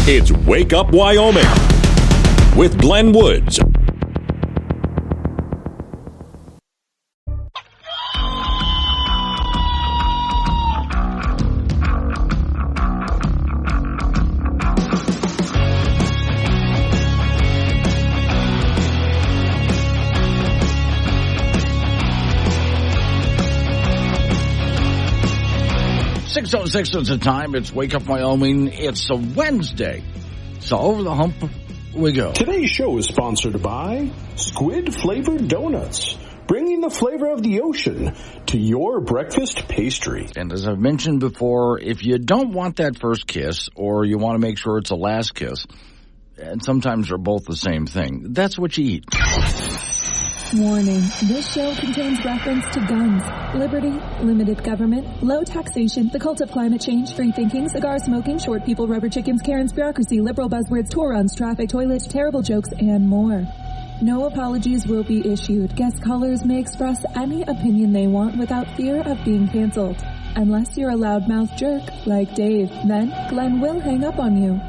It's Wake Up Wyoming with Glenn Woods. .06 is the time. It's Wake Up Wyoming. It's a Wednesday. So over the hump we go. Today's show is sponsored by Squid-Flavored Donuts, bringing the flavor of the ocean to your breakfast pastry. And as I've mentioned before, if you don't want that first kiss, or you want to make sure it's a last kiss, and sometimes they're both the same thing, that's what you eat. Warning, this show contains reference to guns, liberty, limited government, low taxation, the cult of climate change, free thinking, cigar smoking, short people, rubber chickens, Karen's bureaucracy, liberal buzzwords, tour runs, traffic, toilets, terrible jokes, and more. No apologies will be issued. Guest callers may express any opinion they want without fear of being canceled. Unless you're a loudmouth jerk like Dave, then Glenn will hang up on you.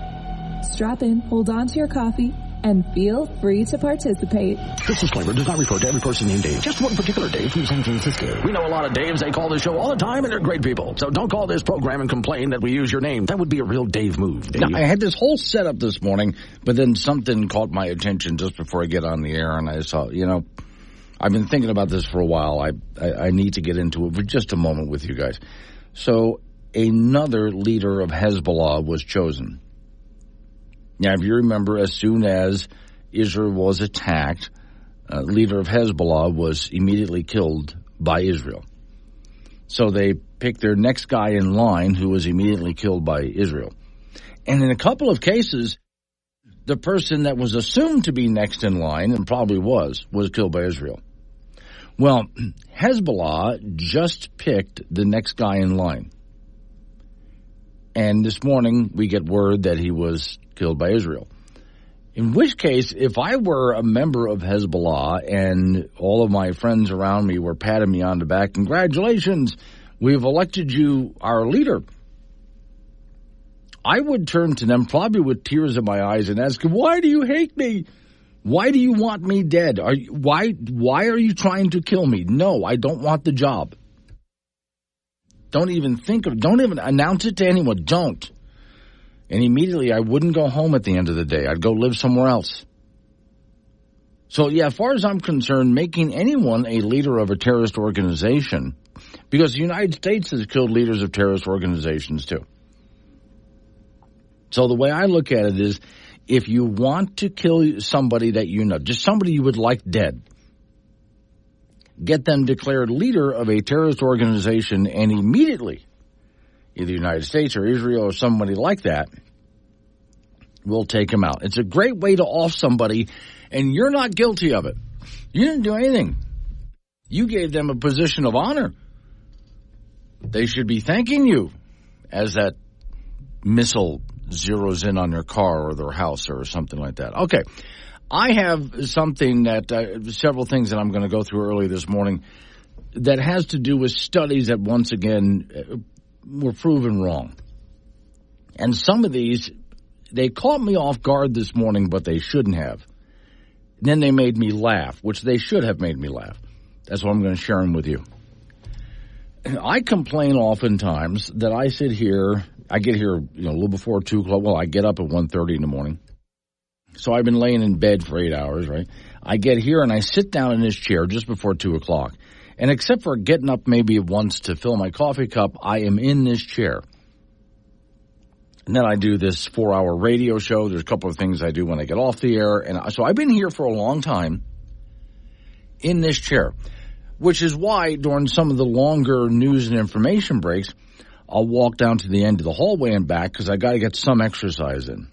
Strap in, hold on to your coffee, and feel free to participate. This disclaimer does not refer to every person named Dave, just one particular Dave from San Francisco. We know a lot of Daves. They call this show all the time, and they're great people. So don't call this program and complain that we use your name. That would be a real Dave move, Dave. Now, I had this whole setup this morning, but then something caught my attention just before I get on the air, and I saw, I've been thinking about this for a while. I need to get into it for just a moment with you guys. So another leader of Hezbollah was chosen. Now, if you remember, as soon as Israel was attacked, leader of Hezbollah was immediately killed by Israel. So they picked their next guy in line, who was immediately killed by Israel. And in a couple of cases, the person that was assumed to be next in line, and probably was killed by Israel. Well, Hezbollah just picked the next guy in line. And this morning, we get word that he was killed by Israel. In which case, if I were a member of Hezbollah and all of my friends around me were patting me on the back, congratulations, we've elected you our leader, I would turn to them probably with tears in my eyes and ask, why do you hate me? Why do you want me dead? Why are you trying to kill me? No, I don't want the job. Don't even announce it to anyone. Don't. And immediately I wouldn't go home at the end of the day. I'd go live somewhere else. So, yeah, as far as I'm concerned, making anyone a leader of a terrorist organization, because the United States has killed leaders of terrorist organizations too. So the way I look at it is, if you want to kill somebody that you know, just somebody you would like dead, get them declared leader of a terrorist organization, and immediately, either the United States or Israel or somebody like that, will take him out. It's a great way to off somebody, and you're not guilty of it. You didn't do anything. You gave them a position of honor. They should be thanking you as that missile zeroes in on their car or their house or something like that. Okay. I have something several things that I'm going to go through early this morning that has to do with studies that once again were proven wrong. And some of these, they caught me off guard this morning, but they shouldn't have. And then they made me laugh, which they should have made me laugh. That's what I'm going to share them with you. I complain oftentimes that I sit here, I get here a little before 2 o'clock. Well, I get up at 1:30 in the morning. So I've been laying in bed for 8 hours, right? I get here and I sit down in this chair just before 2 o'clock. And except for getting up maybe once to fill my coffee cup, I am in this chair. And then I do this 4-hour radio show. There's a couple of things I do when I get off the air. And so I've been here for a long time in this chair, which is why during some of the longer news and information breaks, I'll walk down to the end of the hallway and back because I got to get some exercise in.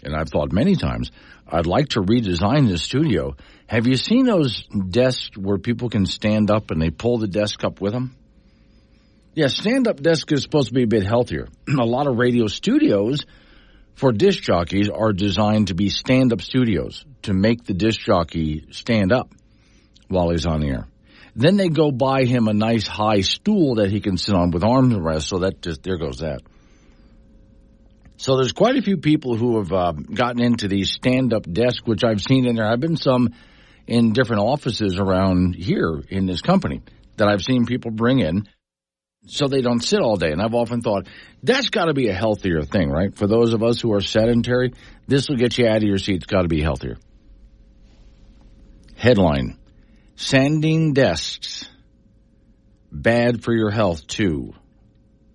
And I've thought many times, I'd like to redesign this studio. Have you seen those desks where people can stand up and they pull the desk up with them? Yeah, stand-up desk is supposed to be a bit healthier. A lot of radio studios for disc jockeys are designed to be stand-up studios to make the disc jockey stand up while he's on the air. Then they go buy him a nice high stool that he can sit on with arm rests, so that just, there goes that. So there's quite a few people who have gotten into these stand-up desks, which I've seen in there. I've been some in different offices around here in this company that I've seen people bring in so they don't sit all day. And I've often thought, that's got to be a healthier thing, right? For those of us who are sedentary, this will get you out of your seat. It's got to be healthier. Headline, standing desks, bad for your health too,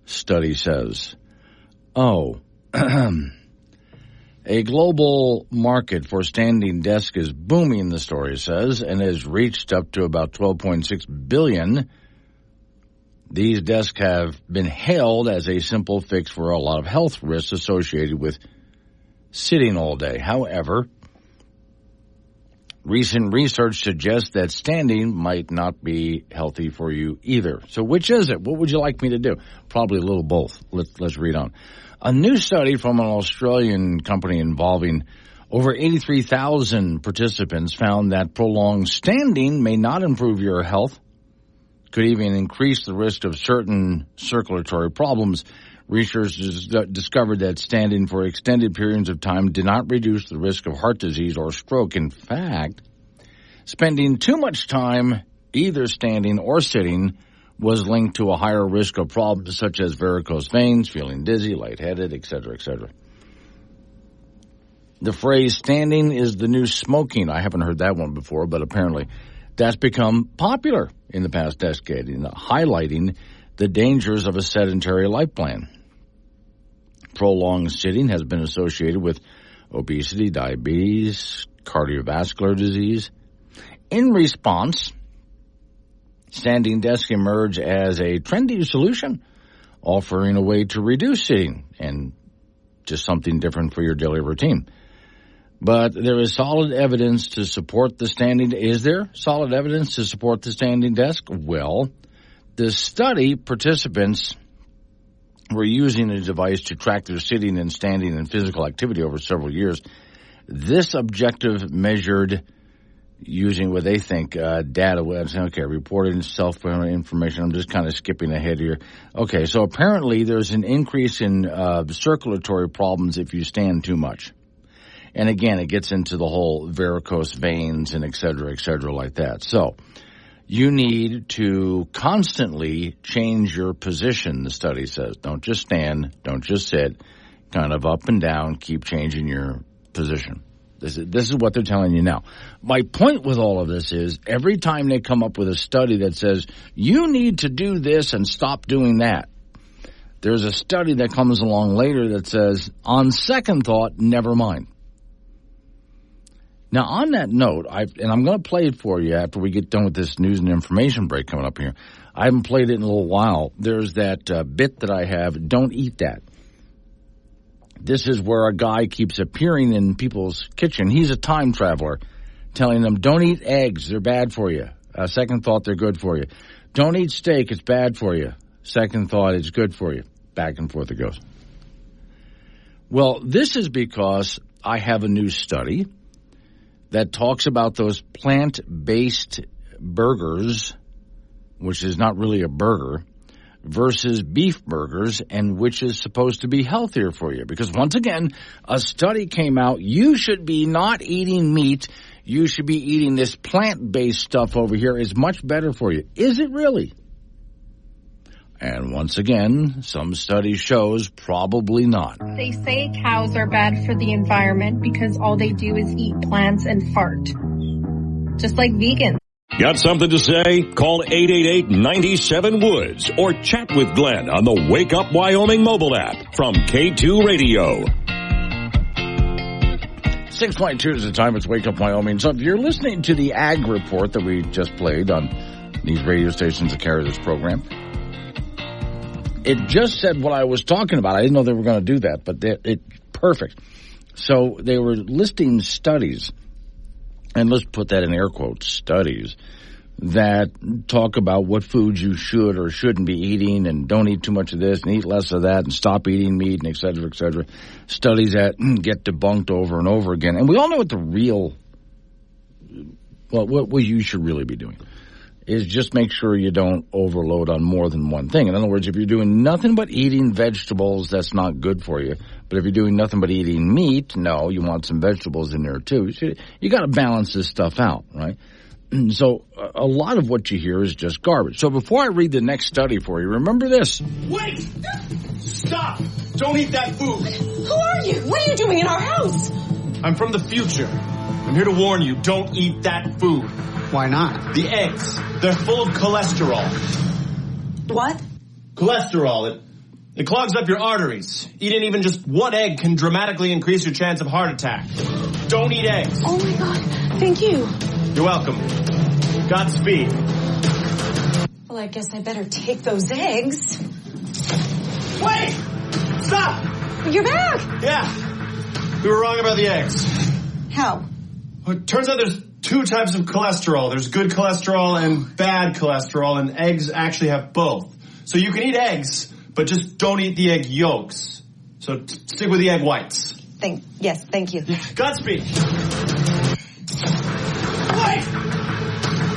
study says. Oh, a global market for standing desk is booming, the story says, and has reached up to about $12.6 billion. These desks have been hailed as a simple fix for a lot of health risks associated with sitting all day. However, recent research suggests that standing might not be healthy for you either. So which is it? What would you like me to do? Probably a little both. Let's read on. A new study from an Australian company involving over 83,000 participants found that prolonged standing may not improve your health, could even increase the risk of certain circulatory problems. Researchers discovered that standing for extended periods of time did not reduce the risk of heart disease or stroke. In fact, spending too much time either standing or sitting was linked to a higher risk of problems such as varicose veins, feeling dizzy, lightheaded, etc., etc. The phrase standing is the new smoking. I haven't heard that one before, but apparently that's become popular in the past decade, highlighting the dangers of a sedentary life plan. Prolonged sitting has been associated with obesity, diabetes, cardiovascular disease. In response, standing desks emerge as a trendy solution, offering a way to reduce sitting and just something different for your daily routine. But there is solid evidence to support the standing. Is there solid evidence to support the standing desk? Well, the study participants were using a device to track their sitting and standing and physical activity over several years. This objective measured using what they think data. Okay, reported self-information. I'm just kind of skipping ahead here. Okay, so apparently there's an increase in circulatory problems if you stand too much. And again, it gets into the whole varicose veins and et cetera, like that. So you need to constantly change your position, the study says. Don't just stand, don't just sit, kind of up and down, keep changing your position. This is what they're telling you now. My point with all of this is every time they come up with a study that says you need to do this and stop doing that, there's a study that comes along later that says, on second thought, never mind. Now, on that note, and I'm going to play it for you after we get done with this news and information break coming up here. I haven't played it in a little while. There's that bit that I have, don't eat that. This is where a guy keeps appearing in people's kitchen. He's a time traveler, telling them, don't eat eggs, they're bad for you. Second thought, they're good for you. Don't eat steak, it's bad for you. Second thought, it's good for you. Back and forth it goes. Well, this is because I have a new study that talks about those plant-based burgers, which is not really a burger, versus beef burgers, and which is supposed to be healthier for you. Because once again, a study came out, you should be not eating meat, you should be eating this plant-based stuff over here. It's much better for you. Is it really? And once again, some study shows probably not. They say cows are bad for the environment because all they do is eat plants and fart. Just like vegans. Got something to say? Call 888-97-WOODS or chat with Glenn on the Wake Up Wyoming mobile app from K2 Radio. 6:22 is the time. It's Wake Up Wyoming. So if you're listening to the Ag Report that we just played on these radio stations that carry this program, it just said what I was talking about. I didn't know they were going to do that, but it's perfect. So they were listing studies, and let's put that in air quotes, studies, that talk about what foods you should or shouldn't be eating, and don't eat too much of this and eat less of that and stop eating meat and et cetera, et cetera. Studies that get debunked over and over again. And we all know what the real, what you should really be doing. is just make sure you don't overload on more than one thing. In other words, if you're doing nothing but eating vegetables, that's not good for you. But if you're doing nothing but eating meat, no, you want some vegetables in there too. You got to balance this stuff out, right? So a lot of what you hear is just garbage. So before I read the next study for you, remember this. Wait! Stop! Don't eat that food! Who are you? What are you doing in our house? I'm from the future. I'm here to warn you, don't eat that food. Why not? The eggs, they're full of cholesterol. What? Cholesterol, it clogs up your arteries. Eating even just one egg can dramatically increase your chance of heart attack. Don't eat eggs. Oh my God, thank you. You're welcome. Godspeed. Well, I guess I better take those eggs. Wait! Stop! You're back! Yeah. We were wrong about the eggs. How? Well, it turns out there's two types of cholesterol. There's good cholesterol and bad cholesterol, and eggs actually have both. So you can eat eggs, but just don't eat the egg yolks. So stick with the egg whites. Yes, thank you. Godspeed. Wait!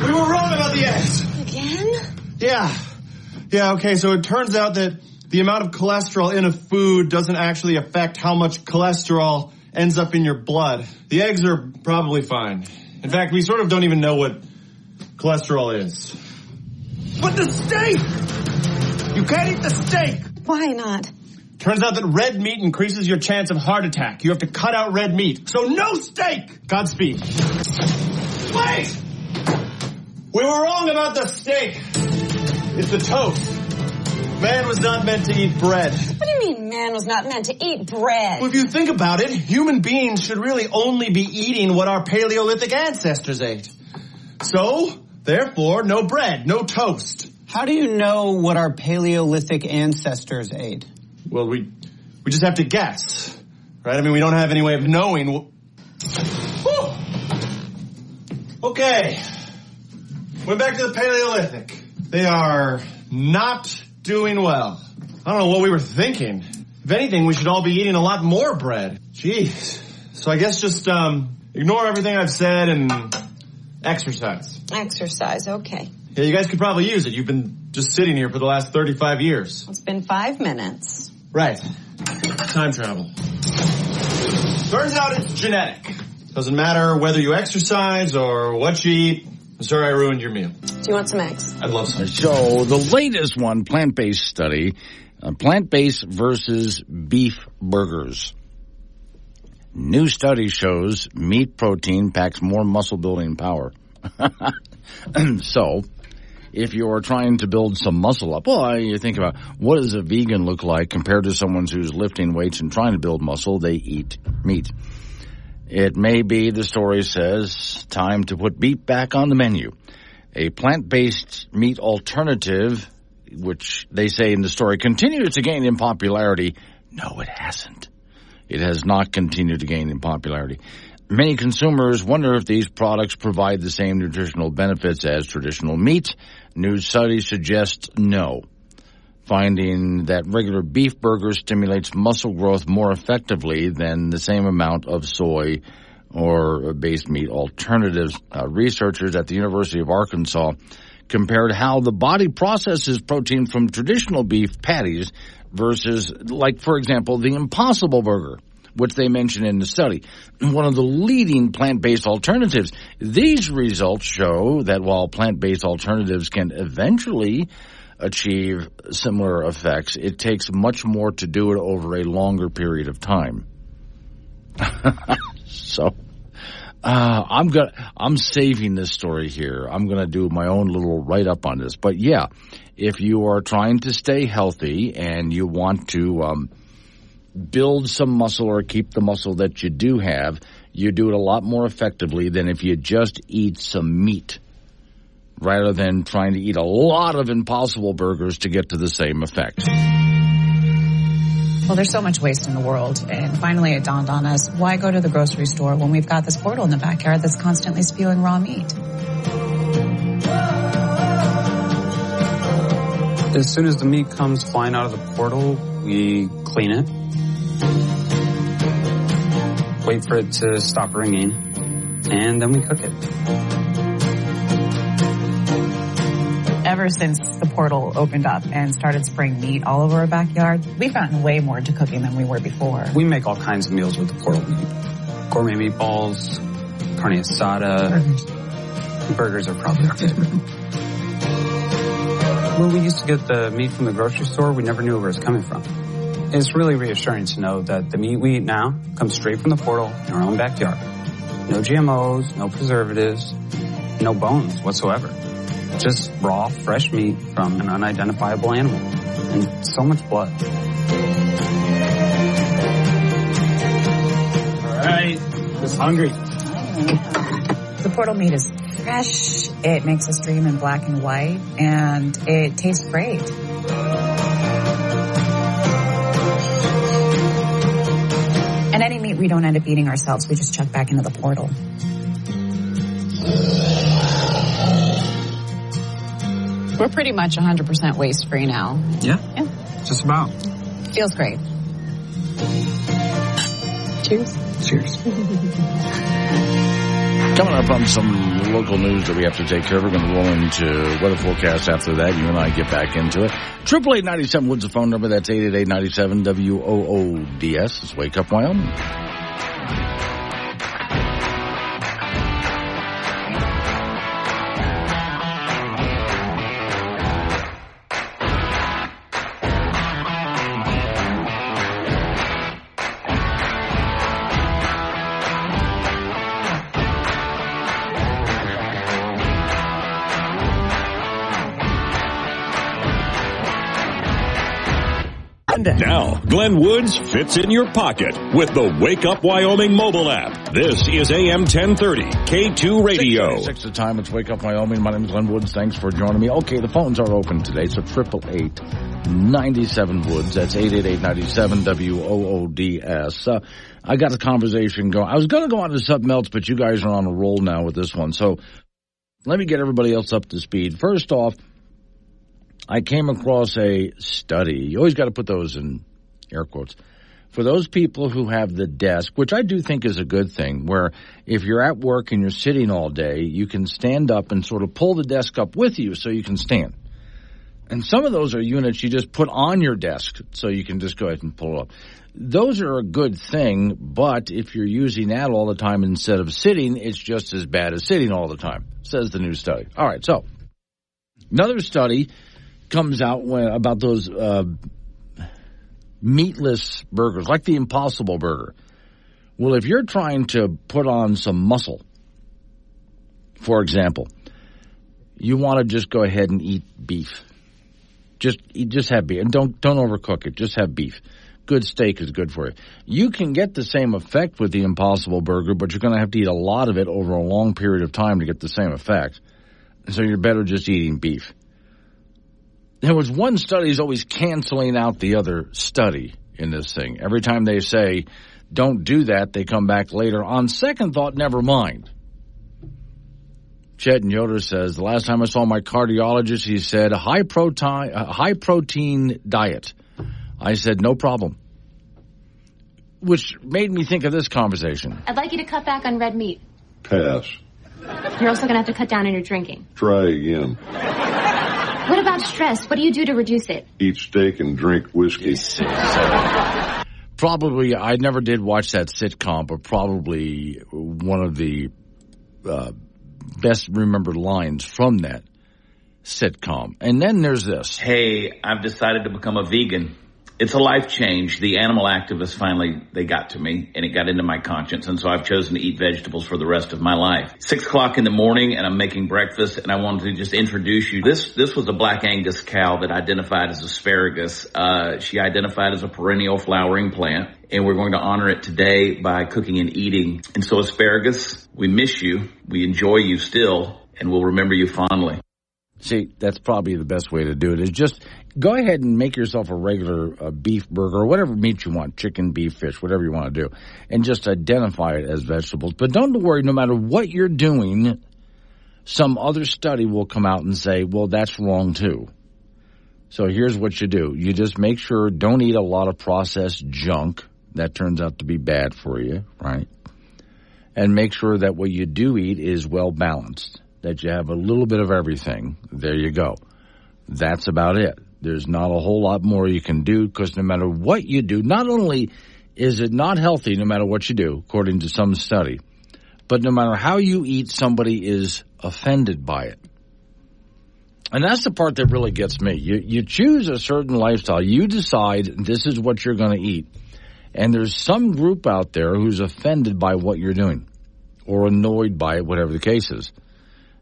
We were wrong about the eggs. Again? Yeah, okay, so it turns out that the amount of cholesterol in a food doesn't actually affect how much cholesterol ends up in your blood. The eggs are probably fine. In fact, we sort of don't even know what cholesterol is. But the steak! You can't eat the steak! Why not? Turns out that red meat increases your chance of heart attack. You have to cut out red meat. So no steak! Godspeed. Wait! We were wrong about the steak. It's the toast. Man was not meant to eat bread. What do you mean man was not meant to eat bread? Well, if you think about it, human beings should really only be eating what our Paleolithic ancestors ate. So, therefore, no bread, no toast. How do you know what our Paleolithic ancestors ate? Well, we just have to guess, right? I mean, we don't have any way of knowing. Whew. Okay. We're back to the Paleolithic. They are not doing well. I don't know what we were thinking. If anything, we should all be eating a lot more bread. Jeez. So I guess just ignore everything I've said and exercise. Exercise, okay. Yeah, you guys could probably use it. You've been just sitting here for the last 35 years. It's been 5 minutes. Right. Time travel. Turns out it's genetic. Doesn't matter whether you exercise or what you eat. I'm sorry I ruined your meal. Do you want some eggs? I'd love some. So the latest one, plant-based study, plant-based versus beef burgers. New study shows meat protein packs more muscle-building power. So, if you're trying to build some muscle up, well, you think about what does a vegan look like compared to someone who's lifting weights and trying to build muscle? They eat meat. It may be, the story says, time to put beef back on the menu. A plant-based meat alternative, which they say in the story continues to gain in popularity. No, it hasn't. It has not continued to gain in popularity. Many consumers wonder if these products provide the same nutritional benefits as traditional meat. New studies suggest no, finding that regular beef burger stimulates muscle growth more effectively than the same amount of soy or based meat alternatives. Researchers at the University of Arkansas compared how the body processes protein from traditional beef patties versus, like, for example, the Impossible Burger, which they mention in the study, one of the leading plant-based alternatives. These results show that while plant-based alternatives can eventually achieve similar effects, it takes much more to do it over a longer period of time. So, I'm saving this story here. I'm gonna do my own little write-up on this. But yeah, if you are trying to stay healthy and you want to build some muscle or keep the muscle that you do have, you do it a lot more effectively than if you just eat some meat, rather than trying to eat a lot of Impossible Burgers to get to the same effect. Well, there's so much waste in the world, and finally it dawned on us, why go to the grocery store when we've got this portal in the backyard that's constantly spewing raw meat? As soon as the meat comes flying out of the portal, we clean it, wait for it to stop ringing, and then we cook it. ever since the portal opened up and started spraying meat all over our backyard, we've gotten way more into cooking than we were before. We make all kinds of meals with the portal meat. Gourmet meatballs, carne asada. Burgers are probably our favorite. When we used to get the meat from the grocery store, we never knew where it was coming from. It's really reassuring to know that the meat we eat now comes straight from the portal in our own backyard. No GMOs, no preservatives, no bones whatsoever. Just raw, fresh meat from an unidentifiable animal. And so much blood. All right, just hungry. The portal meat is fresh, it makes a stream in black and white, and it tastes great. And any meat we don't end up eating ourselves, we just chuck back into the portal. We're pretty much 100% waste-free now. Yeah, just about. Feels great. Cheers. Cheers. Coming up on some local news that we have to take care of. We're going to roll into weather forecast after that. You and I get back into it. 888-97 Woods, the phone number. That's 888-97-WOODS. It's Wake Up Wyoming. Now, Glenn Woods fits in your pocket with the Wake Up Wyoming mobile app. This is AM 1030, K2 Radio. 6 the time. It's Wake Up Wyoming. My name is Glenn Woods. Thanks for joining me. Okay, the phones are open today, so 888-97 Woods. That's 888-97-WOODS. I got a conversation going. I was going to go on to something else, but you guys are on a roll now with this one. So let me get everybody else up to speed. First off, I came across a study. You always got to put those in air quotes. For those people who have the desk, which I do think is a good thing, where if you're at work and you're sitting all day, you can stand up and sort of pull the desk up with you so you can stand. And some of those are units you just put on your desk so you can just go ahead and pull it up. Those are a good thing, but if you're using that all the time instead of sitting, it's just as bad as sitting all the time, says the new study. All right, so another study comes out about those meatless burgers, like the Impossible Burger. Well, if you're trying to put on some muscle, for example, you want to just go ahead and eat beef. Just have beef, and don't overcook it. Just have beef. Good steak is good for you. You can get the same effect with the Impossible Burger, but you're going to have to eat a lot of it over a long period of time to get the same effect. So you're better just eating beef. There was one study is always canceling out the other study in this thing. Every time they say, don't do that, they come back later. On second thought, never mind. Chet Yoder says, the last time I saw my cardiologist, he said, a high protein diet. I said, no problem. Which made me think of this conversation. I'd like you to cut back on red meat. Pass. You're also going to have to cut down on your drinking. Try again. What about stress? What do you do to reduce it? Eat steak and drink whiskey. Probably, I never did watch that sitcom, but probably one of the best remembered lines from that sitcom. And then there's this. Hey, I've decided to become a vegan. It's a life change. The animal activists finally, they got to me, and it got into my conscience, and so I've chosen to eat vegetables for the rest of my life. 6 o'clock in the morning, and I'm making breakfast, and I wanted to just introduce you. This was a Black Angus cow that identified as asparagus. She identified as a perennial flowering plant, and we're going to honor it today by cooking and eating. And so asparagus, we miss you, we enjoy you still, and we'll remember you fondly. See, that's probably the best way to do it, is just go ahead and make yourself a regular beef burger or whatever meat you want, chicken, beef, fish, whatever you want to do, and just identify it as vegetables. But don't worry, no matter what you're doing, some other study will come out and say, well, that's wrong too. So here's what you do. You just make sure, don't eat a lot of processed junk. That turns out to be bad for you, right? And make sure that what you do eat is well balanced, that you have a little bit of everything. There you go. That's about it. There's not a whole lot more you can do because no matter what you do, not only is it not healthy no matter what you do, according to some study, but no matter how you eat, somebody is offended by it. And that's the part that really gets me. You choose a certain lifestyle. You decide this is what you're going to eat. And there's some group out there who's offended by what you're doing or annoyed by it, whatever the case is.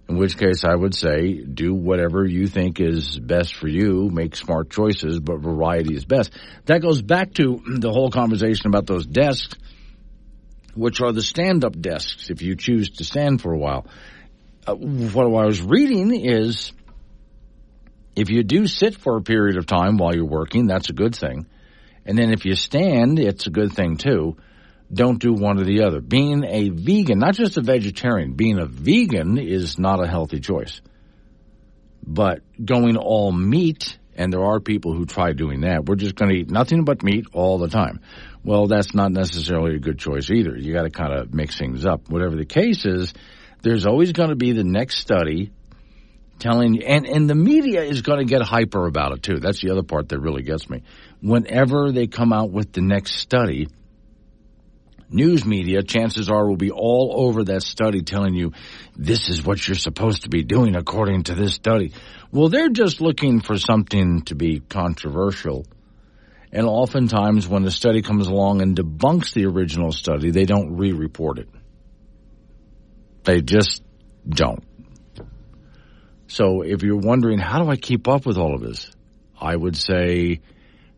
In which case I would say do whatever you think is best for you. Make smart choices, but variety is best. That goes back to the whole conversation about those desks, which are the stand-up desks if you choose to stand for a while. What I was reading is if you do sit for a period of time while you're working, that's a good thing. And then if you stand, it's a good thing too. Don't do one or the other. Being a vegan, not just a vegetarian, being a vegan is not a healthy choice. But going all meat, and there are people who try doing that, we're just going to eat nothing but meat all the time. Well, that's not necessarily a good choice either. You got to kind of mix things up. Whatever the case is, there's always going to be the next study telling you, and the media is going to get hyper about it too. That's the other part that really gets me. Whenever they come out with the next study, news media, chances are, will be all over that study telling you this is what you're supposed to be doing according to this study. Well, they're just looking for something to be controversial. And oftentimes when the study comes along and debunks the original study, they don't re-report it. They just don't. So if you're wondering, how do I keep up with all of this? I would say,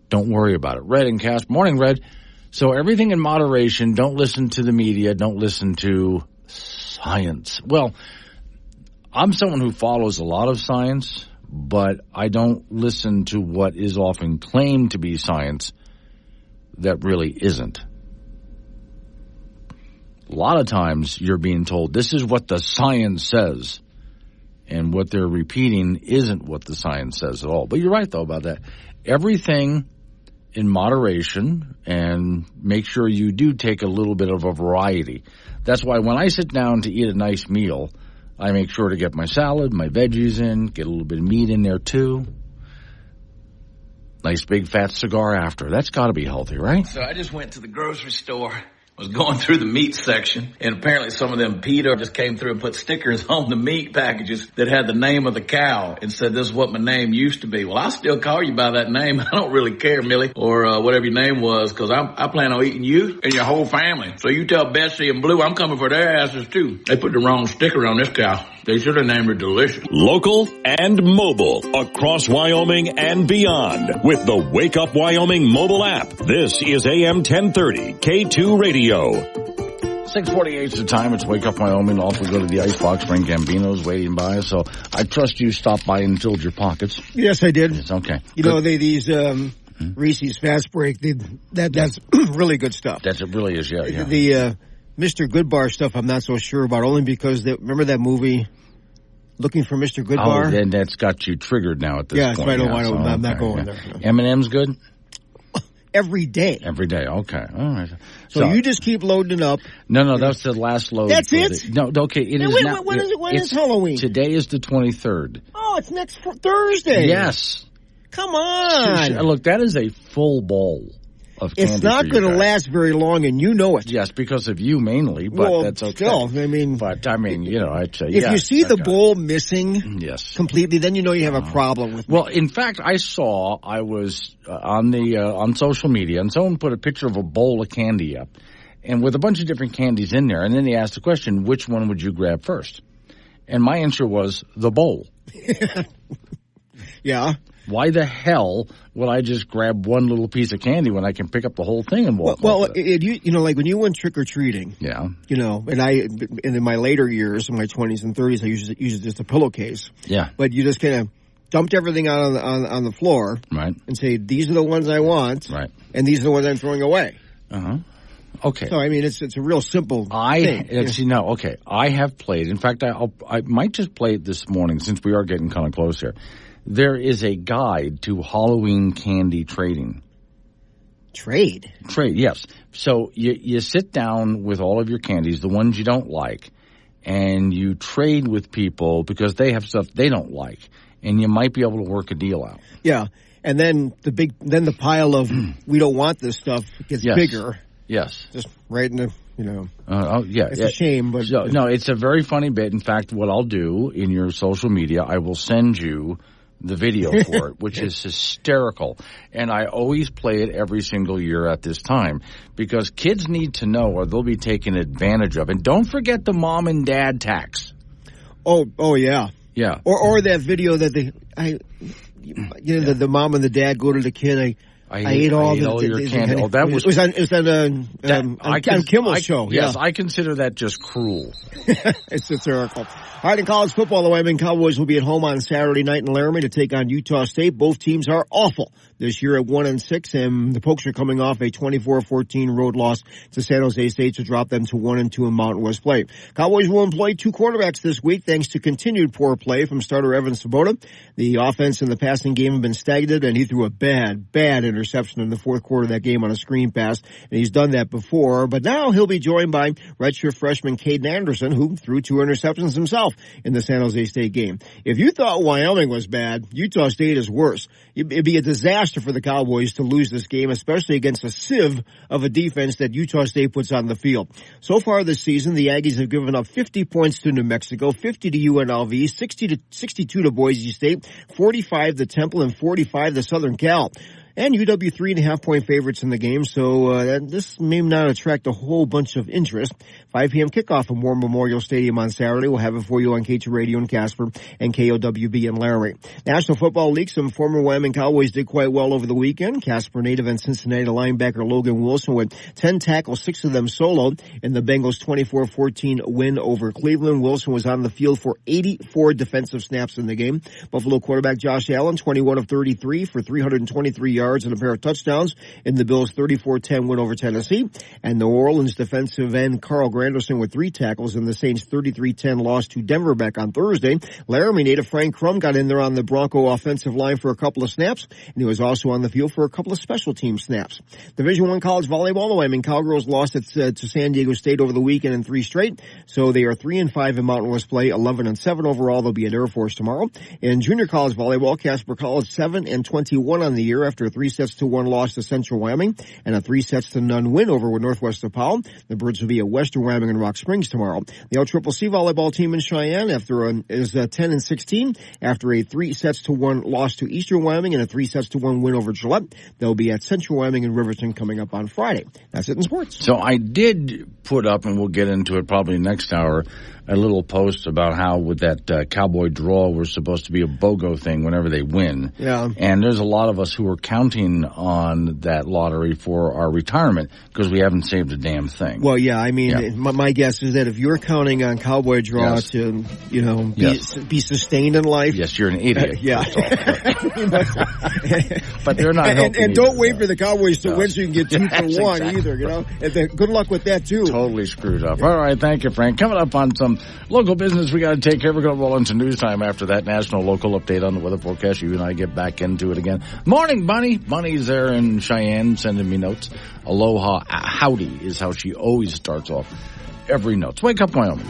don't worry about it. Red and Cast. Morning, Red. So everything in moderation. Don't listen to the media. Don't listen to science. Well, I'm someone who follows a lot of science, but I don't listen to what is often claimed to be science that really isn't. A lot of times you're being told this is what the science says, and what they're repeating isn't what the science says at all. But you're right, though, about that. Everything in moderation, and make sure you do take a little bit of a variety. That's why when I sit down to eat a nice meal, I make sure to get my salad, my veggies in, get a little bit of meat in there too. Nice big fat cigar after. That's got to be healthy, right? So I just went to the grocery store. Was going through the meat section, and apparently some of them PETA just came through and put stickers on the meat packages that had the name of the cow and said, this is what my name used to be. Well, I still call you by that name. I don't really care, Millie, or whatever your name was, because I plan on eating you and your whole family. So you tell Betsy and Blue I'm coming for their asses, too. They put the wrong sticker on this cow. They should have named her Delicious. Local and mobile across Wyoming and beyond with the Wake Up Wyoming mobile app. This is AM 1030 K2 Radio. 6:48 is the time. It's Wake Up Wyoming. Also go to the Icebox. Bring Gambino's waiting by. So I trust you stopped by and filled your pockets. Yes, I did. It's okay. You know, these Reese's Fast Break, that's really good stuff. It really is, yeah. The Mr. Goodbar stuff I'm not so sure about, only because remember that movie, Looking for Mr. Goodbar? Oh, then that's got you triggered now at this point. Yeah, I'm not going there. No. M&M's good? Every day. Every day, okay. All right. So you just keep loading it up. No, that's the last load. That's it? No, okay. It is wait, now. When is Halloween? Today is the 23rd. Oh, it's next Thursday. Yes. Come on. Look, that is a full bowl of candy. It's not going to last very long, and you know it. Yes, because of you mainly, but that's okay. Still, I'd say if you see the bowl missing completely, then you know you have a problem with me. Well, in fact, I was on social media, and someone put a picture of a bowl of candy up, and with a bunch of different candies in there, and then they asked the question, which one would you grab first? And my answer was the bowl. Yeah. Why the hell would I just grab one little piece of candy when I can pick up the whole thing and walk? Well, like when you went trick or treating, and in my later years, in my 20s and 30s, I used just a pillowcase. Yeah. But you just kind of dumped everything out on the floor, right? And say, these are the ones I want, right? And these are the ones I'm throwing away. Okay. So I mean, it's a real simple thing. Okay. I have played. In fact, I might just play it this morning since we are getting kind of close here. There is a guide to Halloween candy trading. Trade, yes. So you sit down with all of your candies, the ones you don't like, and you trade with people because they have stuff they don't like. and you might be able to work a deal out. Yeah, and then the pile of we don't want this stuff gets bigger. Yes, just right in the it's a shame, but no, it's a very funny bit. In fact, what I'll do in your social media, I will send you the video for it, which is hysterical. And I always play it every single year at this time because kids need to know or they'll be taken advantage of. And don't forget the mom and dad tax. Oh yeah. Yeah. Or that video that the mom and the dad go to the kid, I ate all your candy. Oh, that was on Kimmel's show. Yes, yeah. I consider that just cruel. It's hysterical. All right, in college football, the Wyoming Cowboys will be at home on Saturday night in Laramie to take on Utah State. Both teams are awful this year at 1-6, and the Pokes are coming off a 24-14 road loss to San Jose State to drop them to 1-2 in Mountain West play. Cowboys will employ 2 quarterbacks this week thanks to continued poor play from starter Evan Svoboda. The offense and the passing game have been stagnant, and he threw a bad interception in the fourth quarter of that game on a screen pass, and he's done that before. But now he'll be joined by redshirt freshman Caden Anderson, who threw 2 interceptions himself in the San Jose State game. If you thought Wyoming was bad, Utah State is worse. It'd be a disaster for the Cowboys to lose this game, especially against a sieve of a defense that Utah State puts on the field. So far this season, the Aggies have given up 50 points to New Mexico, 50 to UNLV, 62 to Boise State, 45 to Temple, and 45 to Southern Cal. And UW 3.5-point favorites in the game, so this may not attract a whole bunch of interest. 5 p.m. kickoff from War Memorial Stadium on Saturday. We'll have it for you on K2 Radio in Casper and KOWB in Laramie. National Football League, some former Wyoming Cowboys did quite well over the weekend. Casper native and Cincinnati linebacker Logan Wilson with 10 tackles, 6 of them solo in the Bengals' 24-14 win over Cleveland. Wilson was on the field for 84 defensive snaps in the game. Buffalo quarterback Josh Allen, 21 of 33 for 323 yards and a pair of touchdowns in the Bills' 34-10 win over Tennessee. And New Orleans defensive end Carl Granderson with 3 tackles in the Saints' 33-10 loss to Denver back on Thursday. Laramie native Frank Crum got in there on the Bronco offensive line for a couple of snaps, and he was also on the field for a couple of special team snaps. Division I college volleyball, the Wyoming Cowgirls lost to San Diego State over the weekend in 3 straight, so they are 3-5 in Mountain West play, 11-7 overall. They'll be at Air Force tomorrow. In junior college volleyball, Casper College 7-21 on the year after a 3-1 loss to Central Wyoming and a 3-0 win over Northwest DePaul. The Birds will be at Western Wyoming and Rock Springs tomorrow. The LCCC volleyball team in Cheyenne is 10-16 after a 3-1 loss to Eastern Wyoming and a 3-1 win over Gillette. They'll be at Central Wyoming and Riverton coming up on Friday. That's it in sports. So I did put up, and we'll get into it probably next hour, a little post about how with that Cowboy draw we're supposed to be a BOGO thing whenever they win. Yeah. And there's a lot of us who are counting on that lottery for our retirement because we haven't saved a damn thing. Well, yeah, I mean, my guess is that if you're counting on Cowboy draw to, be sustained in life. Yes, you're an idiot. Yeah. But they're not helping. And don't wait for the Cowboys to win so you can get 2 for 1 either, And good luck with that, too. Totally screwed up. All right, thank you, Frank. Coming up on some local business we got to take care. We're going to roll into news time after that national local update on the weather forecast. You and I get back into it again. Morning, Bunny. Bunny's there in Cheyenne sending me notes. Aloha, howdy is how she always starts off every note. Wake up, Wyoming.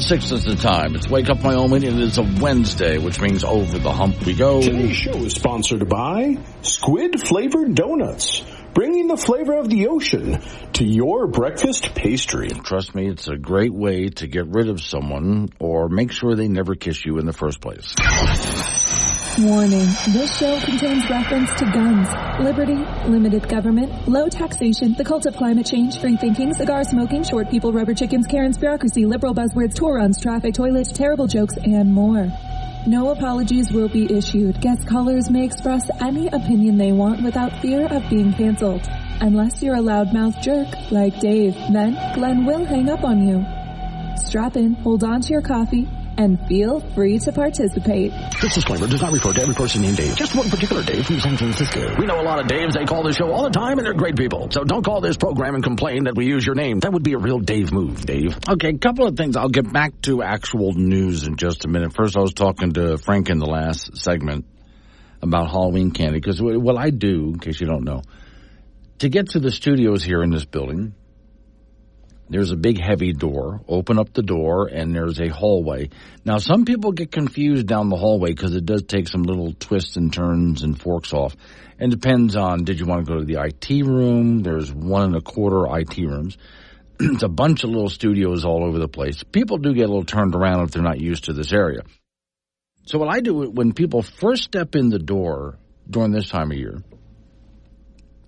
7:06 is the time. It's Wake Up Wyoming. It is a Wednesday, which means over the hump we go. Today's show is sponsored by Squid-Flavored Donuts, bringing the flavor of the ocean to your breakfast pastry. Trust me, it's a great way to get rid of someone or make sure they never kiss you in the first place. Warning, this show contains reference to guns, liberty, limited government, low taxation, the cult of climate change, free thinking, cigar smoking, short people, rubber chickens, Karen's bureaucracy, liberal buzzwords, tour runs, traffic, toilets, terrible jokes, and more. No apologies will be issued. Guest callers may express any opinion they want without fear of being canceled. Unless you're a loudmouth jerk like Dave, then Glenn will hang up on you. Strap in, hold on to your coffee, and feel free to participate. This disclaimer does not refer to every person named Dave, just one particular Dave from San Francisco. We know a lot of Daves. They call this show all the time, and they're great people. So don't call this program and complain that we use your name. That would be a real Dave move, Dave. Okay, a couple of things. I'll get back to actual news in just a minute. First, I was talking to Frank in the last segment about Halloween candy, because what I do, in case you don't know, to get to the studios here in this building, there's a big heavy door. Open up the door, and there's a hallway. Now, some people get confused down the hallway because it does take some little twists and turns and forks off. And depends on, did you want to go to the IT room? There's 1 1/4 IT rooms. It's a bunch of little studios all over the place. People do get a little turned around if they're not used to this area. So what I do when people first step in the door during this time of year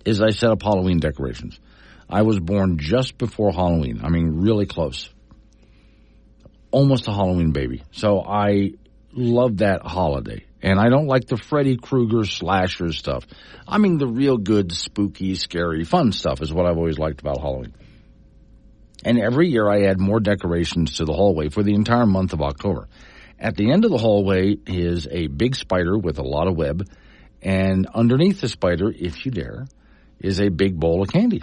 is I set up Halloween decorations. I was born just before Halloween. I mean, really close. Almost a Halloween baby. So I love that holiday. And I don't like the Freddy Krueger slasher stuff. I mean, the real good, spooky, scary, fun stuff is what I've always liked about Halloween. And every year I add more decorations to the hallway for the entire month of October. At the end of the hallway is a big spider with a lot of web. And underneath the spider, if you dare, is a big bowl of candy.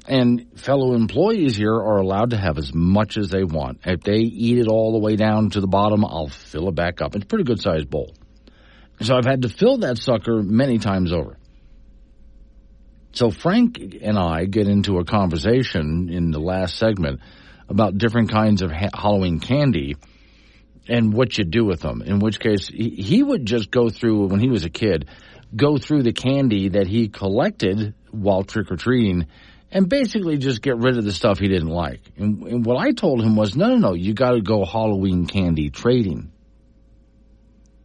And fellow employees here are allowed to have as much as they want. If they eat it all the way down to the bottom, I'll fill it back up. It's a pretty good-sized bowl. So I've had to fill that sucker many times over. So Frank and I get into a conversation in the last segment about different kinds of Halloween candy and what you do with them. In which case, he would just go through, when he was a kid, go through the candy that he collected while trick-or-treating and basically just get rid of the stuff he didn't like. And what I told him was, no, you got to go Halloween candy trading.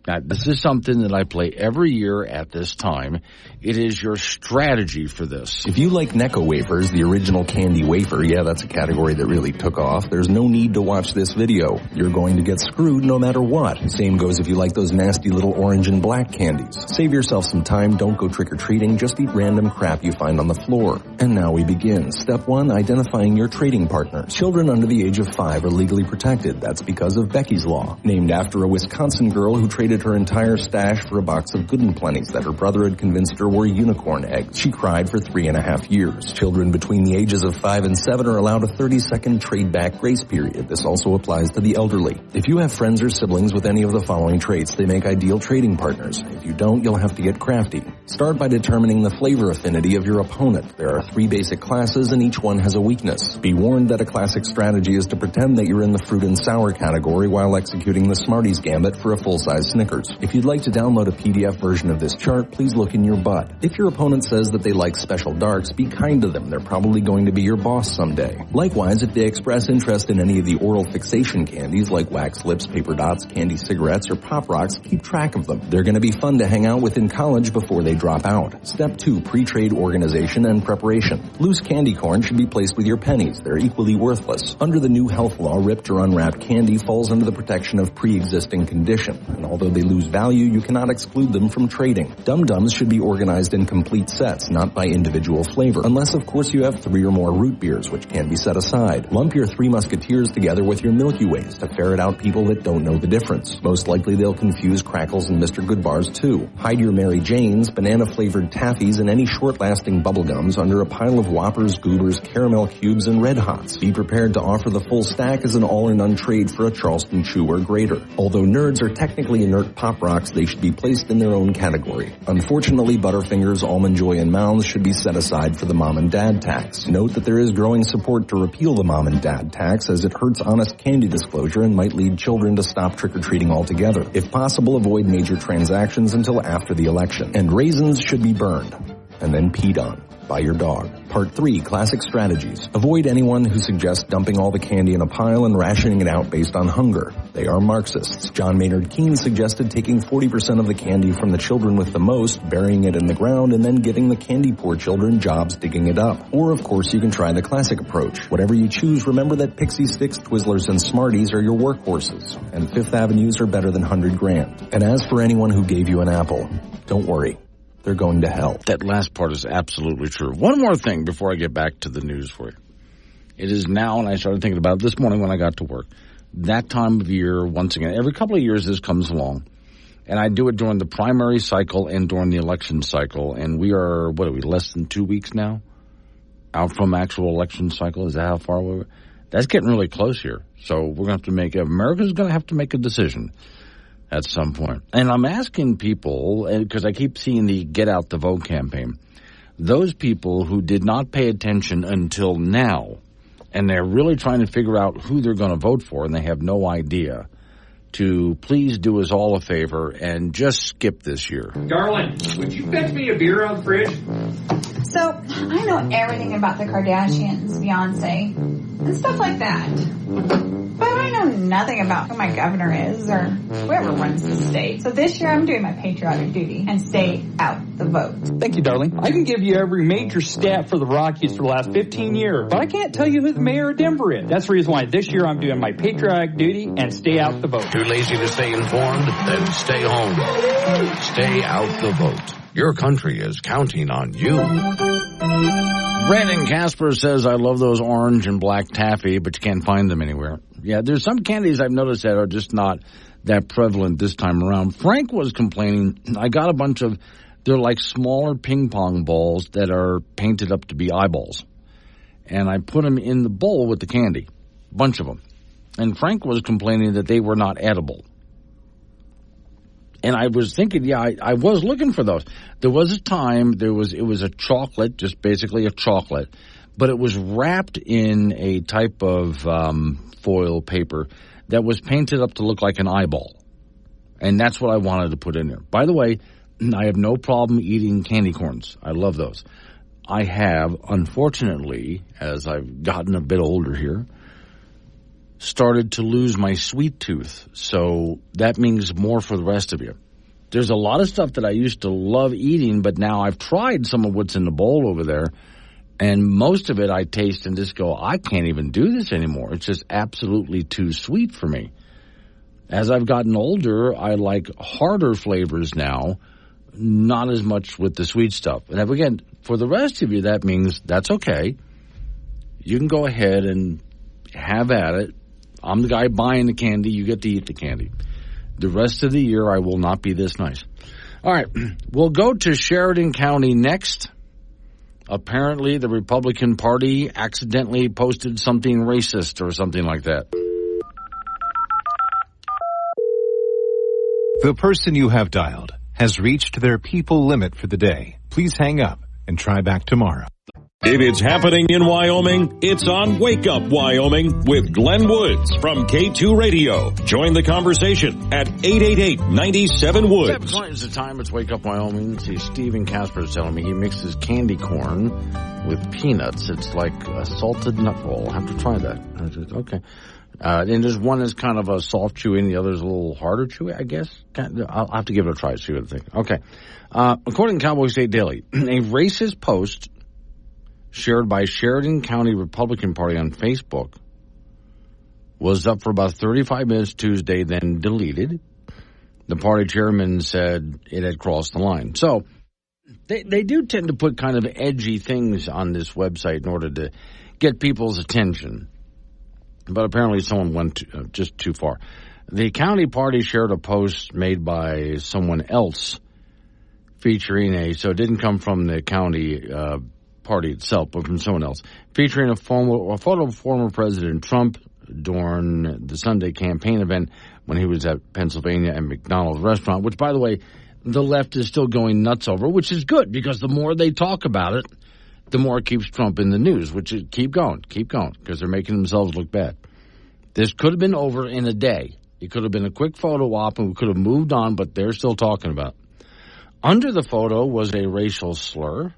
Now, this is something that I play every year at this time. It is your strategy for this. If you like Necco wafers, the original candy wafer, yeah, that's a category that really took off. There's no need to watch this video. You're going to get screwed no matter what. Same goes if you like those nasty little orange and black candies. Save yourself some time, don't go trick-or-treating, just eat random crap you find on the floor. And now we begin. Step 1, identifying your trading partner. Children under the age of 5 are legally protected. That's because of Becky's Law, named after a Wisconsin girl who traded her entire stash for a box of Good 'n' Plenty's that her brother had convinced her were unicorn eggs. She cried for 3.5 years. Children between the ages of 5 and 7 are allowed a 30-second trade-back grace period. This also applies to the elderly. If you have friends or siblings with any of the following traits, they make ideal trading partners. If you don't, you'll have to get crafty. Start by determining the flavor affinity of your opponent. There are 3 basic classes, and each one has a weakness. Be warned that a classic strategy is to pretend that you're in the fruit and sour category while executing the Smarties gambit for a full-size Snickers. If you'd like to download a PDF version of this chart, please look in your butt. If your opponent says that they like special darks, be kind to them. They're probably going to be your boss someday. Likewise, if they express interest in any of the oral fixation candies like wax lips, paper dots, candy cigarettes, or Pop Rocks, keep track of them. They're going to be fun to hang out with in college before they drop out. Step 2, pre-trade organization and preparation. Loose candy corn should be placed with your pennies. They're equally worthless. Under the new health law, ripped or unwrapped candy falls under the protection of pre-existing condition. And although they lose value, you cannot exclude them from trading. Dum-Dums should be organized in complete sets, not by individual flavor, unless of course you have 3 or more root beers, which can be set aside. Lump your 3 Musketeers together with your Milky Ways to ferret out people that don't know the difference. Most likely they'll confuse Crackles and Mr. Goodbars too. Hide your Mary Janes, banana-flavored taffies, and any short-lasting bubblegums under a pile of Whoppers, Goobers, Caramel Cubes, and Red Hots. Be prepared to offer the full stack as an all-in-one trade for a Charleston Chew or Grater. Although nerds are technically inert Pop Rocks, they should be placed in their own category. Unfortunately, Butterfingers, Almond Joy, and Mounds should be set aside for the mom and dad tax. Note that there is growing support to repeal the mom and dad tax, as it hurts honest candy disclosure and might lead children to stop trick-or-treating altogether. If possible, avoid major transactions until after the election. And raisins should be burned and then peed on. by your dog. Part 3, classic strategies. Avoid anyone who suggests dumping all the candy in a pile and rationing it out based on hunger. They are Marxists. John Maynard Keynes suggested taking 40% of the candy from the children with the most, burying it in the ground, and then giving the candy poor children jobs digging it up. Or, of course, you can try the classic approach. Whatever you choose, remember that Pixie Sticks, Twizzlers, and Smarties are your workhorses, and Fifth Avenues are better than 100 grand. And as for anyone who gave you an apple, don't worry. They're going to hell. That last part is absolutely true. One more thing before I get back to the news for you. It is now, and I started thinking about it this morning when I got to work, that time of year, once again, every couple of years this comes along, and I do it during the primary cycle and during the election cycle, and we are, less than 2 weeks now out from actual election cycle? Is that how far away? That's getting really close here. So we're going to have to America's going to have to make a decision at some point. And I'm asking people, because I keep seeing the Get Out the Vote campaign, those people who did not pay attention until now, and they're really trying to figure out who they're going to vote for, and they have no idea, to please do us all a favor and just skip this year. Darling, would you fetch me a beer out of the fridge? So, I know everything about the Kardashians, Beyonce, and stuff like that. But I know nothing about who my governor is or whoever runs the state. So this year I'm doing my patriotic duty and stay out the vote. Thank you, darling. I can give you every major stat for the Rockies for the last 15 years, but I can't tell you who the mayor of Denver is. That's the reason why this year I'm doing my patriotic duty and stay out the vote. Too lazy to stay informed? Then stay home. Stay out the vote. Your country is counting on you. Brandon Casper says, I love those orange and black taffy, but you can't find them anywhere. Yeah, there's some candies I've noticed that are just not that prevalent this time around. Frank was complaining, I got a bunch of, they're like smaller ping pong balls that are painted up to be eyeballs. And I put them in the bowl with the candy, a bunch of them. And Frank was complaining that they were not edible. And I was thinking, I was looking for those. There was a time, it was a chocolate, just basically a chocolate, but it was wrapped in a type of foil paper that was painted up to look like an eyeball. And that's what I wanted to put in there. By the way, I have no problem eating candy corns. I love those. I have, unfortunately, as I've gotten a bit older here, started to lose my sweet tooth. So that means more for the rest of you. There's a lot of stuff that I used to love eating, but now I've tried some of what's in the bowl over there, and most of it I taste and just go, I can't even do this anymore. It's just absolutely too sweet for me. As I've gotten older, I like harder flavors now, not as much with the sweet stuff. And again, for the rest of you, that means that's okay. You can go ahead and have at it. I'm the guy buying the candy. You get to eat the candy. The rest of the year, I will not be this nice. All right, we'll go to Sheridan County next. Apparently, the Republican Party accidentally posted something racist or something like that. The person you have dialed has reached their people limit for the day. Please hang up and try back tomorrow. If it's happening in Wyoming, it's on Wake Up Wyoming with Glenn Woods from K2 Radio. Join the conversation at 888-97-WOODS. 7:20 is the time. It's Wake Up Wyoming. See, Stephen Casper is telling me he mixes candy corn with peanuts. It's like a salted nut roll. I'll have to try that. Okay. And there's one that's kind of a soft chewy and the other's a little harder chewy, I guess. I'll have to give it a try, see what I think. Okay. According to Cowboy State Daily, a racist post shared by Sheridan County Republican Party on Facebook was up for about 35 minutes Tuesday, then deleted. The party chairman said it had crossed the line. So they do tend to put kind of edgy things on this website in order to get people's attention. But apparently someone went just too far. The county party shared a post made by someone else featuring so it didn't come from the county party itself, but from someone else, featuring a photo of former President Trump during the Sunday campaign event when he was at Pennsylvania and McDonald's restaurant, which, by the way, the left is still going nuts over, which is good because the more they talk about it, the more it keeps Trump in the news, which is keep going, because they're making themselves look bad. This could have been over in a day. It could have been a quick photo op and we could have moved on, but they're still talking about it. Under the photo was a racial slur.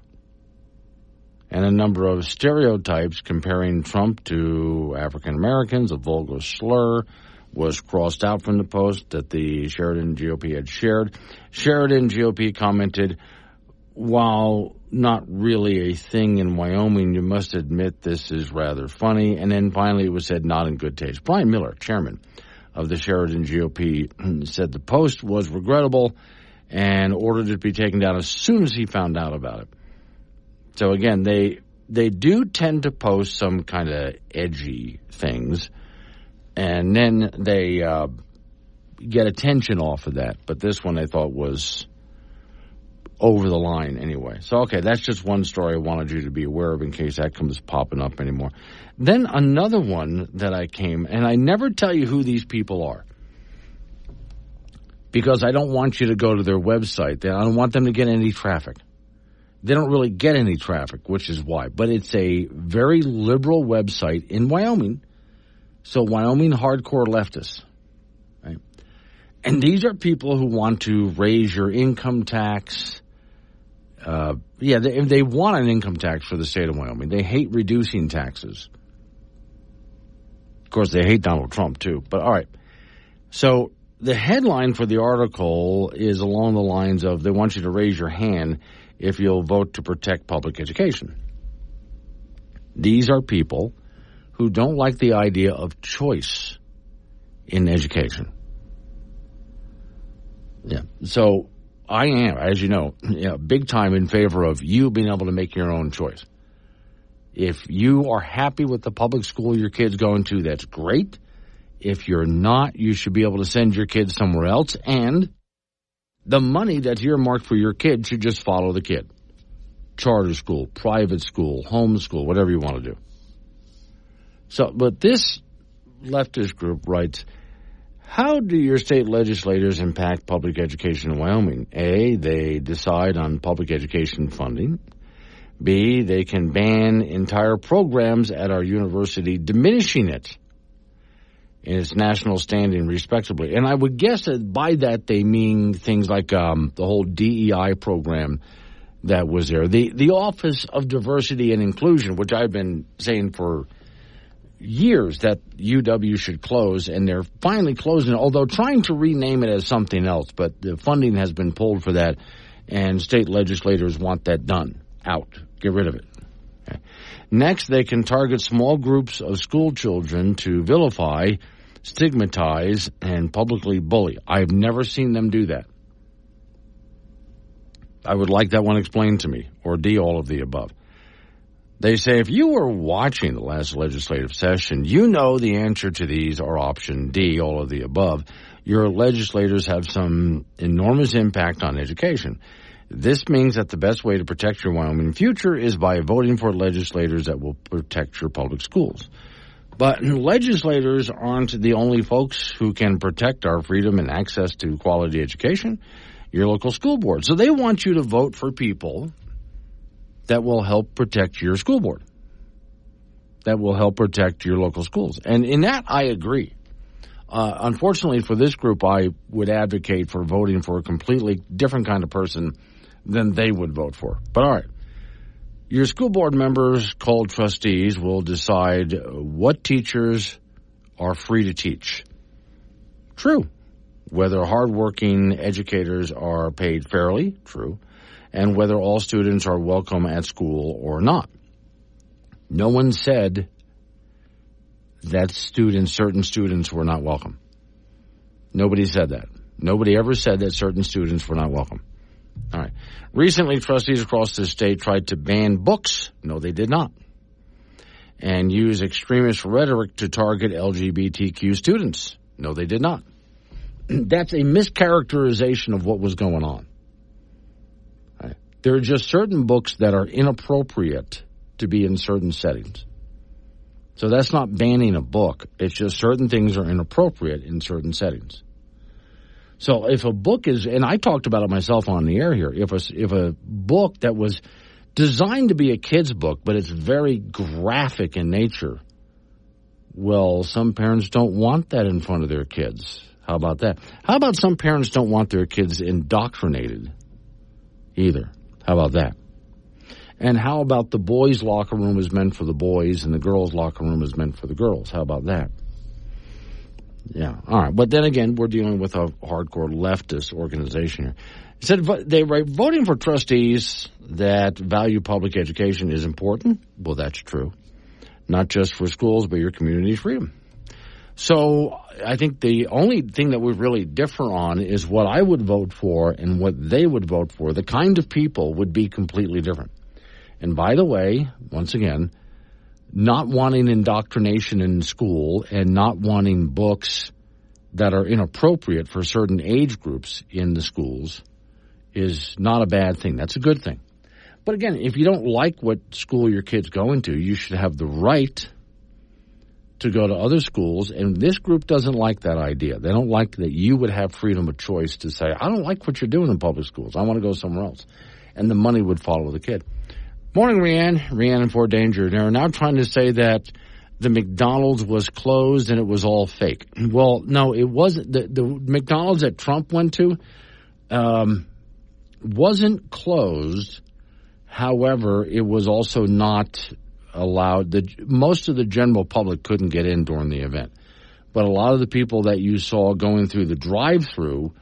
and a number of stereotypes comparing Trump to African Americans. A vulgar slur was crossed out from the post that the Sheridan GOP had shared. Sheridan GOP commented, while not really a thing in Wyoming, you must admit this is rather funny. And then finally it was said, not in good taste. Brian Miller, chairman of the Sheridan GOP, said the post was regrettable and ordered it to be taken down as soon as he found out about it. So again, they do tend to post some kind of edgy things, and then they get attention off of that. But this one they thought was over the line anyway. So, okay, that's just one story I wanted you to be aware of in case that comes popping up anymore. Then another one that and I never tell you who these people are because I don't want you to go to their website. I don't want them to get any traffic. They don't really get any traffic, which is why. But it's a very liberal website in Wyoming, so Wyoming hardcore leftists. Right? And these are people who want to raise your income tax. They want an income tax for the state of Wyoming. They hate reducing taxes. Of course, they hate Donald Trump, too. But all right. So the headline for the article is along the lines of they want you to raise your hand if you'll vote to protect public education. These are people who don't like the idea of choice in education. Yeah. So I am, as you know, big time in favor of you being able to make your own choice. If you are happy with the public school your kid's going to, that's great. If you're not, you should be able to send your kids somewhere else, and the money that's earmarked for your kid should just follow the kid. Charter school, private school, homeschool, whatever you want to do. So, but this leftist group writes, how do your state legislators impact public education in Wyoming? A, they decide on public education funding. B, they can ban entire programs at our university, diminishing it in its national standing, respectively. And I would guess that by that they mean things like the whole DEI program that was there. The Office of Diversity and Inclusion, which I've been saying for years that UW should close, and they're finally closing it, although trying to rename it as something else. But the funding has been pulled for that, and state legislators want that done. Out. Get rid of it. Okay. Next, they can target small groups of school children to vilify, stigmatize, and publicly bully. I've never seen them do that. I would like that one explained to me, or D, all of the above. They say if you were watching the last legislative session, you know the answer to these are option D, all of the above. Your legislators have some enormous impact on education. This means that the best way to protect your Wyoming future is by voting for legislators that will protect your public schools. But legislators aren't the only folks who can protect our freedom and access to quality education. Your local school board. So they want you to vote for people that will help protect your school board, that will help protect your local schools. And in that, I agree. Unfortunately for this group, I would advocate for voting for a completely different kind of person than they would vote for. But all right. Your school board members, called trustees, will decide what teachers are free to teach. True. Whether hardworking educators are paid fairly. True. And whether all students are welcome at school or not. No one said that certain students were not welcome. Nobody said that. Nobody ever said that certain students were not welcome. All right. Recently, trustees across the state tried to ban books. No, they did not. And use extremist rhetoric to target LGBTQ students. No, they did not. That's a mischaracterization of what was going on. All right. There are just certain books that are inappropriate to be in certain settings. So that's not banning a book. It's just certain things are inappropriate in certain settings. So if a book is, and I talked about it myself on the air here, if a book that was designed to be a kid's book, but it's very graphic in nature, well, some parents don't want that in front of their kids. How about that? How about some parents don't want their kids indoctrinated either? How about that? And how about the boys' locker room is meant for the boys and the girls' locker room is meant for the girls? How about that? Yeah, all right. But then again, we're dealing with a hardcore leftist organization here. It said they write, voting for trustees that value public education is important. Well, that's true. Not just for schools, but your community's freedom. So I think the only thing that we really differ on is what I would vote for and what they would vote for. The kind of people would be completely different. And by the way, once again, not wanting indoctrination in school and not wanting books that are inappropriate for certain age groups in the schools is not a bad thing. That's a good thing. But again, if you don't like what school your kid's going to, you should have the right to go to other schools. And this group doesn't like that idea. They don't like that you would have freedom of choice to say, I don't like what you're doing in public schools. I want to go somewhere else. And the money would follow the kid. Morning, Rianne. Rianne in Fort Danger. They're now trying to say that the McDonald's was closed and it was all fake. Well, no, it wasn't. The McDonald's that Trump went to wasn't closed. However, it was also not allowed. Most of the general public couldn't get in during the event. But a lot of the people that you saw going through the drive-thru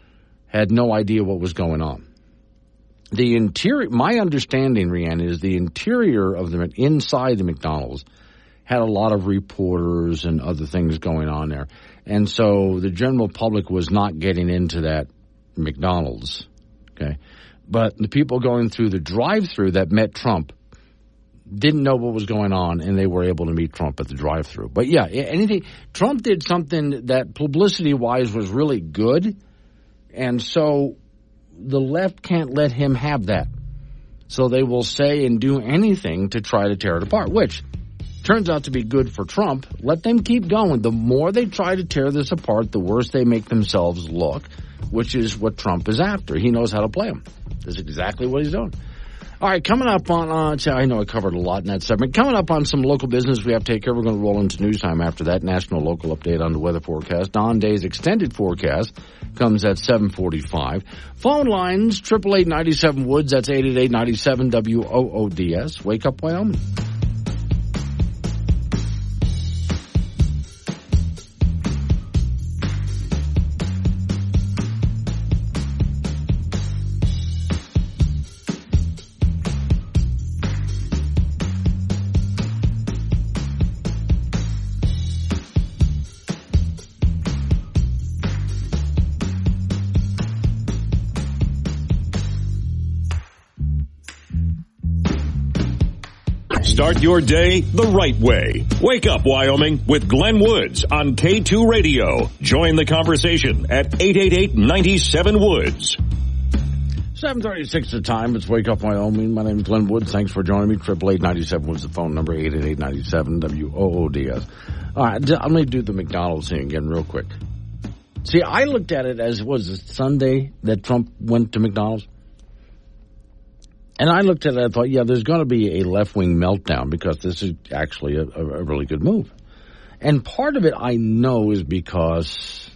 had no idea what was going on. The interior, my understanding, Rianne, is the interior of inside the McDonald's had a lot of reporters and other things going on there. And so the general public was not getting into that McDonald's, okay? But the people going through the drive-thru that met Trump didn't know what was going on, and they were able to meet Trump at the drive-thru. But, yeah, Trump did something that publicity-wise was really good, and so the left can't let him have that. So they will say and do anything to try to tear it apart, which turns out to be good for Trump. Let them keep going. The more they try to tear this apart, the worse they make themselves look, which is what Trump is after. He knows how to play them. That's exactly what he's doing. All right, coming up on, I know I covered a lot in that segment. Coming up on some local business we have to take care. We're going to roll into news time after that. National local update on the weather forecast. Don Day's extended forecast comes at 7:45. Phone lines, 888-97-WOODS. That's 888-97-WOODS. Wake Up Wyoming. Start your day the right way. Wake Up Wyoming with Glenn Woods on K2 Radio. Join the conversation at 888-97-WOODS. 7:36 the time. It's Wake Up Wyoming. My name is Glenn Woods. Thanks for joining me. 888-97-WOODS, the phone number, 888-97-WOODS. All right, let me do the McDonald's thing again real quick. See, I looked at it as, was it Sunday that Trump went to McDonald's? And I looked at it and I thought, yeah, there's going to be a left-wing meltdown because this is actually a really good move. And part of it I know is because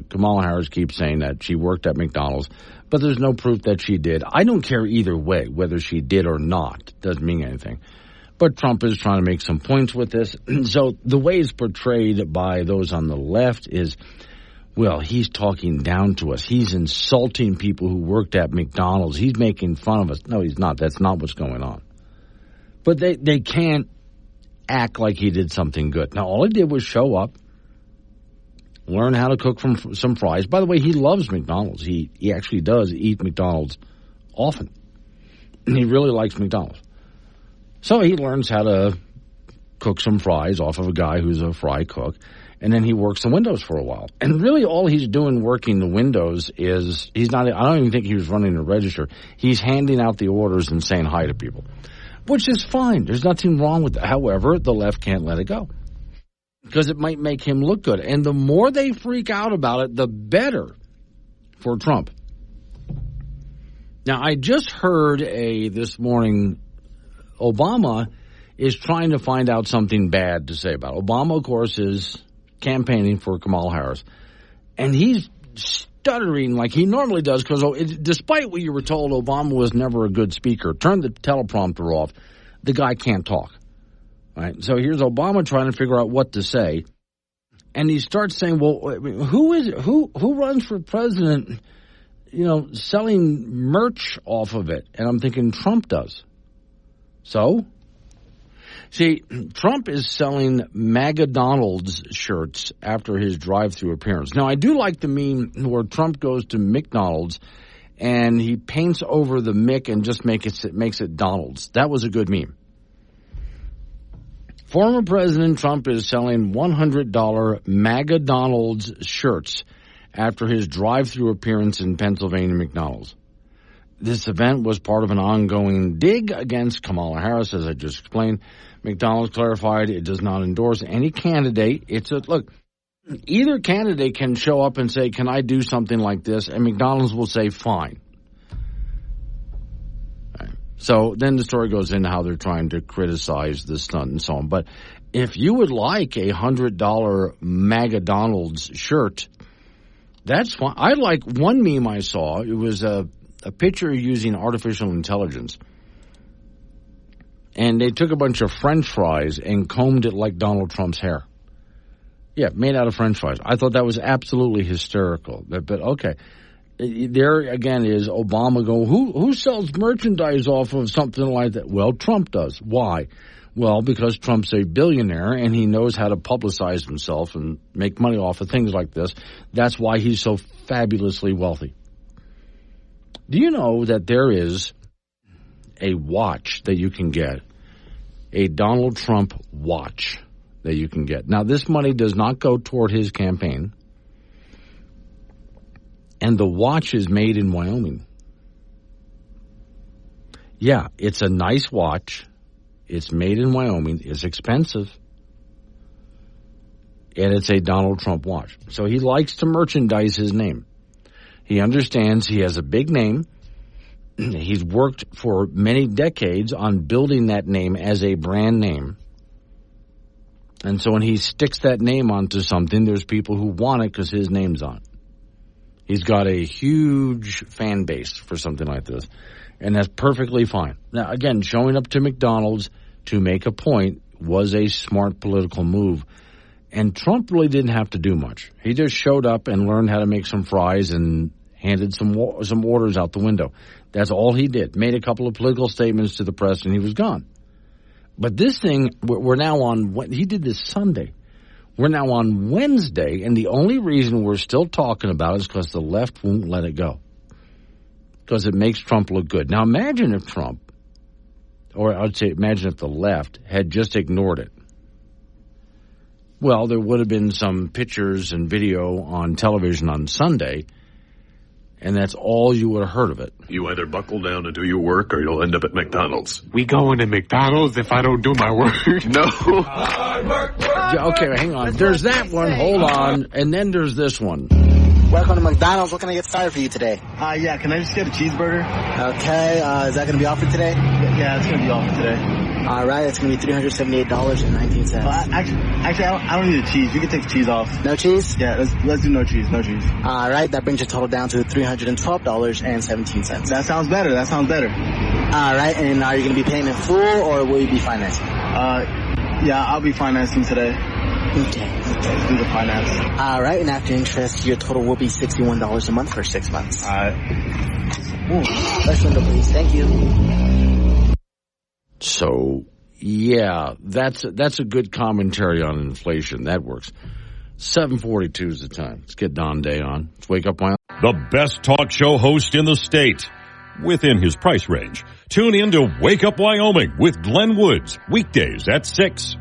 Kamala Harris keeps saying that she worked at McDonald's, but there's no proof that she did. I don't care either way, whether she did or not. Doesn't mean anything. But Trump is trying to make some points with this. So the way it's portrayed by those on the left is, well, he's talking down to us. He's insulting people who worked at McDonald's. He's making fun of us. No, he's not. That's not what's going on. But they can't act like he did something good. Now, all he did was show up, learn how to cook from some fries. By the way, he loves McDonald's. He actually does eat McDonald's often. He really likes McDonald's. So he learns how to cook some fries off of a guy who's a fry cook. And then he works the windows for a while. And really all he's doing working the windows is I don't even think he was running a register. He's handing out the orders and saying hi to people, which is fine. There's nothing wrong with that. However, the left can't let it go because it might make him look good. And the more they freak out about it, the better for Trump. Now, I just heard this morning, Obama is trying to find out something bad to say about it. Obama, of course, is campaigning for Kamala Harris. And he's stuttering like he normally does, because despite what you were told, Obama was never a good speaker. Turn the teleprompter off. The guy can't talk. Right? So here's Obama trying to figure out what to say. And he starts saying, well, who runs for president, selling merch off of it? And I'm thinking Trump does. So? See, Trump is selling MAGA-Donald's shirts after his drive-through appearance. Now, I do like the meme where Trump goes to McDonald's and he paints over the Mick and just makes it Donald's. That was a good meme. Former President Trump is selling $100 MAGA-Donald's shirts after his drive-through appearance in Pennsylvania McDonald's. This event was part of an ongoing dig against Kamala Harris, as I just explained. McDonald's clarified it does not endorse any candidate. Look, either candidate can show up and say, can I do something like this? And McDonald's will say, fine. Right. So then the story goes into how they're trying to criticize the stunt and so on. But if you would like a $100 MAGA-Donald's shirt, that's fine. I like one meme I saw. It was a picture using artificial intelligence. And they took a bunch of French fries and combed it like Donald Trump's hair. Yeah, made out of French fries. I thought that was absolutely hysterical. But okay. There again is Obama going, who sells merchandise off of something like that? Well, Trump does. Why? Well, because Trump's a billionaire and he knows how to publicize himself and make money off of things like this. That's why he's so fabulously wealthy. Do you know that there is a watch that you can get, a Donald Trump watch that you can get? Now, this money does not go toward his campaign, and the watch is made in Wyoming. Yeah, it's a nice watch. It's made in Wyoming. It's expensive, and it's a Donald Trump watch. So he likes to merchandise his name. He understands he has a big name. He's worked for many decades on building that name as a brand name. And so when he sticks that name onto something, there's people who want it because his name's on it. He's got a huge fan base for something like this. And that's perfectly fine. Now, again, showing up to McDonald's to make a point was a smart political move. And Trump really didn't have to do much. He just showed up and learned how to make some fries and handed some orders out the window. That's all he did. Made a couple of political statements to the press, and he was gone. But this thing, we're now on, he did this Sunday. We're now on Wednesday, and the only reason we're still talking about it is because the left won't let it go. Because it makes Trump look good. Now imagine if Trump, or I'd say imagine if the left had just ignored it. Well, there would have been some pictures and video on television on Sunday, and that's all you would have heard of it. You either buckle down and do your work, or you'll end up at McDonald's. We going to McDonald's if I don't do my work? No. Okay, hang on. There's that one. Hold on. And then there's this one. Welcome to McDonald's. What can I get started for you today? Yeah, can I just get a cheeseburger? Okay, is that going to be offered today? Yeah, it's going to be offered today. All right, it's going to be $378.19. Actually, I don't need the cheese. We can take the cheese off. No cheese? Yeah, let's do no cheese. No cheese. All right, that brings your total down to $312.17. That sounds better. All right, and are you going to be paying in full or will you be financing? Yeah, I'll be financing today. Okay. Let's do the finance. All right, and after interest, your total will be $61 a month for 6 months. All right. First window, please. Thank you. So, yeah, that's a good commentary on inflation. That works. 7:42 is the time. Let's get Don Day on. Let's wake up my... The best talk show host in the state, within his price range. Tune in to Wake Up Wyoming with Glenn Woods, weekdays at 6.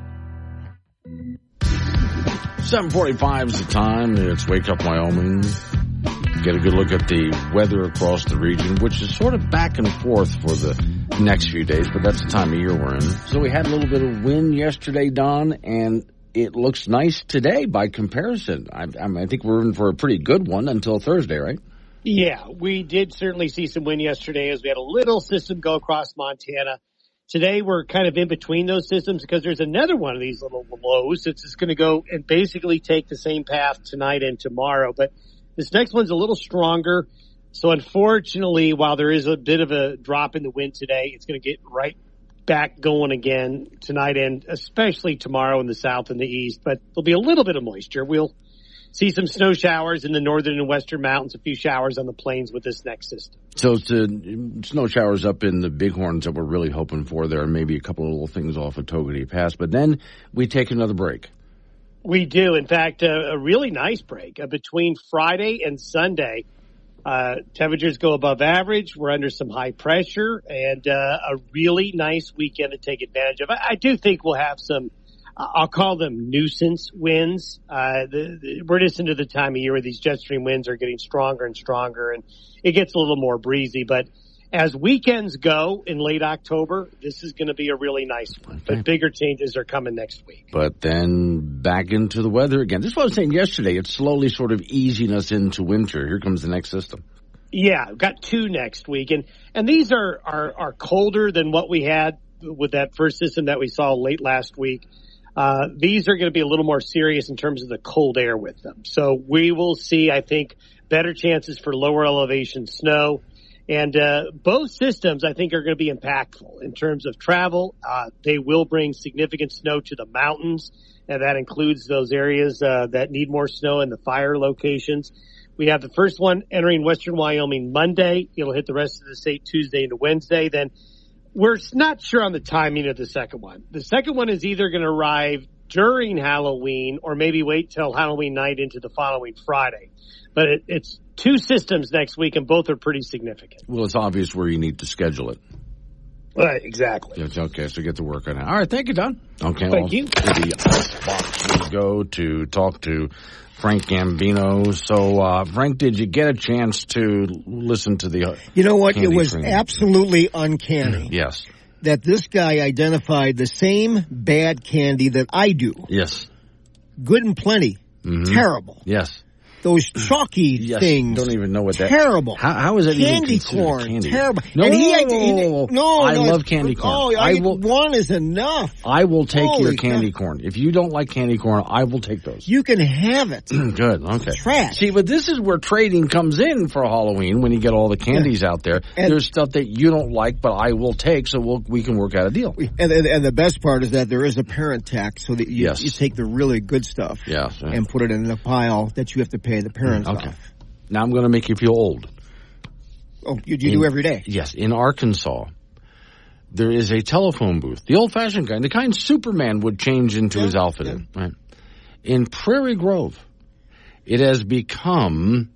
7:45 is the time. It's Wake Up Wyoming. Get a good look at the weather across the region, which is sort of back and forth for the next few days, but that's the time of year we're in. So we had a little bit of wind yesterday, Don, and it looks nice today by comparison. I think we're in for a pretty good one until Thursday, right? Yeah, we did certainly see some wind yesterday as we had a little system go across Montana. Today we're kind of in between those systems because there's another one of these little lows that's just going to go and basically take the same path tonight and tomorrow. But This next one's a little stronger. So unfortunately, while there is a bit of a drop in the wind today, it's going to get right back going again tonight and especially tomorrow in the south and the east. But there'll be a little bit of moisture. We'll see some snow showers in the northern and western mountains, a few showers on the plains with this next system. So it's the snow showers up in the Bighorns that we're really hoping for there, and maybe a couple of little things off of Togety Pass. But then we take another break. We do. In fact, a really nice break. Between Friday and Sunday, temperatures go above average. We're under some high pressure, and a really nice weekend to take advantage of. I do think we'll have some, I'll call them nuisance winds. We're just into the time of year where these jet stream winds are getting stronger and stronger, and it gets a little more breezy. But as weekends go in late October, this is going to be a really nice one. Okay. But bigger changes are coming next week. But then back into the weather again. This is what I was saying yesterday. It's slowly sort of easing us into winter. Here comes the next system. Yeah, we've got 2 next week. And these are colder than what we had with that first system that we saw late last week. These are going to be a little more serious in terms of the cold air with them. So we will see, I think, better chances for lower elevation snow. And both systems, I think, are going to be impactful in terms of travel. They will bring significant snow to the mountains, and that includes those areas that need more snow in the fire locations. We have the first one entering western Wyoming Monday. It'll hit the rest of the state Tuesday into Wednesday. Then we're not sure on the timing of the second one. The second one is either going to arrive during Halloween or maybe wait till Halloween night into the following Friday. But it's 2 systems next week, and both are pretty significant. Well, it's obvious where you need to schedule it. Right, exactly. Okay, so get to work on it. All right, thank you, Don. Okay, thank you. To the Icebox we go to talk to Frank Gambino. So, Frank, did you get a chance to listen to the You know what? It was training? Absolutely uncanny. Yes. That this guy identified the same bad candy that I do. Yes. Good and plenty. Mm-hmm. Terrible. Yes. Those chalky things. Don't even know what that. Terrible. How is that candy even corn? Candy? Terrible. No, and I love candy corn. Oh, one is enough. I will take your candy corn. If you don't like candy corn, I will take those. You can have it. Good. Okay. Trash. See, but this is where trading comes in for Halloween. When you get all the candies out there, there's stuff that you don't like, but I will take, so we can work out a deal. And the best part is that there is a parent tax, so that you take the really good stuff and put it in the pile that you have to pay the parents. Okay. Now I'm going to make you feel old. Oh, you do every day? Yes. In Arkansas, there is a telephone booth, the old-fashioned kind, the kind Superman would change into his outfit in. Right? In Prairie Grove, it has become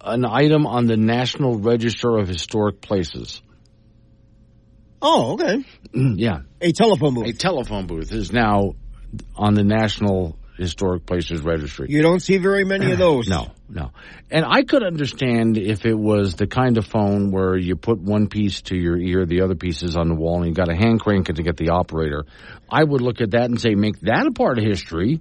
an item on the National Register of Historic Places. Oh, okay. Yeah. A telephone booth. A telephone booth is now on the National Historic Places Registry. You don't see very many of those. No. And I could understand if it was the kind of phone where you put one piece to your ear, the other piece is on the wall, and you got to hand crank it to get the operator. I would look at that and say, make that a part of history.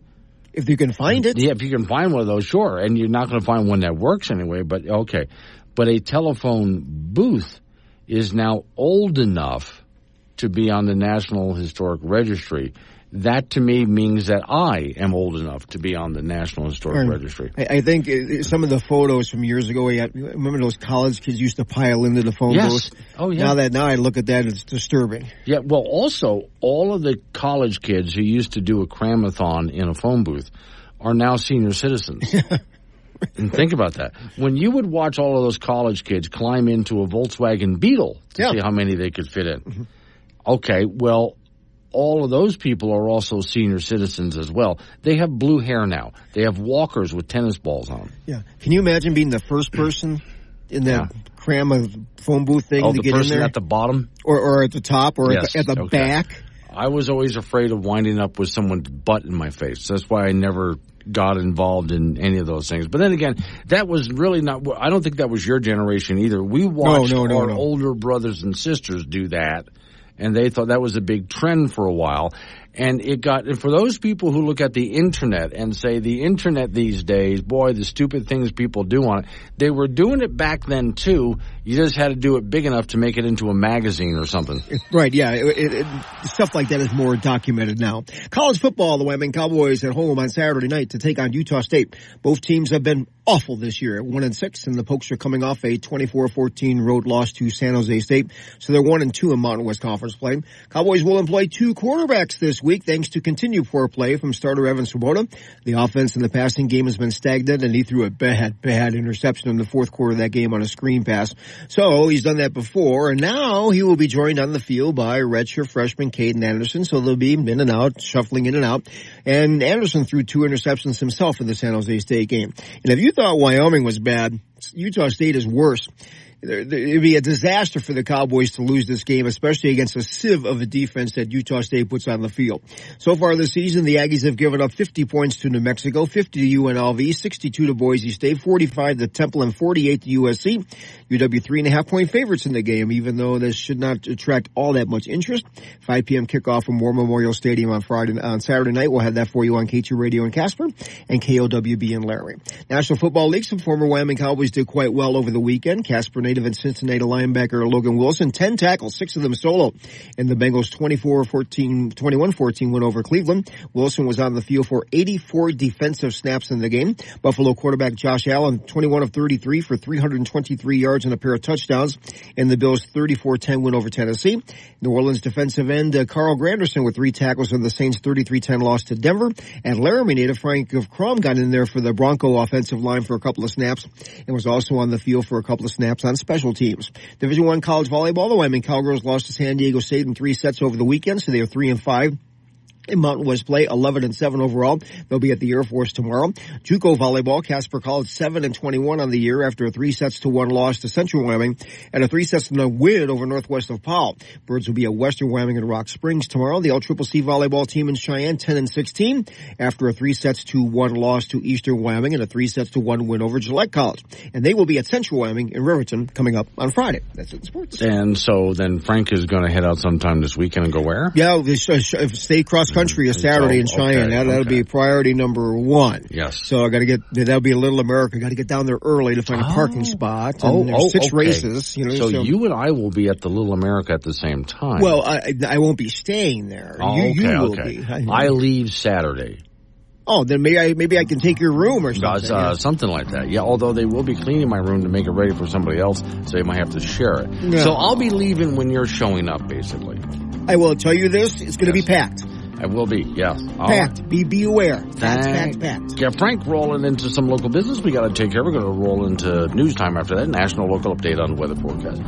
If you can find it. Yeah, if you can find one of those, sure. And you're not going to find one that works anyway, but okay. But a telephone booth is now old enough to be on the National Historic Registry. That, to me, means that I am old enough to be on the National Historic Registry. I think some of the photos from years ago, remember those college kids used to pile into the phone booth? Oh, yeah. Now I look at that, it's disturbing. Yeah, well, also, all of the college kids who used to do a cramathon in a phone booth are now senior citizens. And think about that. When you would watch all of those college kids climb into a Volkswagen Beetle to see how many they could fit in. Mm-hmm. Okay, well, all of those people are also senior citizens as well. They have blue hair now. They have walkers with tennis balls on. Yeah. Can you imagine being the first person in that cram of phone booth thing to get in there? Oh, the person at the bottom? Or at the top or at the back? I was always afraid of winding up with someone's butt in my face. That's why I never got involved in any of those things. But then again, that was really not – I don't think that was your generation either. We watched our older brothers and sisters do that. And they thought that was a big trend for a while. And for those people who look at the internet and say the internet these days, boy, the stupid things people do on it, they were doing it back then too. You just had to do it big enough to make it into a magazine or something. Right, yeah. Stuff like that is more documented now. College football, the Wyoming Cowboys at home on Saturday night to take on Utah State. Both teams have been awful this year at 1-6, and the Pokes are coming off a 24-14 road loss to San Jose State. So they're 1-2 in Mountain West Conference play. Cowboys will employ 2 quarterbacks this week thanks to continued poor play from starter Evan Swoboda. The offense in the passing game has been stagnant, and he threw a bad interception in the fourth quarter of that game on a screen pass. So he's done that before, and now he will be joined on the field by redshirt freshman Caden Anderson. So they'll be in and out, shuffling in and out. And Anderson threw 2 interceptions himself in the San Jose State game. And if you thought Wyoming was bad, Utah State is worse. It'd be a disaster for the Cowboys to lose this game, especially against a sieve of a defense that Utah State puts on the field. So far this season, the Aggies have given up 50 points to New Mexico, 50 to UNLV, 62 to Boise State, 45 to Temple, and 48 to USC. UW 3.5-point favorites in the game, even though this should not attract all that much interest. 5 p.m. kickoff from War Memorial Stadium on Saturday night. We'll have that for you on K2 Radio in Casper and KOWB in Laramie. National Football League, some former Wyoming Cowboys did quite well over the weekend. Casper native and Cincinnati linebacker Logan Wilson, 10 tackles, 6 of them solo. And the Bengals 21-14 win over Cleveland. Wilson was on the field for 84 defensive snaps in the game. Buffalo quarterback Josh Allen, 21 of 33 for 323 yards and a pair of touchdowns. And the Bills 34-10 win over Tennessee. New Orleans defensive end Carl Granderson with 3 tackles in the Saints 33-10 loss to Denver. And Laramie native Frank Crum got in there for the Bronco offensive line for a couple of snaps and was also on the field for a couple of snaps on special teams. Division I college volleyball, the Wyoming Cowgirls lost to San Diego State in 3 sets over the weekend, so they are 3-5. In Mountain West play, 11-7 overall. They'll be at the Air Force tomorrow. JUCO volleyball, Casper College 7-21 on the year after a 3-1 loss to Central Wyoming and a 3-1 win over Northwest of Powell. Birds will be at Western Wyoming and Rock Springs tomorrow. The LCCC volleyball team in Cheyenne 10-16 after a 3-1 loss to Eastern Wyoming and a 3-1 win over Gillette College. And they will be at Central Wyoming in Riverton coming up on Friday. That's it in sports. And so then Frank is going to head out sometime this weekend and go where? Yeah, state cross country is Saturday in Cheyenne. That'll be priority number 1. Yes. So that'll be a Little America. Got to get down there early to find a parking spot. And there's 6 races. So you and I will be at the Little America at the same time. Well, I won't be staying there. You will be. I leave Saturday. Oh, then maybe I can take your room or something. Something like that. Yeah, although they will be cleaning my room to make it ready for somebody else, so they might have to share it. Yeah. So I'll be leaving when you're showing up, basically. I will tell you this. It's going to be packed. I will be, yes. Packed. Be aware. Packed. Yeah, Frank, rolling into some local business we got to take care of. We're going to roll into news time after that. National local update on the weather forecast.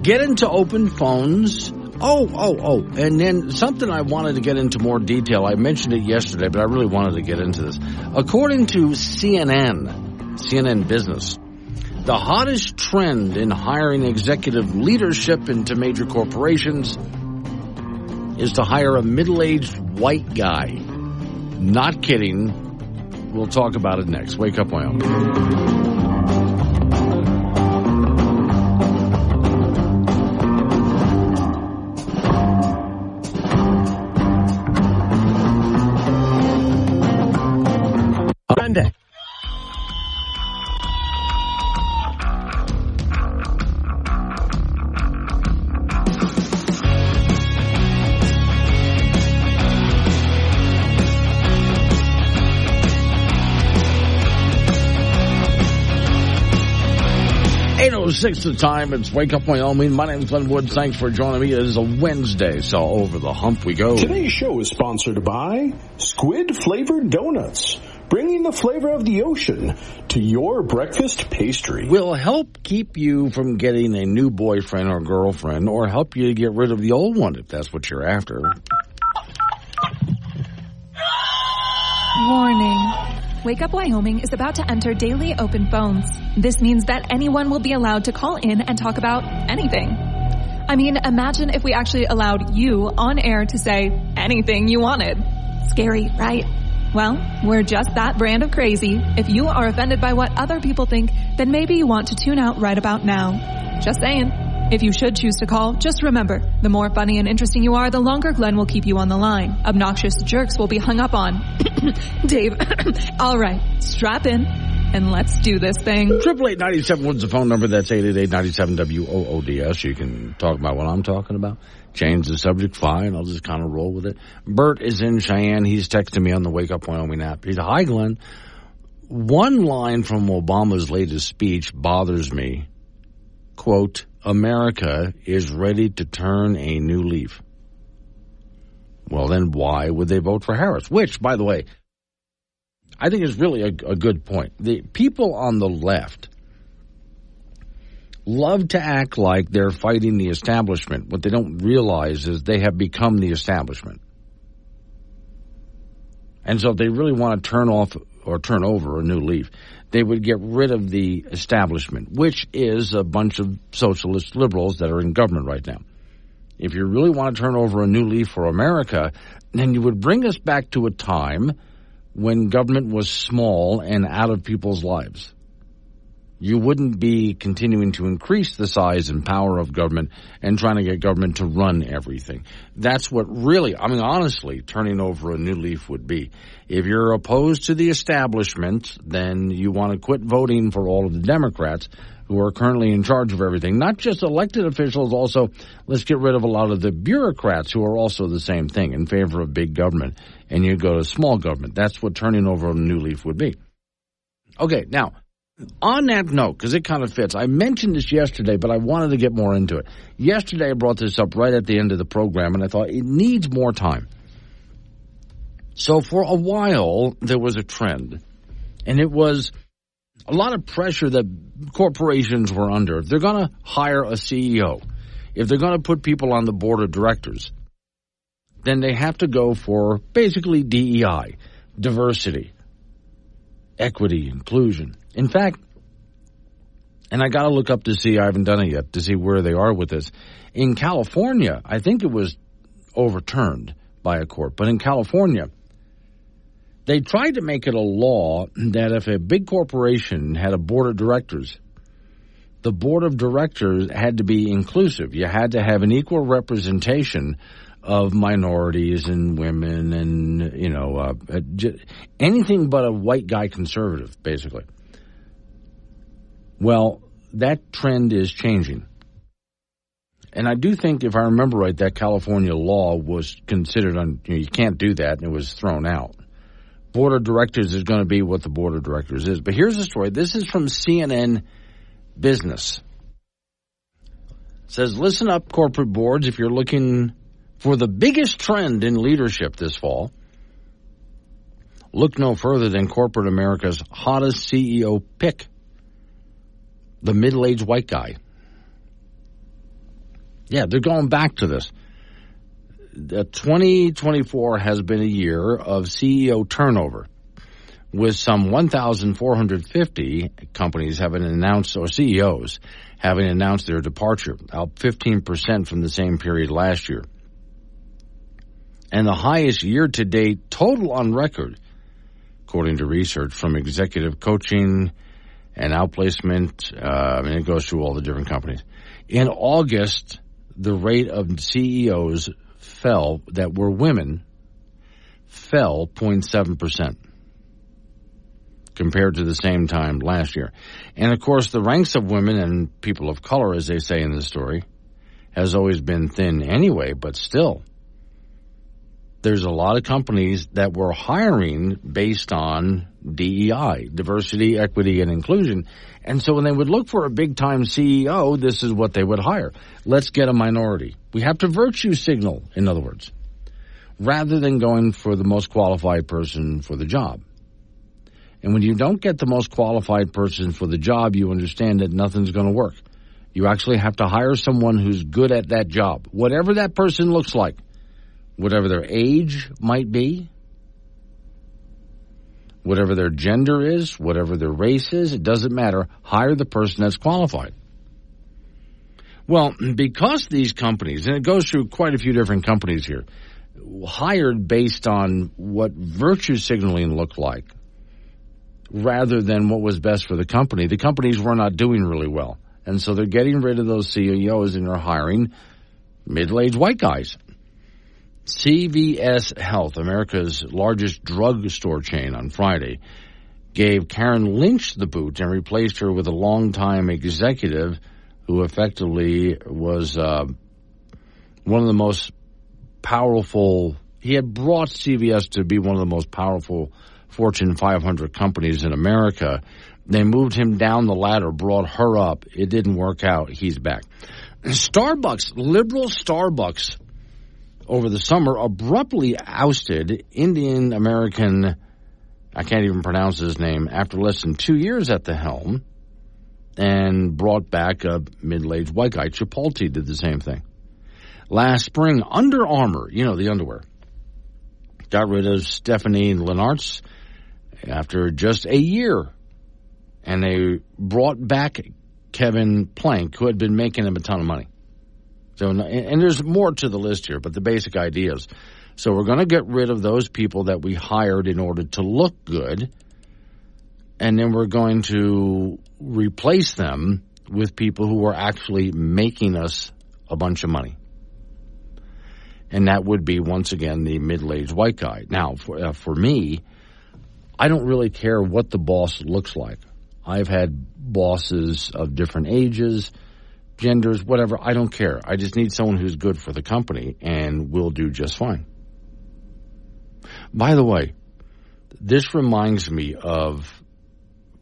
Get into open phones. Oh. And then something I wanted to get into more detail. I mentioned it yesterday, but I really wanted to get into this. According to CNN Business, the hottest trend in hiring executive leadership into major corporations is to hire a middle-aged white guy. Not kidding. We'll talk about it next. Wake Up Wyoming. Monday. Six the time. It's Wake Up Wyoming. My name is Glenn Woods. Thanks for joining me. It is a Wednesday, so over the hump we go. Today's show is sponsored by Squid Flavored Donuts, bringing the flavor of the ocean to your breakfast pastry. Will help keep you from getting a new boyfriend or girlfriend, or help you to get rid of the old one if that's what you're after. Warning. Wake Up Wyoming is about to enter daily open phones. This means that anyone will be allowed to call in and talk about anything. I mean, imagine if we actually allowed you on air to say anything you wanted. Scary, right? Well, we're just that brand of crazy. If you are offended by what other people think, then maybe you want to tune out right about now. Just saying. If you should choose to call, just remember, the more funny and interesting you are, the longer Glenn will keep you on the line. Obnoxious jerks will be hung up on. Dave, all right, strap in and let's do this thing. 888-97-WOODS, the phone number. That's 888-97-WOODS. You can talk about what I'm talking about. Change the subject, fine. I'll just kind of roll with it. Bert is in Cheyenne. He's texting me on the Wake Up Wyoming app. He's, hi, Glenn. One line from Obama's latest speech bothers me. Quote, America is ready to turn a new leaf. Well, then why would they vote for Harris? Which, by the way, I think is really a good point. The people on the left love to act like they're fighting the establishment. What they don't realize is they have become the establishment. And so if they really want to turn off or turn over a new leaf, they would get rid of the establishment, which is a bunch of socialist liberals that are in government right now. If you really want to turn over a new leaf for America, then you would bring us back to a time when government was small and out of people's lives. You wouldn't be continuing to increase the size and power of government and trying to get government to run everything. That's what really, honestly, turning over a new leaf would be. If you're opposed to the establishment, then you want to quit voting for all of the Democrats who are currently in charge of everything. Not just elected officials, also let's get rid of a lot of the bureaucrats who are also the same thing, in favor of big government, and you go to small government. That's what turning over a new leaf would be. Okay, now, on that note, because it kind of fits, I mentioned this yesterday, but I wanted to get more into it. Yesterday I brought this up right at the end of the program, and I thought it needs more time. So for a while, there was a trend, and it was a lot of pressure that corporations were under. If they're going to hire a CEO, if they're going to put people on the board of directors, then they have to go for basically DEI, diversity, equity, inclusion. In fact, and I got to look up to see, I haven't done it yet, to see where they are with this. In California, I think it was overturned by a court, but in California, they tried to make it a law that if a big corporation had a board of directors, the board of directors had to be inclusive. You had to have an equal representation of minorities and women and, anything but a white guy conservative, basically. Well, that trend is changing. And I do think, if I remember right, that California law was considered, you can't do that, and it was thrown out. Board of directors is going to be what the board of directors is. But here's the story. This is from CNN Business. It says, listen up, corporate boards, if you're looking for the biggest trend in leadership this fall. Look no further than corporate America's hottest CEO pick, the middle-aged white guy. Yeah, they're going back to this. 2024 has been a year of CEO turnover, with some 1,450 companies having announced, or CEOs having announced their departure, up 15% from the same period last year. And the highest year-to-date total on record, according to research from Executive Coaching and Outplacement. It goes through all the different companies. In August, the rate of CEOs that were women fell 0.7% compared to the same time last year. And, of course, the ranks of women and people of color, as they say in the story, has always been thin anyway, but still, there's a lot of companies that were hiring based on DEI, diversity, equity, and inclusion. And so when they would look for a big-time CEO, this is what they would hire. Let's get a minority. We have to virtue signal, in other words, rather than going for the most qualified person for the job. And when you don't get the most qualified person for the job, you understand that nothing's going to work. You actually have to hire someone who's good at that job, whatever that person looks like, whatever their age might be, whatever their gender is, whatever their race is, it doesn't matter. Hire the person that's qualified. Well, because these companies, and it goes through quite a few different companies here, hired based on what virtue signaling looked like rather than what was best for the company, the companies were not doing really well. And so they're getting rid of those CEOs and they're hiring middle-aged white guys. CVS Health, America's largest drugstore chain, on Friday gave Karen Lynch the boot and replaced her with a longtime executive who effectively was one of the most powerful. He had brought CVS to be one of the most powerful Fortune 500 companies in America. They moved him down the ladder, brought her up. It didn't work out. He's back. Starbucks, liberal Starbucks, over the summer abruptly ousted Indian-American, I can't even pronounce his name, after less than 2 years at the helm, and brought back a middle-aged white guy. Chipotle did the same thing. Last spring, Under Armour, the underwear, got rid of Stephanie Lenartz after just a year. And they brought back Kevin Plank, who had been making him a ton of money. So, and there's more to the list here, but the basic ideas. So we're going to get rid of those people that we hired in order to look good, and then we're going to replace them with people who are actually making us a bunch of money. And that would be, once again, the middle-aged white guy. Now, for me, I don't really care what the boss looks like. I've had bosses of different ages, genders, whatever. I don't care. I just need someone who's good for the company and will do just fine. By the way, this reminds me of,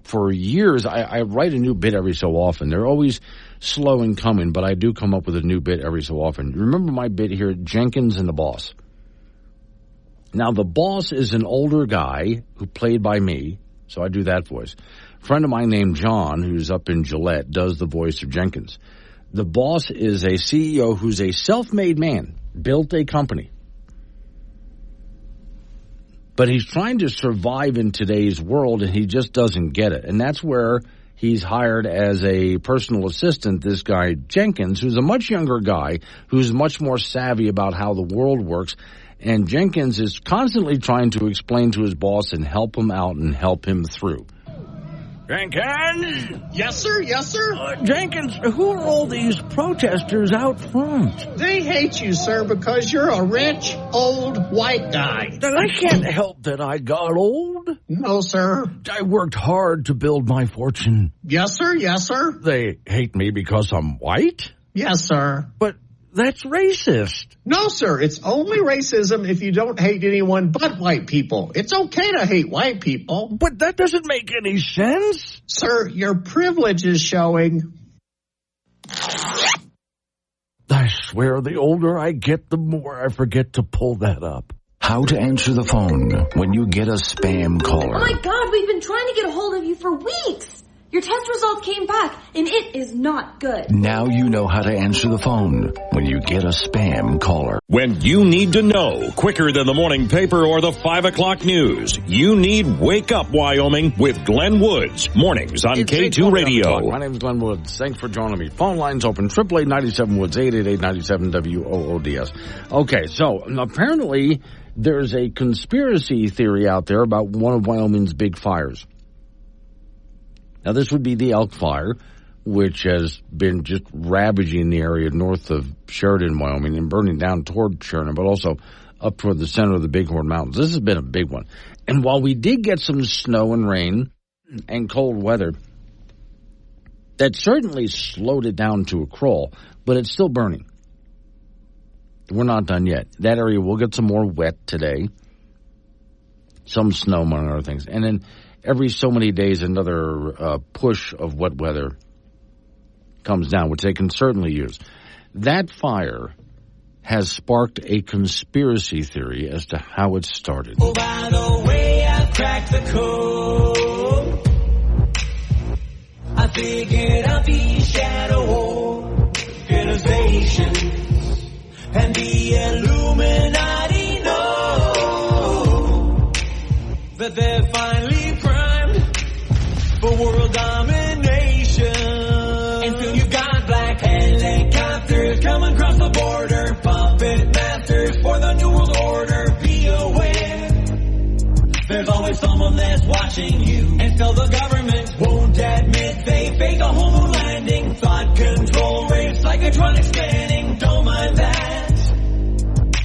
for years, I write a new bit every so often. They're always slow in coming, but I do come up with a new bit every so often. Remember my bit here, Jenkins and the Boss? Now, the boss is an older guy who played by me, so I do that voice. A friend of mine named John, who's up in Gillette, does the voice of Jenkins. The boss is a CEO who's a self-made man, built a company. But he's trying to survive in today's world, and he just doesn't get it. And that's where he's hired as a personal assistant this guy Jenkins, who's a much younger guy, who's much more savvy about how the world works. And Jenkins is constantly trying to explain to his boss and help him out and help him through. Jenkins? Yes, sir. Yes, sir. Jenkins, who are all these protesters out front? They hate you, sir, because you're a rich, old, white guy. I can't help that I got old. No, sir. I worked hard to build my fortune. Yes, sir. Yes, sir. They hate me because I'm white? Yes, sir. But that's racist. No, sir. It's only racism if you don't hate anyone but white people. It's okay to hate white people. But that doesn't make any sense. Sir, your privilege is showing. I swear, the older I get, the more I forget to pull that up. How to answer the phone when you get a spam caller. Oh my God, we've been trying to get a hold of you for weeks. Your test results came back, and it is not good. Now you know how to answer the phone when you get a spam caller. When you need to know quicker than the morning paper or the 5 o'clock news, you need Wake Up Wyoming with Glenn Woods. Mornings on K2 Radio. My name is Glenn Woods. Thanks for joining me. Phone lines open, 888-97-WOODS, 888-97-WOODS. Okay, so apparently there's a conspiracy theory out there about one of Wyoming's big fires. Now, this would be the Elk Fire, which has been just ravaging the area north of Sheridan, Wyoming, and burning down toward Sheridan, but also up toward the center of the Bighorn Mountains. This has been a big one. And while we did get some snow and rain and cold weather, that certainly slowed it down to a crawl, but it's still burning. We're not done yet. That area will get some more wet today, some snow, among other things. And then every so many days, another push of wet weather comes down, which they can certainly use. That fire has sparked a conspiracy theory as to how it started. Oh, by the way, I cracked the code. I figured I'd be shadow organizations and the Illuminati know that they're finally primed for world domination. And soon you got black helicopters coming across the border, puppet masters for the new world order. Be aware, there's always someone that's watching you, and still the government won't won't admit they fake a whole moon landing. Thought control rates, psychotronic scanning. Don't mind that.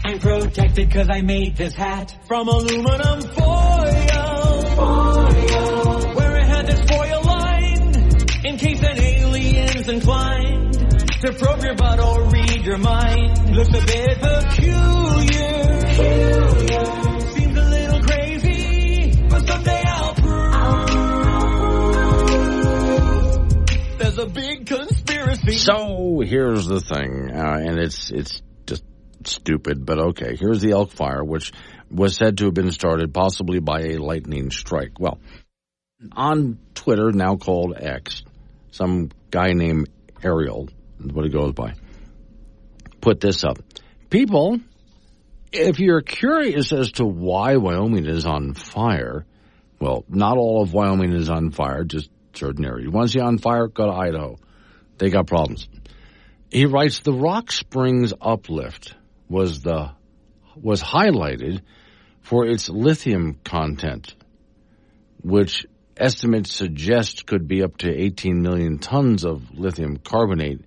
I'm protected cause I made this hat from aluminum foil. Where it had this foil line in case an alien's inclined to probe your butt or read your mind. Looks a bit peculiar. Seems a little crazy, but someday I'll prove there's a big conspiracy. So here's the thing, and it's just stupid, but okay. Here's the Elk Fire, which was said to have been started possibly by a lightning strike. Well, on Twitter, now called X, some guy named Ariel, is what he goes by, put this up. People, if you're curious as to why Wyoming is on fire, well, not all of Wyoming is on fire, just certain areas. You want to see on fire? Go to Idaho. They got problems. He writes, the Rock Springs uplift was highlighted for its lithium content, which estimates suggest could be up to 18 million tons of lithium carbonate,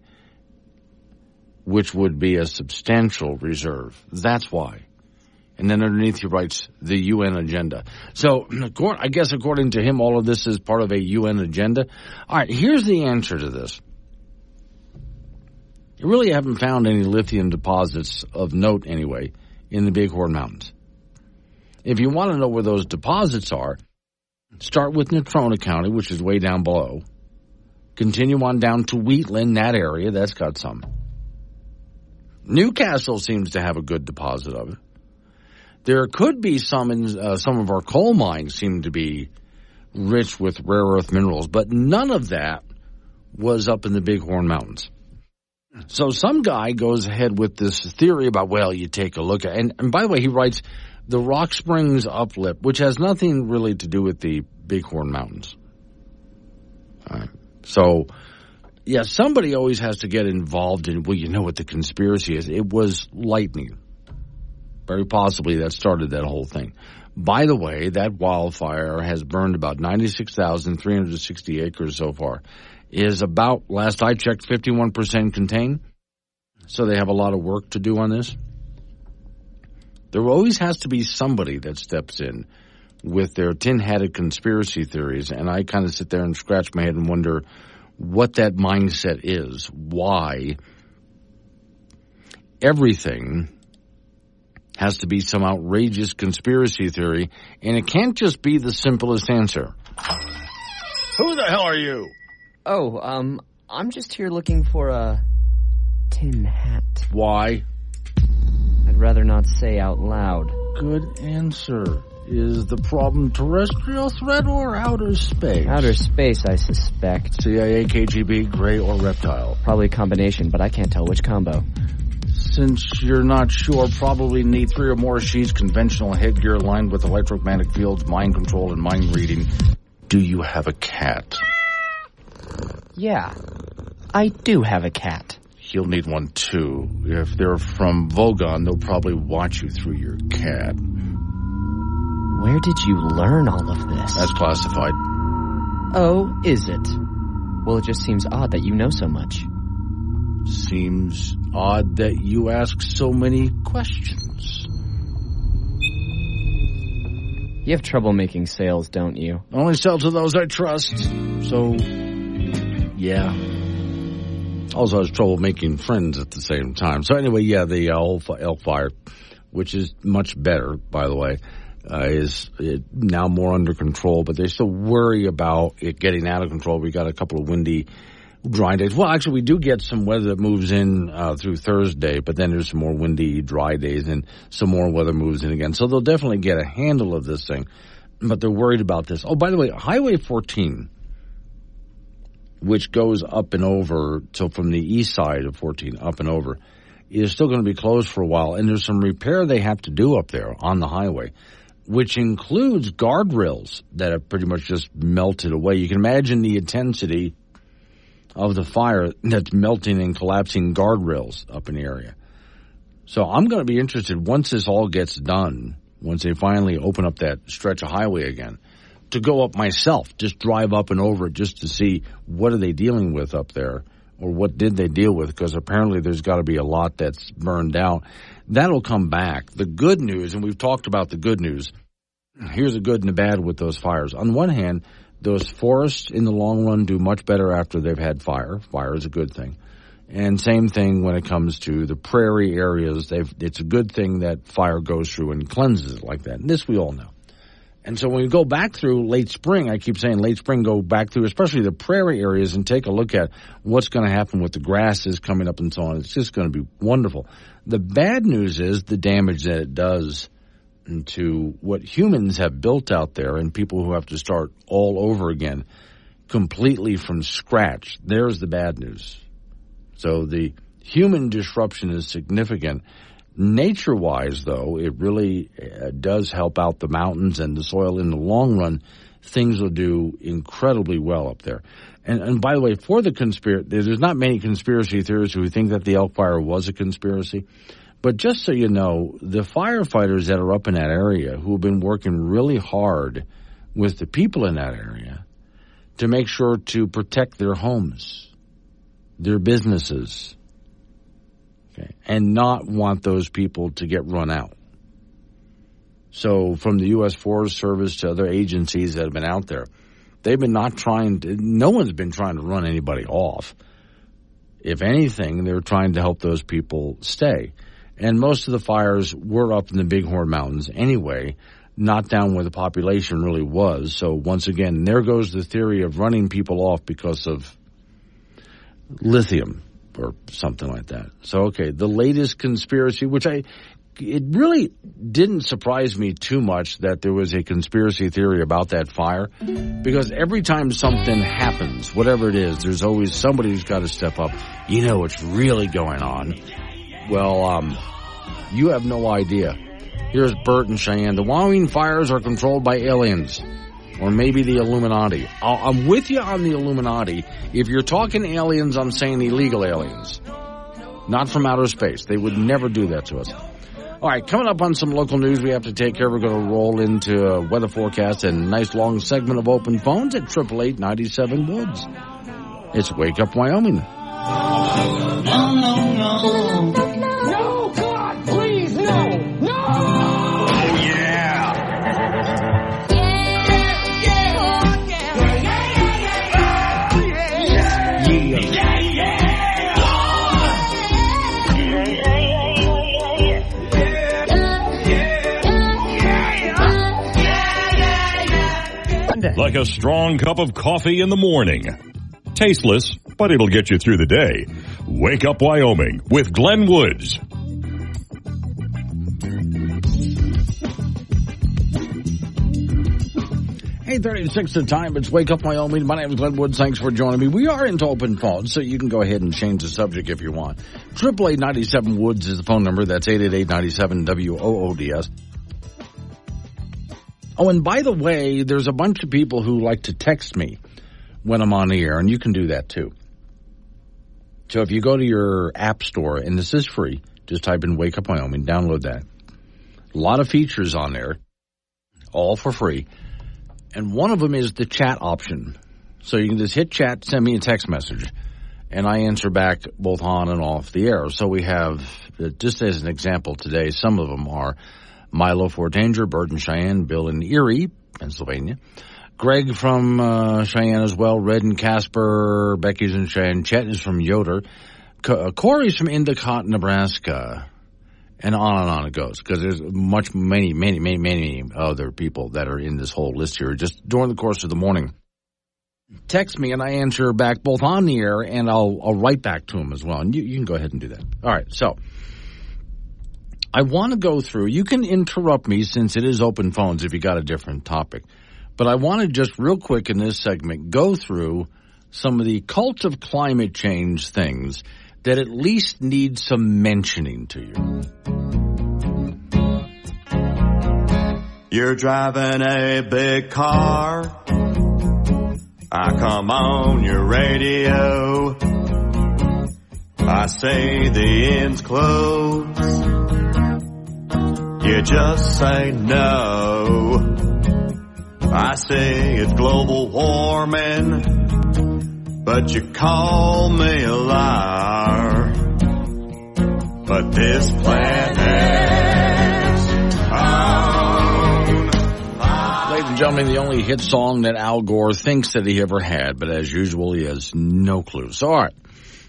which would be a substantial reserve. That's why. And then underneath he writes the UN agenda. So I guess according to him, all of this is part of a UN agenda. All right, here's the answer to this. You really haven't found any lithium deposits of note anyway in the Bighorn Mountains. If you want to know where those deposits are, start with Natrona County, which is way down below. Continue on down to Wheatland, that area. That's got some. Newcastle seems to have a good deposit of it. There could be some in some of our coal mines seem to be rich with rare earth minerals, but none of that was up in the Bighorn Mountains. So some guy goes ahead with this theory about, well, you take a look at, and by the way, he writes the Rock Springs uplift, which has nothing really to do with the Bighorn Mountains. All right. So, yeah, somebody always has to get involved in, well, you know what the conspiracy is. It was lightning. Very possibly that started that whole thing. By the way, that wildfire has burned about 96,360 acres so far. Is about, last I checked, 51% contained. So they have a lot of work to do on this. There always has to be somebody that steps in with their tin-hatted conspiracy theories, and I kind of sit there and scratch my head and wonder what that mindset is, why everything has to be some outrageous conspiracy theory, and it can't just be the simplest answer. Who the hell are you? Oh, I'm just here looking for a tin hat. Why? I'd rather not say out loud. Good answer. Is the problem terrestrial threat or outer space? Outer space, I suspect. CIA, KGB, gray, or reptile? Probably a combination, but I can't tell which combo. Since you're not sure, probably need 3 or more sheets, conventional headgear lined with electromagnetic fields, mind control, and mind reading. Do you have a cat? Yeah, I do have a cat. You'll need one, too. If they're from Vogon, they'll probably watch you through your cat. Where did you learn all of this? That's classified. Oh, is it? Well, it just seems odd that you know so much. Seems odd that you ask so many questions. You have trouble making sales, don't you? Only sell to those I trust. So, yeah. Also has trouble making friends at the same time. So anyway, yeah, the Elk Fire, which is much better, by the way, is now more under control, but they still worry about it getting out of control. We got a couple of windy, dry days. Well, actually, we do get some weather that moves in through Thursday, but then there's some more windy, dry days, and some more weather moves in again. So they'll definitely get a handle of this thing, but they're worried about this. Oh, by the way, Highway 14, which goes up and over, so from the east side of 14 up and over, is still going to be closed for a while, and there's some repair they have to do up there on the highway, which includes guardrails that have pretty much just melted away. You can imagine the intensity of the fire that's melting and collapsing guardrails up in the area. So I'm going to be interested, once this all gets done, once they finally open up that stretch of highway again, to go up myself, just drive up and over it just to see what are they dealing with up there, or what did they deal with, because apparently there's got to be a lot that's burned out. That'll come back. The good news, and we've talked about the good news, here's the good and the bad with those fires. On one hand, those forests in the long run do much better after they've had fire. Fire is a good thing. And same thing when it comes to the prairie areas. It's a good thing that fire goes through and cleanses it like that. And this we all know. And so when we go back through late spring, I keep saying late spring, go back through especially the prairie areas and take a look at what's going to happen with the grasses coming up and so on. It's just going to be wonderful. The bad news is the damage that it does to what humans have built out there, and people who have to start all over again completely from scratch. There's the bad news. So the human disruption is significant. Nature-wise, though, it really does help out the mountains and the soil in the long run. Things will do incredibly well up there. And by the way, for the there's not many conspiracy theorists who think that the Elk Fire was a conspiracy. But just so you know, the firefighters that are up in that area who have been working really hard with the people in that area to make sure to protect their homes, their businesses, okay, and not want those people to get run out. So from the U.S. Forest Service to other agencies that have been out there, they've been no one's been trying to run anybody off. If anything, they're trying to help those people stay. And most of the fires were up in the Bighorn Mountains anyway, not down where the population really was. So once again, there goes the theory of running people off because of lithium or something like that. So, okay, the latest conspiracy, it really didn't surprise me too much that there was a conspiracy theory about that fire, because every time something happens, whatever it is, there's always somebody who's got to step up. You know what's really going on. Well, you have no idea. Here's Bert and Cheyenne. The Wyoming fires are controlled by aliens, or maybe the Illuminati. I'm with you on the Illuminati. If you're talking aliens, I'm saying illegal aliens, not from outer space. They would never do that to us. All right, coming up on some local news we have to take care of. We're going to roll into a weather forecast and a nice long segment of open phones at 888-97 Woods. It's Wake Up Wyoming. No, God, please, no! No! Oh, yeah! Like a strong cup of coffee in the morning. Tasteless, but it'll get you through the day. Wake Up Wyoming with Glenn Woods. 8:36 the time. It's Wake Up Wyoming. My name is Glenn Woods. Thanks for joining me. We are into open phones, so you can go ahead and change the subject if you want. 888-97 Woods is the phone number. That's 888-97-WOODS. Oh, and by the way, there's a bunch of people who like to text me when I'm on the air, and you can do that too. So if you go to your app store, and this is free, just type in Wake Up Wyoming, download that. A lot of features on there, all for free. And one of them is the chat option. So you can just hit chat, send me a text message, and I answer back both on and off the air. So we have, just as an example today, some of them are Milo Fort Danger, Bert and Cheyenne, Bill in Erie, Pennsylvania, Greg from Cheyenne as well, Red and Casper, Becky's in Cheyenne, Chet is from Yoder, Corey's from Endicott, Nebraska, and on it goes, because there's many other people that are in this whole list here just during the course of the morning. Text me, and I answer back both on the air, and I'll write back to them as well, and you can go ahead and do that. All right, so I want to go through, you can interrupt me since it is open phones if you got a different topic, but I want to just real quick in this segment go through some of the cult of climate change things that at least need some mentioning to you. You're driving a big car. I come on your radio. I say the end's close. You just say no. I say it's global warming, but you call me a liar. But this planet's on fire. Ladies and gentlemen, the only hit song that Al Gore thinks that he ever had, but as usual, he has no clue. So, all right.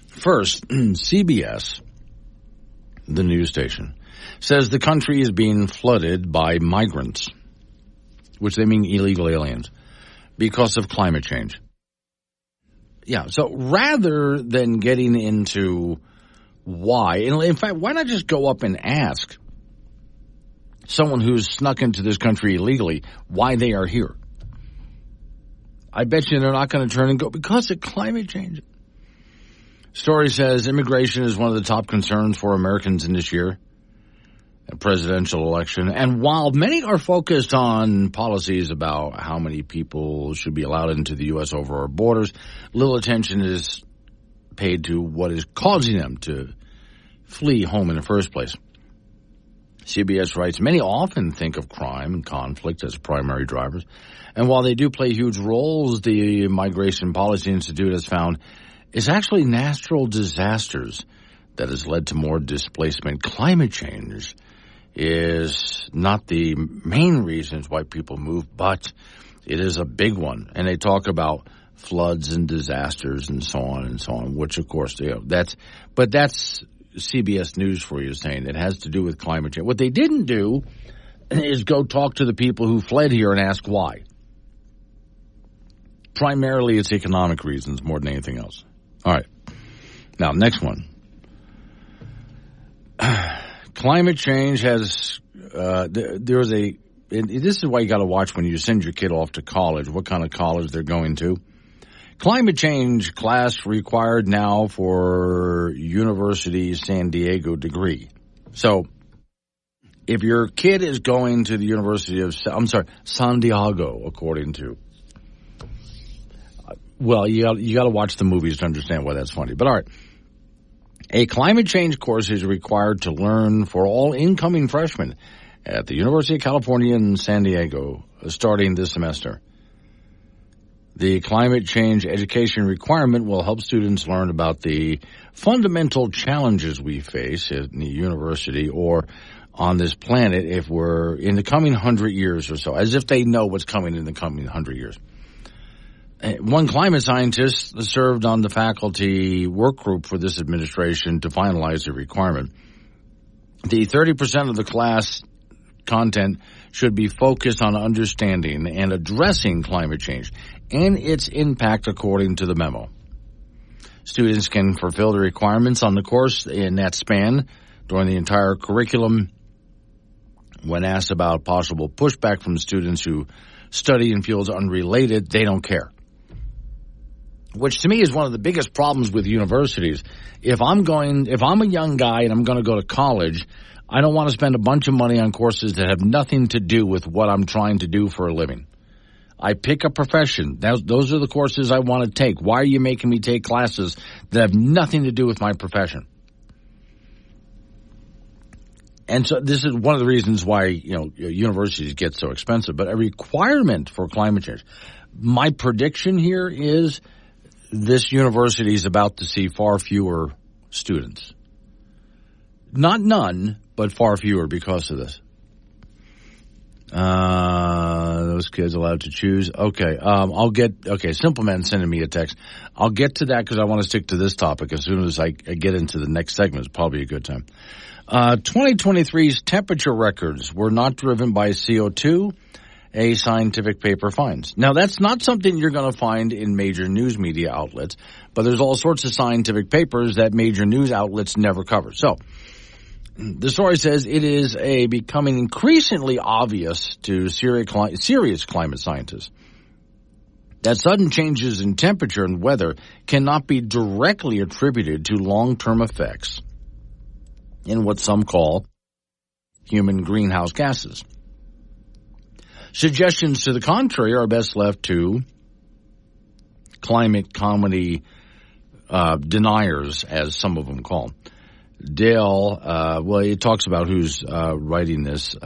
First, CBS, the news station, says the country is being flooded by migrants, which they mean illegal aliens, because of climate change. Yeah, so rather than getting into why, and in fact, why not just go up and ask someone who's snuck into this country illegally why they are here? I bet you they're not going to turn and go, because of climate change. Story says immigration is one of the top concerns for Americans in this year, a presidential election. And while many are focused on policies about how many people should be allowed into the U.S. over our borders, little attention is paid to what is causing them to flee home in the first place. CBS writes, many often think of crime and conflict as primary drivers. And while they do play huge roles, the Migration Policy Institute has found it's actually natural disasters that has led to more displacement. Climate change is not the main reasons why people move, but it is a big one. And they talk about floods and disasters and so on, which of course, that's CBS News for you, saying it has to do with climate change. What they didn't do is go talk to the people who fled here and ask why. Primarily, it's economic reasons more than anything else. All right. Now, next one. Climate change has, this is why you got to watch when you send your kid off to college, what kind of college they're going to. Climate change class required now for University San Diego degree. So, if your kid is going to the University of, San Diego, according to, well, you got to watch the movies to understand why that's funny. But all right. A climate change course is required to learn for all incoming freshmen at the University of California in San Diego starting this semester. The climate change education requirement will help students learn about the fundamental challenges we face in the university or on this planet if we're in the coming 100 years or so, as if they know what's coming in the coming 100 years. One climate scientist served on the faculty work group for this administration to finalize the requirement. The 30% of the class content should be focused on understanding and addressing climate change and its impact according to the memo. Students can fulfill the requirements on the course in that span during the entire curriculum. When asked about possible pushback from students who study in fields unrelated, they don't care. Which to me is one of the biggest problems with universities. If I'm a young guy and I'm going to go to college, I don't want to spend a bunch of money on courses that have nothing to do with what I'm trying to do for a living. I pick a profession. Those are the courses I want to take. Why are you making me take classes that have nothing to do with my profession? And so this is one of the reasons why, universities get so expensive, but a requirement for climate change. My prediction here is this university is about to see far fewer students. Not none, but far fewer because of this. Those kids allowed to choose. Okay. Simple Man sending me a text. I'll get to that because I want to stick to this topic as soon as I get into the next segment. It's probably a good time. 2023's temperature records were not driven by CO2, a scientific paper finds. Now, that's not something you're going to find in major news media outlets, but there's all sorts of scientific papers that major news outlets never cover. So, the story says it is becoming increasingly obvious to serious climate scientists that sudden changes in temperature and weather cannot be directly attributed to long-term effects in what some call human greenhouse gases. Suggestions to the contrary are best left to climate comedy deniers, as some of them call them. Dale, he talks about who's writing this.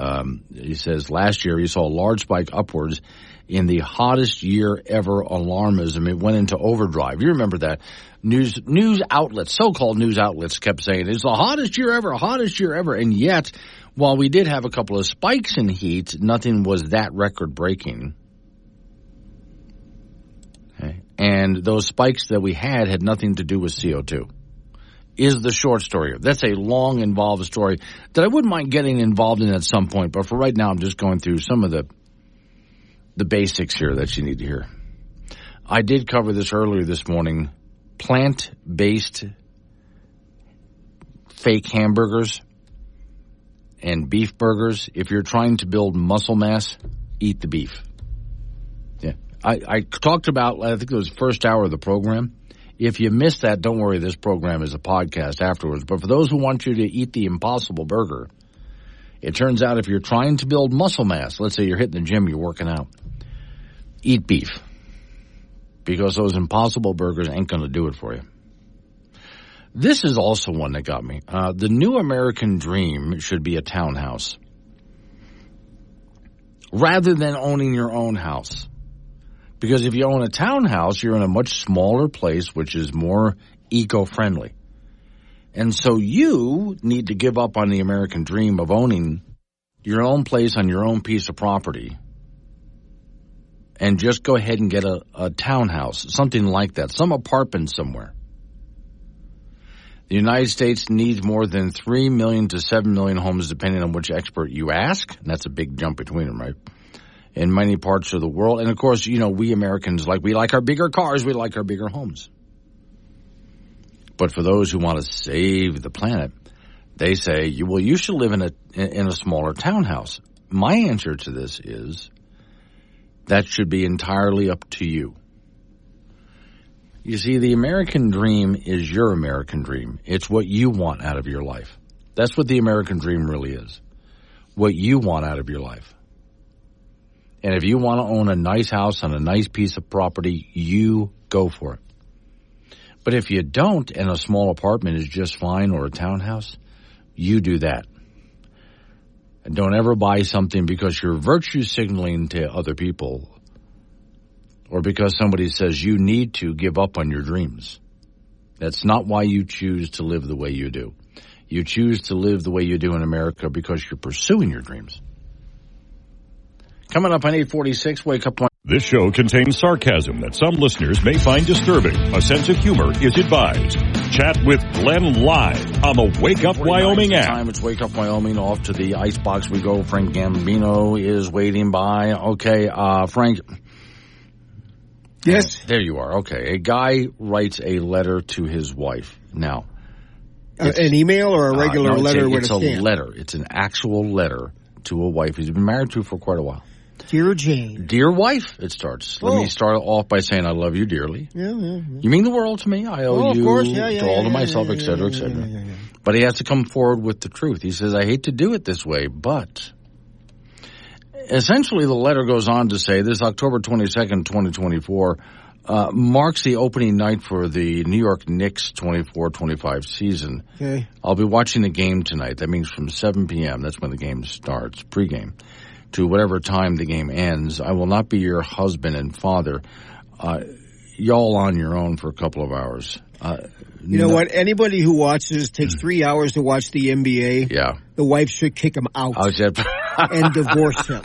He says, last year he saw a large spike upwards in the hottest year ever alarmism. It went into overdrive. You remember that. News outlets, so-called news outlets, kept saying, it's the hottest year ever. And yet, while we did have a couple of spikes in heat, nothing was that record-breaking. Okay. And those spikes that we had nothing to do with CO2. Is the short story. That's a long, involved story that I wouldn't mind getting involved in at some point. But for right now, I'm just going through some of the basics here that you need to hear. I did cover this earlier this morning. Plant-based fake hamburgers and beef burgers. If you're trying to build muscle mass, eat the beef. Yeah, I talked about, I think it was the first hour of the program. If you missed that, don't worry, this program is a podcast afterwards. But for those who want you to eat the Impossible Burger, it turns out if you're trying to build muscle mass, let's say you're hitting the gym, you're working out, eat beef. Because those Impossible Burgers ain't going to do it for you. This is also one that got me. The new American dream should be a townhouse. Rather than owning your own house. Because if you own a townhouse, you're in a much smaller place, which is more eco-friendly. And so you need to give up on the American dream of owning your own place on your own piece of property. And just go ahead and get a townhouse, something like that, some apartment somewhere. The United States needs more than 3 million to 7 million homes, depending on which expert you ask. And that's a big jump between them, right? In many parts of the world. And, of course, we Americans, we like our bigger cars, we like our bigger homes. But for those who want to save the planet, they say, well, you should live in a smaller townhouse. My answer to this is that should be entirely up to you. You see, the American dream is your American dream. It's what you want out of your life. That's what the American dream really is. What you want out of your life. And if you want to own a nice house on a nice piece of property, you go for it. But if you don't, and a small apartment is just fine, or a townhouse, you do that. And don't ever buy something because you're virtue signaling to other people or because somebody says you need to give up on your dreams. That's not why you choose to live the way you do. You choose to live the way you do in America because you're pursuing your dreams. Coming up on 846, Wake Up Point. This show contains sarcasm that some listeners may find disturbing. A sense of humor is advised. Chat with Glenn live on the Wake Up Wyoming app. Time it's Wake Up Wyoming. Off to the icebox we go. Frank Gambino is waiting by. Okay, Frank. Yes. There you are. Okay. A guy writes a letter to his wife. Now. An email or a regular letter with a stamp? It's a letter. It's an actual letter to a wife he's been married to for quite a while. Dear Jane. Dear wife, it starts. Let me start off by saying I love you dearly. Yeah. You mean the world to me. I owe you all to myself, et cetera, et cetera. But he has to come forward with the truth. He says, I hate to do it this way, but essentially the letter goes on to say this October 22nd, 2024 marks the opening night for the New York Knicks 24-25 season. Okay. I'll be watching the game tonight. That means from 7 p.m. That's when the game starts, pregame, to whatever time the game ends. I will not be your husband and father. Y'all on your own for a couple of hours. You know what? Anybody who watches, takes 3 hours to watch the NBA, the wife should kick him out and divorce him.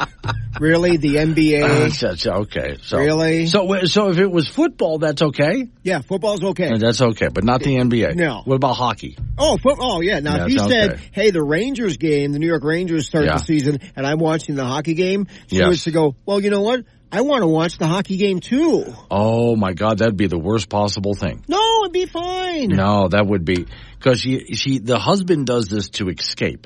Really? The NBA? Okay. So, really? So if it was football, that's okay? Yeah, football's okay. That's okay, but not the NBA. No. What about hockey? Oh, yeah. Now, if he said, hey, the Rangers game, the New York Rangers start the season, and I'm watching the hockey game, she was to go, well, you know what? I want to watch the hockey game, too. Oh, my God. That'd be the worst possible thing. No, it'd be fine. No, that would be. Because the husband does this to escape.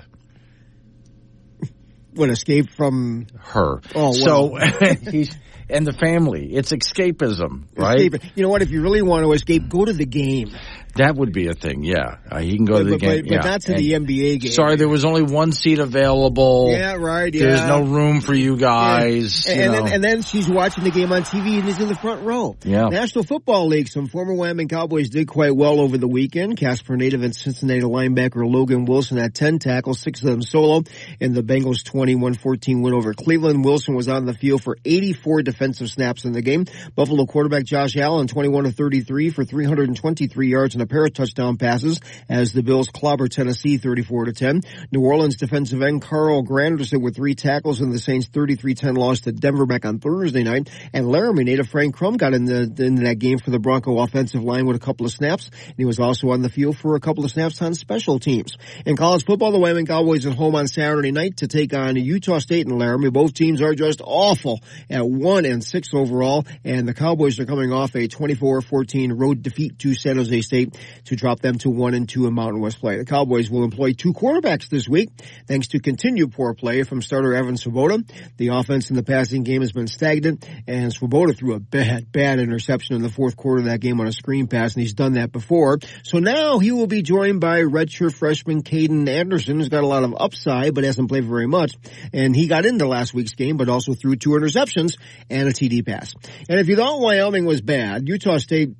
What, escape from? Her. Oh, well. So, and the family. It's escapism, right? You know what? If you really want to escape, go to the game. That would be a thing, yeah. He can go to the game. But not to the NBA game. Sorry, there was only one seat available. Yeah, right, yeah. There's no room for you guys. Yeah. And then she's watching the game on TV and he's in the front row. Yeah. National Football League, some former Wyoming Cowboys did quite well over the weekend. Casper native and Cincinnati linebacker Logan Wilson had 10 tackles, 6 of them solo, in the Bengals' 21-14 win over Cleveland. Wilson was on the field for 84 defensive snaps in the game. Buffalo quarterback Josh Allen, 21 of 33 for 323 yards and a pair of touchdown passes as the Bills clobber Tennessee 34-10. New Orleans defensive end Carl Granderson with 3 tackles in the Saints' 33-10 loss to Denver back on Thursday night. And Laramie native Frank Crum got into that game for the Bronco offensive line with a couple of snaps. And he was also on the field for a couple of snaps on special teams. In college football, the Wyoming Cowboys at home on Saturday night to take on Utah State and Laramie. Both teams are just awful at 1-6 overall. And the Cowboys are coming off a 24-14 road defeat to San Jose State to drop them to 1-2 in Mountain West play. The Cowboys will employ 2 quarterbacks this week, thanks to continued poor play from starter Evan Swoboda. The offense in the passing game has been stagnant, and Swoboda threw a bad interception in the fourth quarter of that game on a screen pass, and he's done that before. So now he will be joined by redshirt freshman Caden Anderson, who's got a lot of upside, but hasn't played very much. And he got into last week's game, but also threw 2 interceptions and a TD pass. And if you thought Wyoming was bad, Utah State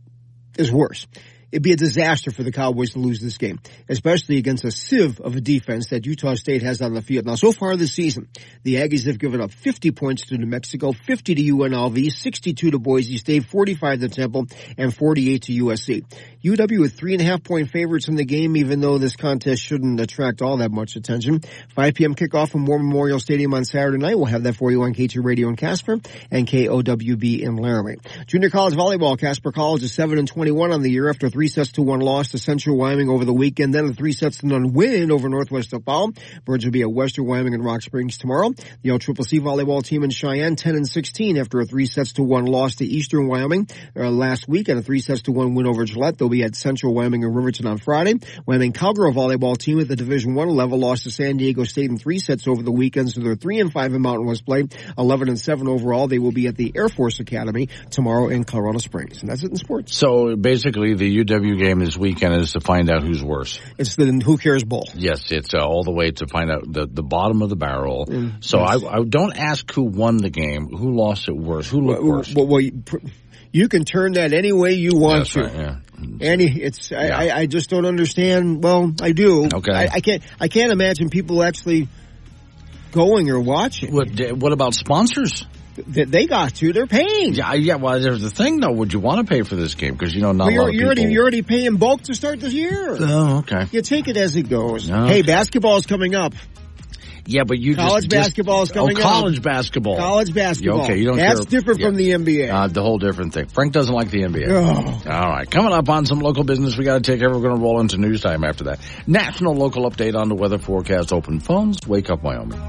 is worse. It'd be a disaster for the Cowboys to lose this game, especially against a sieve of a defense that Utah State has on the field. Now, so far this season, the Aggies have given up 50 points to New Mexico, 50 to UNLV, 62 to Boise State, 45 to Temple, and 48 to USC. UW with 3.5-point favorites in the game, even though this contest shouldn't attract all that much attention. 5 p.m. kickoff from War Memorial Stadium on Saturday night. We'll have that for you on K2 Radio in Casper and KOWB in Laramie. Junior college volleyball, Casper College is 7-21 on the year after 3-1 loss to Central Wyoming over the weekend, then a 3-0 win over Northwest Opal. Birds will be at Western Wyoming and Rock Springs tomorrow. The LCCC volleyball team in Cheyenne 10-16 after a 3-1 loss to Eastern Wyoming last week and a 3-1 win over Gillette. They'll be at Central Wyoming and Riverton on Friday. Wyoming Cowgirl volleyball team at the Division I level lost to San Diego State in 3 sets over the weekend, so they're 3-5 in Mountain West play, 11-7 overall. They will be at the Air Force Academy tomorrow in Colorado Springs. And that's it in sports. So basically the UW game this weekend is to find out who's worse. It's the Who Cares Bowl. Yes, it's all the way to find out the bottom of the barrel. So yes. I don't ask who won the game, who lost it worse, who looked worse. Well, you can turn that any way you want to. Right, yeah. I just don't understand. Well, I do. Okay. I can't imagine people actually going or watching. What about sponsors? They got to. They're paying. Yeah. Well, there's the thing though. Would you want to pay for this game? Because not a lot of people. You're already paying bulk to start this year. Oh, okay. You take it as it goes. No. Hey, basketball's coming up. Yeah, but college basketball is coming up. College basketball. College basketball. Okay, you don't That's care. different from the NBA. The whole different thing. Frank doesn't like the NBA. Oh. All right. Coming up on some local business we got to take care of. We're going to roll into news time after that. National local update on the weather forecast. Open phones. Wake up, Wyoming.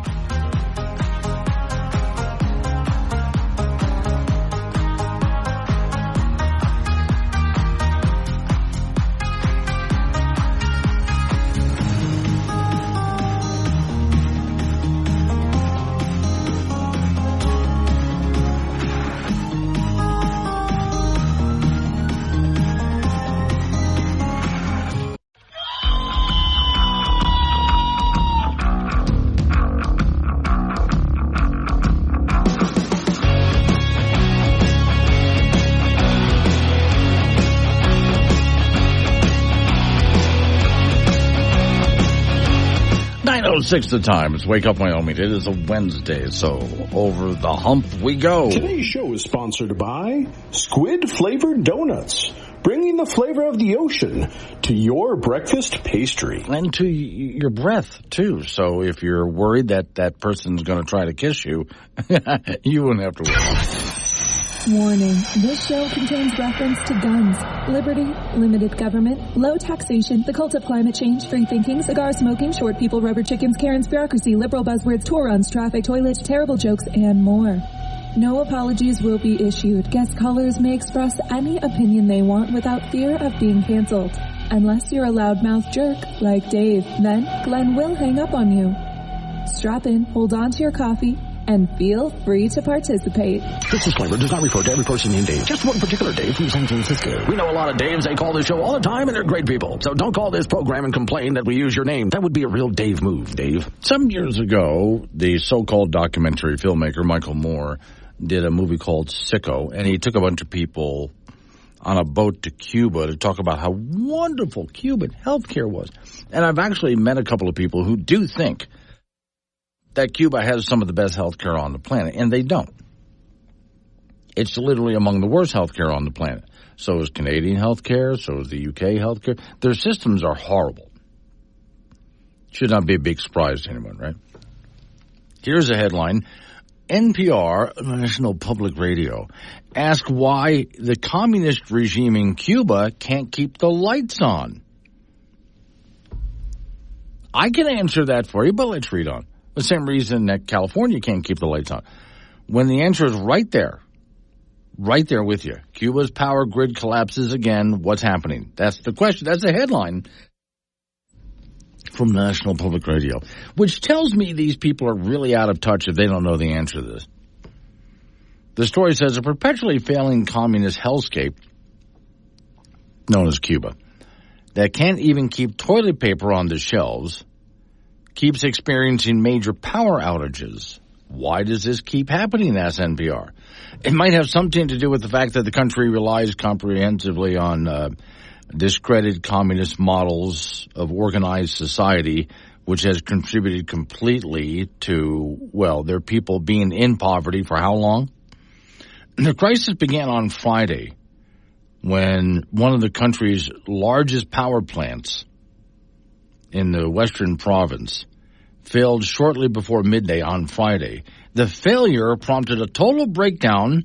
Six the time. It's Wake Up Wyoming. It is a Wednesday, so over the hump we go. Today's show is sponsored by Squid Flavored Donuts, bringing the flavor of the ocean to your breakfast pastry. And to your breath, too. So if you're worried that person's going to try to kiss you, you wouldn't have to worry. Warning, this show contains reference to guns, liberty, limited government, low taxation, the cult of climate change, free thinking, cigar smoking, short people, rubber chickens, Karen's bureaucracy, liberal buzzwords, tour runs, traffic, toilets, terrible jokes, and more. No apologies will be issued. Guest callers may express any opinion they want without fear of being canceled. Unless you're a loudmouth jerk like Dave, then Glenn will hang up on you. Strap in, hold on to your coffee, and feel free to participate. This disclaimer does not refer to every person named Dave, just one particular Dave from San Francisco. We know a lot of Daves. They call this show all the time, and they're great people. So don't call this program and complain that we use your name. That would be a real Dave move, Dave. Some years ago, the so-called documentary filmmaker Michael Moore did a movie called Sicko, and he took a bunch of people on a boat to Cuba to talk about how wonderful Cuban healthcare was. And I've actually met a couple of people who do think that Cuba has some of the best healthcare on the planet, and they don't. It's literally among the worst healthcare on the planet. So is Canadian healthcare, so is the UK healthcare. Their systems are horrible. Should not be a big surprise to anyone, right? Here's a headline. NPR, National Public Radio, asked why the communist regime in Cuba can't keep the lights on. I can answer that for you, but let's read on. The same reason that California can't keep the lights on. When the answer is right there with you. Cuba's power grid collapses again. What's happening? That's the question. That's the headline from National Public Radio, which tells me these people are really out of touch if they don't know the answer to this. The story says a perpetually failing communist hellscape known as Cuba that can't even keep toilet paper on the shelves keeps experiencing major power outages. Why does this keep happening, asks NPR? It might have something to do with the fact that the country relies comprehensively on discredited communist models of organized society, which has contributed completely to, well, their people being in poverty for how long? The crisis began on Friday when one of the country's largest power plants in the western province failed shortly before midday on Friday. The failure prompted a total breakdown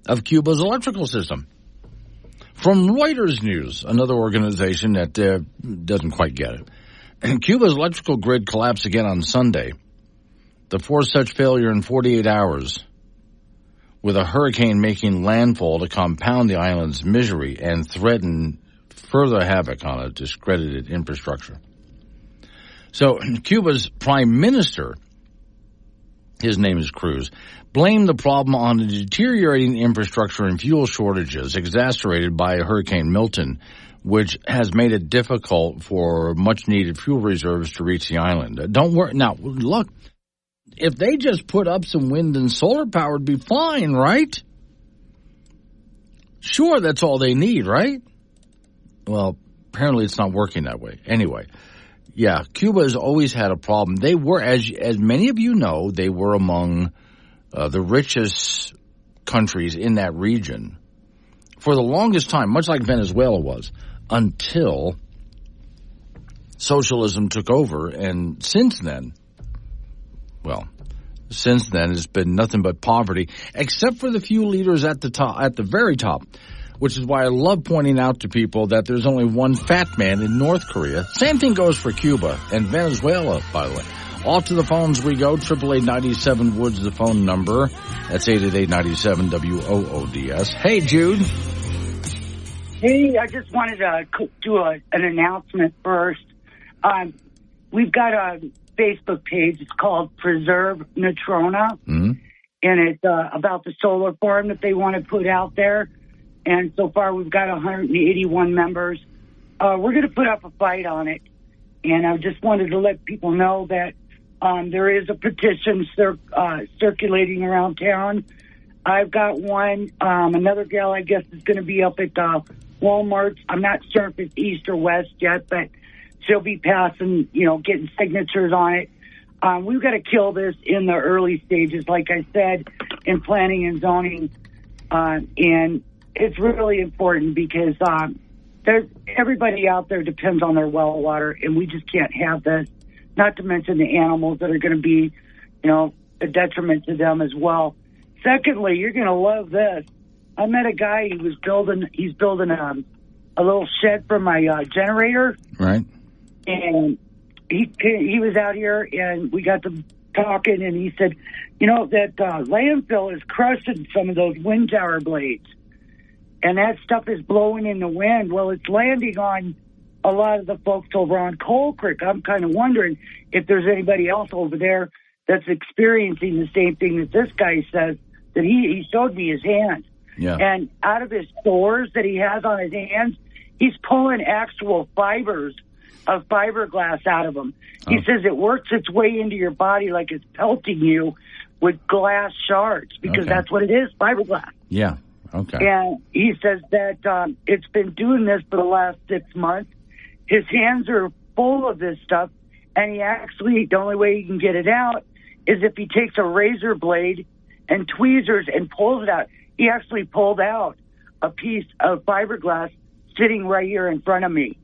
of Cuba's electrical system. From Reuters News, another organization that doesn't quite get it. And Cuba's electrical grid collapsed again on Sunday. The fourth such failure in 48 hours, with a hurricane making landfall to compound the island's misery and threaten further havoc on a discredited infrastructure. So Cuba's prime minister, his name is Cruz, blamed the problem on the deteriorating infrastructure and fuel shortages exacerbated by Hurricane Milton, which has made it difficult for much-needed fuel reserves to reach the island. Don't worry. Now, look, if they just put up some wind and solar power, it'd be fine, right? Sure, that's all they need, right? Well, apparently it's not working that way. Anyway, yeah, Cuba has always had a problem. They were, as many of you know, they were among the richest countries in that region for the longest time, much like Venezuela was, until socialism took over. And since then, it's been nothing but poverty, except for the few leaders at the top, at the very top, which is why I love pointing out to people that there's only one fat man in North Korea. Same thing goes for Cuba and Venezuela, by the way. Off to the phones we go. 888-97-WOODS, the phone number. That's 888-97-WOODS. Hey, Jude. Hey, I just wanted to do an announcement first. We've got a Facebook page. It's called Preserve Natrona. Mm-hmm. And it's about the solar farm that they want to put out there. And so far, we've got 181 members. We're going to put up a fight on it. And I just wanted to let people know that there is a petition circulating around town. I've got one. Another gal, I guess, is going to be up at Walmart. I'm not sure if it's east or west yet, but she'll be passing, getting signatures on it. We've got to kill this in the early stages, like I said, in planning and zoning. And it's really important because everybody out there depends on their well water, and we just can't have this, not to mention the animals that are going to be, a detriment to them as well. Secondly, you're going to love this. I met a guy, he's building a little shed for my generator. Right. And he was out here, and we got to talking, and he said, that landfill is crushing some of those wind tower blades. And that stuff is blowing in the wind. Well, it's landing on a lot of the folks over on Coal Creek. I'm kind of wondering if there's anybody else over there that's experiencing the same thing that this guy says, that he showed me his hands. Yeah. And out of his sores that he has on his hands, he's pulling actual fibers of fiberglass out of them. He says it works its way into your body like it's pelting you with glass shards, because that's what it is, fiberglass. Yeah. Okay. And he says that it's been doing this for the last 6 months. His hands are full of this stuff, and he actually, the only way he can get it out is if he takes a razor blade and tweezers and pulls it out. He actually pulled out a piece of fiberglass sitting right here in front of me.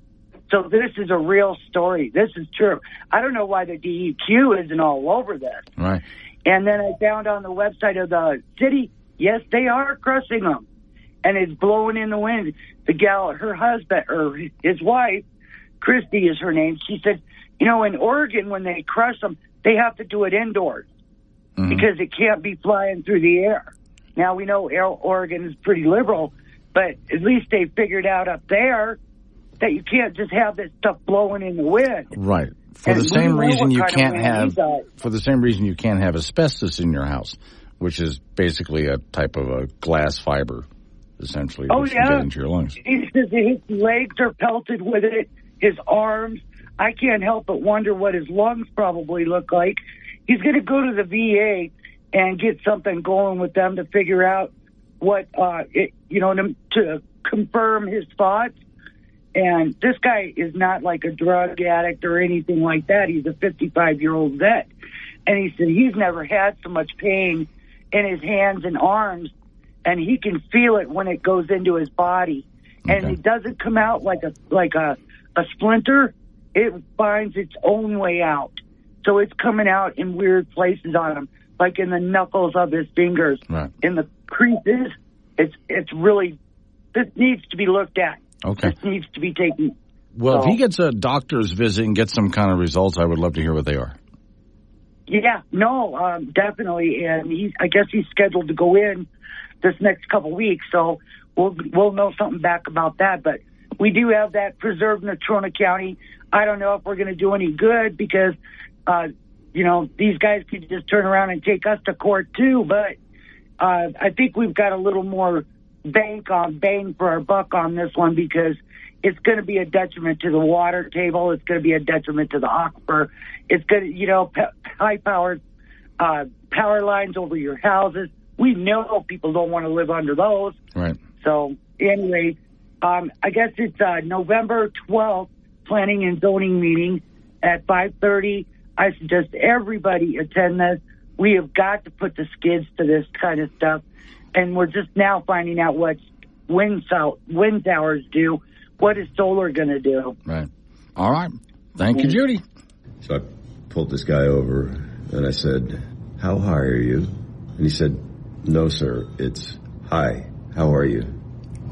So this is a real story. This is true. I don't know why the DEQ isn't all over this. Right. And then I found on the website of the city, yes, they are crushing them. And it's blowing in the wind. The gal, her husband, or his wife, Christy is her name, she said, you know, in Oregon, when they crush them, they have to do it indoors because it can't be flying through the air. Now, we know Oregon is pretty liberal, but at least they figured out up there that you can't just have this stuff blowing in the wind. Right. For the same reason you can't have asbestos in your house, which is basically a type of a glass fiber, essentially, that you get into your lungs. He says his legs are pelted with it, his arms. I can't help but wonder what his lungs probably look like. He's going to go to the VA and get something going with them to figure out what, to confirm his thoughts. And this guy is not like a drug addict or anything like that. He's a 55-year-old vet. And he said he's never had so much pain in his hands and arms, and he can feel it when it goes into his body. And it doesn't come out like a splinter. It finds its own way out. So it's coming out in weird places on him, like in the knuckles of his fingers, in the creases. It's really, this needs to be looked at. Okay. This needs to be taken. Well, if he gets a doctor's visit and gets some kind of results, I would love to hear what they are. Yeah, no, definitely. And I guess he's scheduled to go in this next couple weeks, so we'll know something back about that. But we do have that preserved Natrona County. I don't know if we're going to do any good because, these guys could just turn around and take us to court too. But I think we've got a little more bang for our buck on this one, because it's going to be a detriment to the water table. It's going to be a detriment to the aquifer. It's going to, high-powered power lines over your houses. We know people don't want to live under those. Right. So, anyway, I guess it's November 12th, planning and zoning meeting at 5:30. I suggest everybody attend this. We have got to put the skids to this kind of stuff. And we're just now finding out what wind towers do. What is solar going to do? Right. All right. Thank you, Judy. So I pulled this guy over, and I said, how high are you? And he said, no, sir, it's hi. How are you?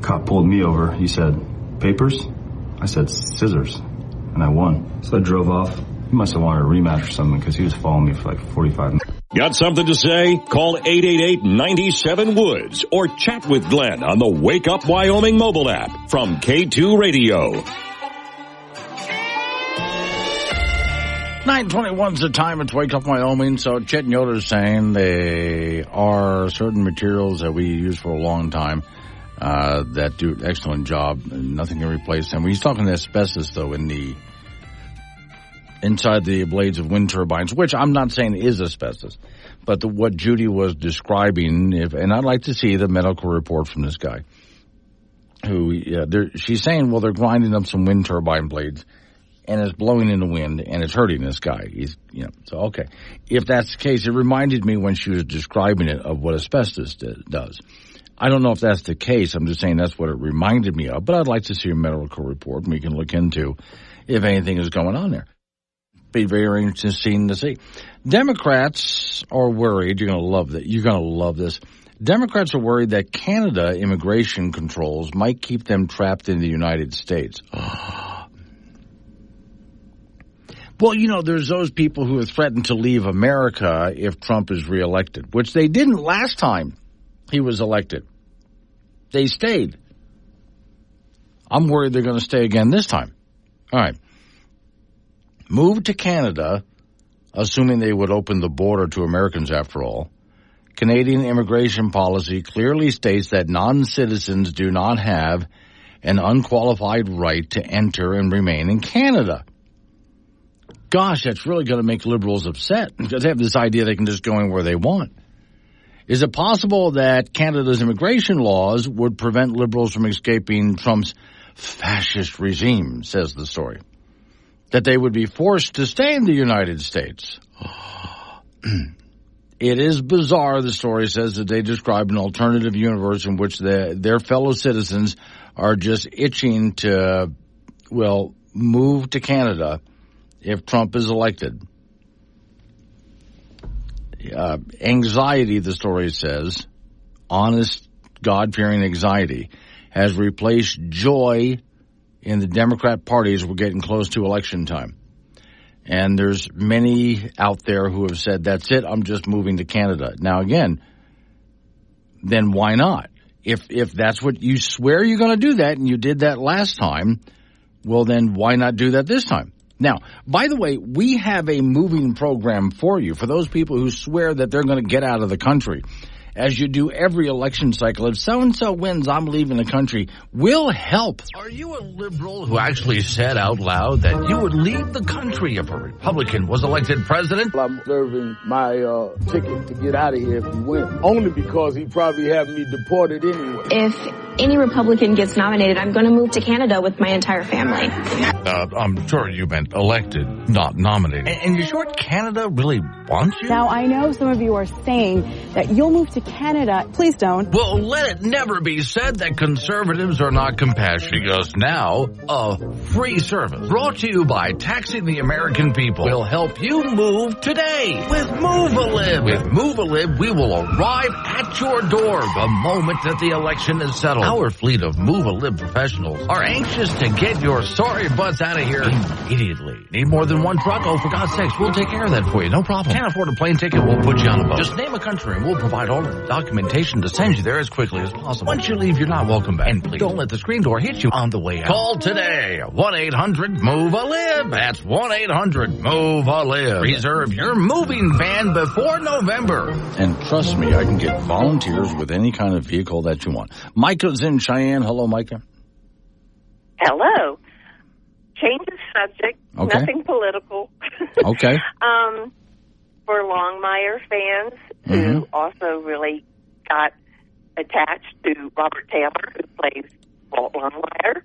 Cop pulled me over. He said, papers? I said, scissors. And I won. So I drove off. He must have wanted a rematch or something because he was following me for like 45 minutes. Got something to say? Call 888-97-WOODS or chat with Glenn on the Wake Up Wyoming mobile app from K2 Radio. 9:21's the time. It's Wake Up Wyoming. So Chet and Yoder is saying they are certain materials that we use for a long time that do an excellent job, and nothing can replace them. He's talking asbestos, though, inside the blades of wind turbines, which I'm not saying is asbestos, but what Judy was describing, and I'd like to see the medical report from this guy. She's saying, well, they're grinding up some wind turbine blades, and it's blowing in the wind, and it's hurting this guy. So okay. If that's the case, it reminded me when she was describing it of what asbestos does. I don't know if that's the case. I'm just saying that's what it reminded me of, but I'd like to see a medical report, and we can look into if anything is going on there. Be very interesting to see. Democrats are worried. You're going to love that. You're going to love this. Democrats are worried that Canada immigration controls might keep them trapped in the United States. Well, there's those people who have threatened to leave America if Trump is reelected, which they didn't last time he was elected. They stayed. I'm worried they're going to stay again this time. All right. Move to Canada assuming they would open the border to Americans after all. Canadian immigration policy clearly states that non-citizens do not have an unqualified right to enter and remain in Canada. Gosh, that's really going to make liberals upset because they have this idea they can just go anywhere they want. Is it possible that Canada's immigration laws would prevent liberals from escaping Trump's fascist regime, says the story? That they would be forced to stay in the United States. It is bizarre, the story says, that they describe an alternative universe in which their fellow citizens are just itching to, well, move to Canada if Trump is elected. Anxiety, the story says, honest, God-fearing anxiety, has replaced joy in the Democrat Party as we're getting close to election time. And there's many out there who have said, that's it, I'm just moving to Canada. Now, again, then why not? If that's what you swear you're going to do that, and you did that last time, well, then why not do that this time? Now, by the way, we have a moving program for you, for those people who swear that they're going to get out of the country. As you do every election cycle, if so-and-so wins, I'm leaving the country, we'll help. Are you a liberal who actually said out loud that you would leave the country if a Republican was elected president? I'm serving my ticket to get out of here if he wins, only because he probably have me deported anyway. If any Republican gets nominated, I'm going to move to Canada with my entire family. I'm sure you meant elected, not nominated. And you're sure Canada really wants you? Now, I know some of you are saying that you'll move to Canada. Please don't. Well, let it never be said that conservatives are not compassionate, because now a free service brought to you by Taxing the American People will help you move today with Move-A-Lib. With Move-A-Lib, we will arrive at your door the moment that the election is settled. Our fleet of Move-A-Lib professionals are anxious to get your sorry butts out of here immediately. Need more than one truck? Oh, for God's sakes, we'll take care of that for you. No problem. Can't afford a plane ticket? We'll put you on a boat. Just name a country and we'll provide all of the documentation to send you there as quickly as possible. Once you leave, you're not welcome back. And please don't let the screen door hit you on the way out. Call today. 1-800-MOVE-A-LIB. That's 1-800-MOVE-A-LIB. Reserve your moving van before November. And trust me, I can get volunteers with any kind of vehicle that you want. Micah's in Cheyenne. Hello, Micah. Hello. Change of subject. Okay. Nothing political. Okay. For Longmire fans who also really got attached to Robert Taylor, who plays Walt Longmire.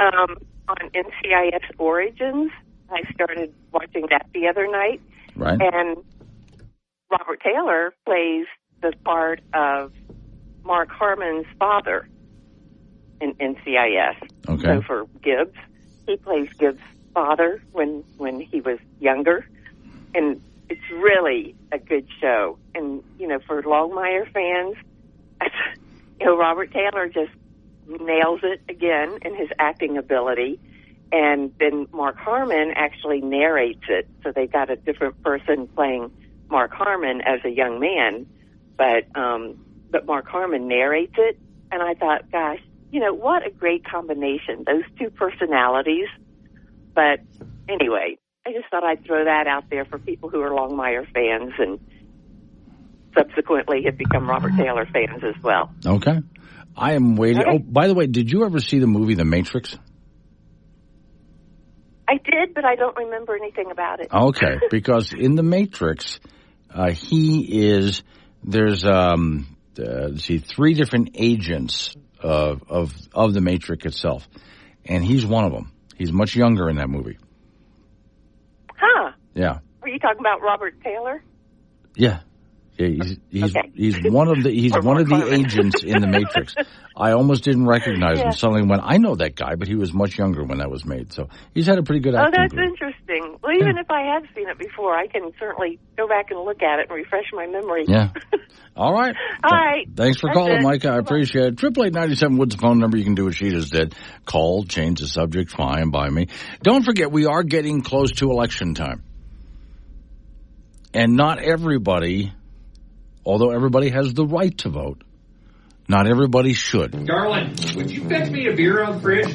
On NCIS Origins, I started watching that the other night. Right. And Robert Taylor plays the part of Mark Harmon's father in NCIS. Okay. So for Gibbs, he plays Gibbs' father when he was younger. And it's really a good show. And, you know, for Longmire fans, you know, Robert Taylor just nails it again in his acting ability. And then Mark Harmon actually narrates it. So they got a different person playing Mark Harmon as a young man. But Mark Harmon narrates it. And I thought, gosh, you know, what a great combination, those two personalities. But anyway, I just thought I'd throw that out there for people who are Longmire fans and subsequently have become Robert Taylor fans as well. Okay. I am waiting. Okay. Oh, by the way, did you ever see the movie The Matrix? I did, but I don't remember anything about it. Okay, because in The Matrix, there's three different agents of the Matrix itself, and he's one of them. He's much younger in that movie. Huh. Yeah. Were you talking about Robert Taylor? Yeah. He's one of the agents in the Matrix. I almost didn't recognize him. Suddenly went, I know that guy, but he was much younger when that was made. So he's had a pretty good acting that's career. interesting. Well, even if I have seen it before, I can certainly go back and look at it and refresh my memory. Yeah. All right. All right. Thanks for calling, Micah. I appreciate it. 888-97 Woods phone number. You can do what she just did. Call, change the subject, fine by me. Don't forget, we are getting close to election time. And not everybody, although everybody has the right to vote, not everybody should. Darling, would you fetch me a beer on the fridge?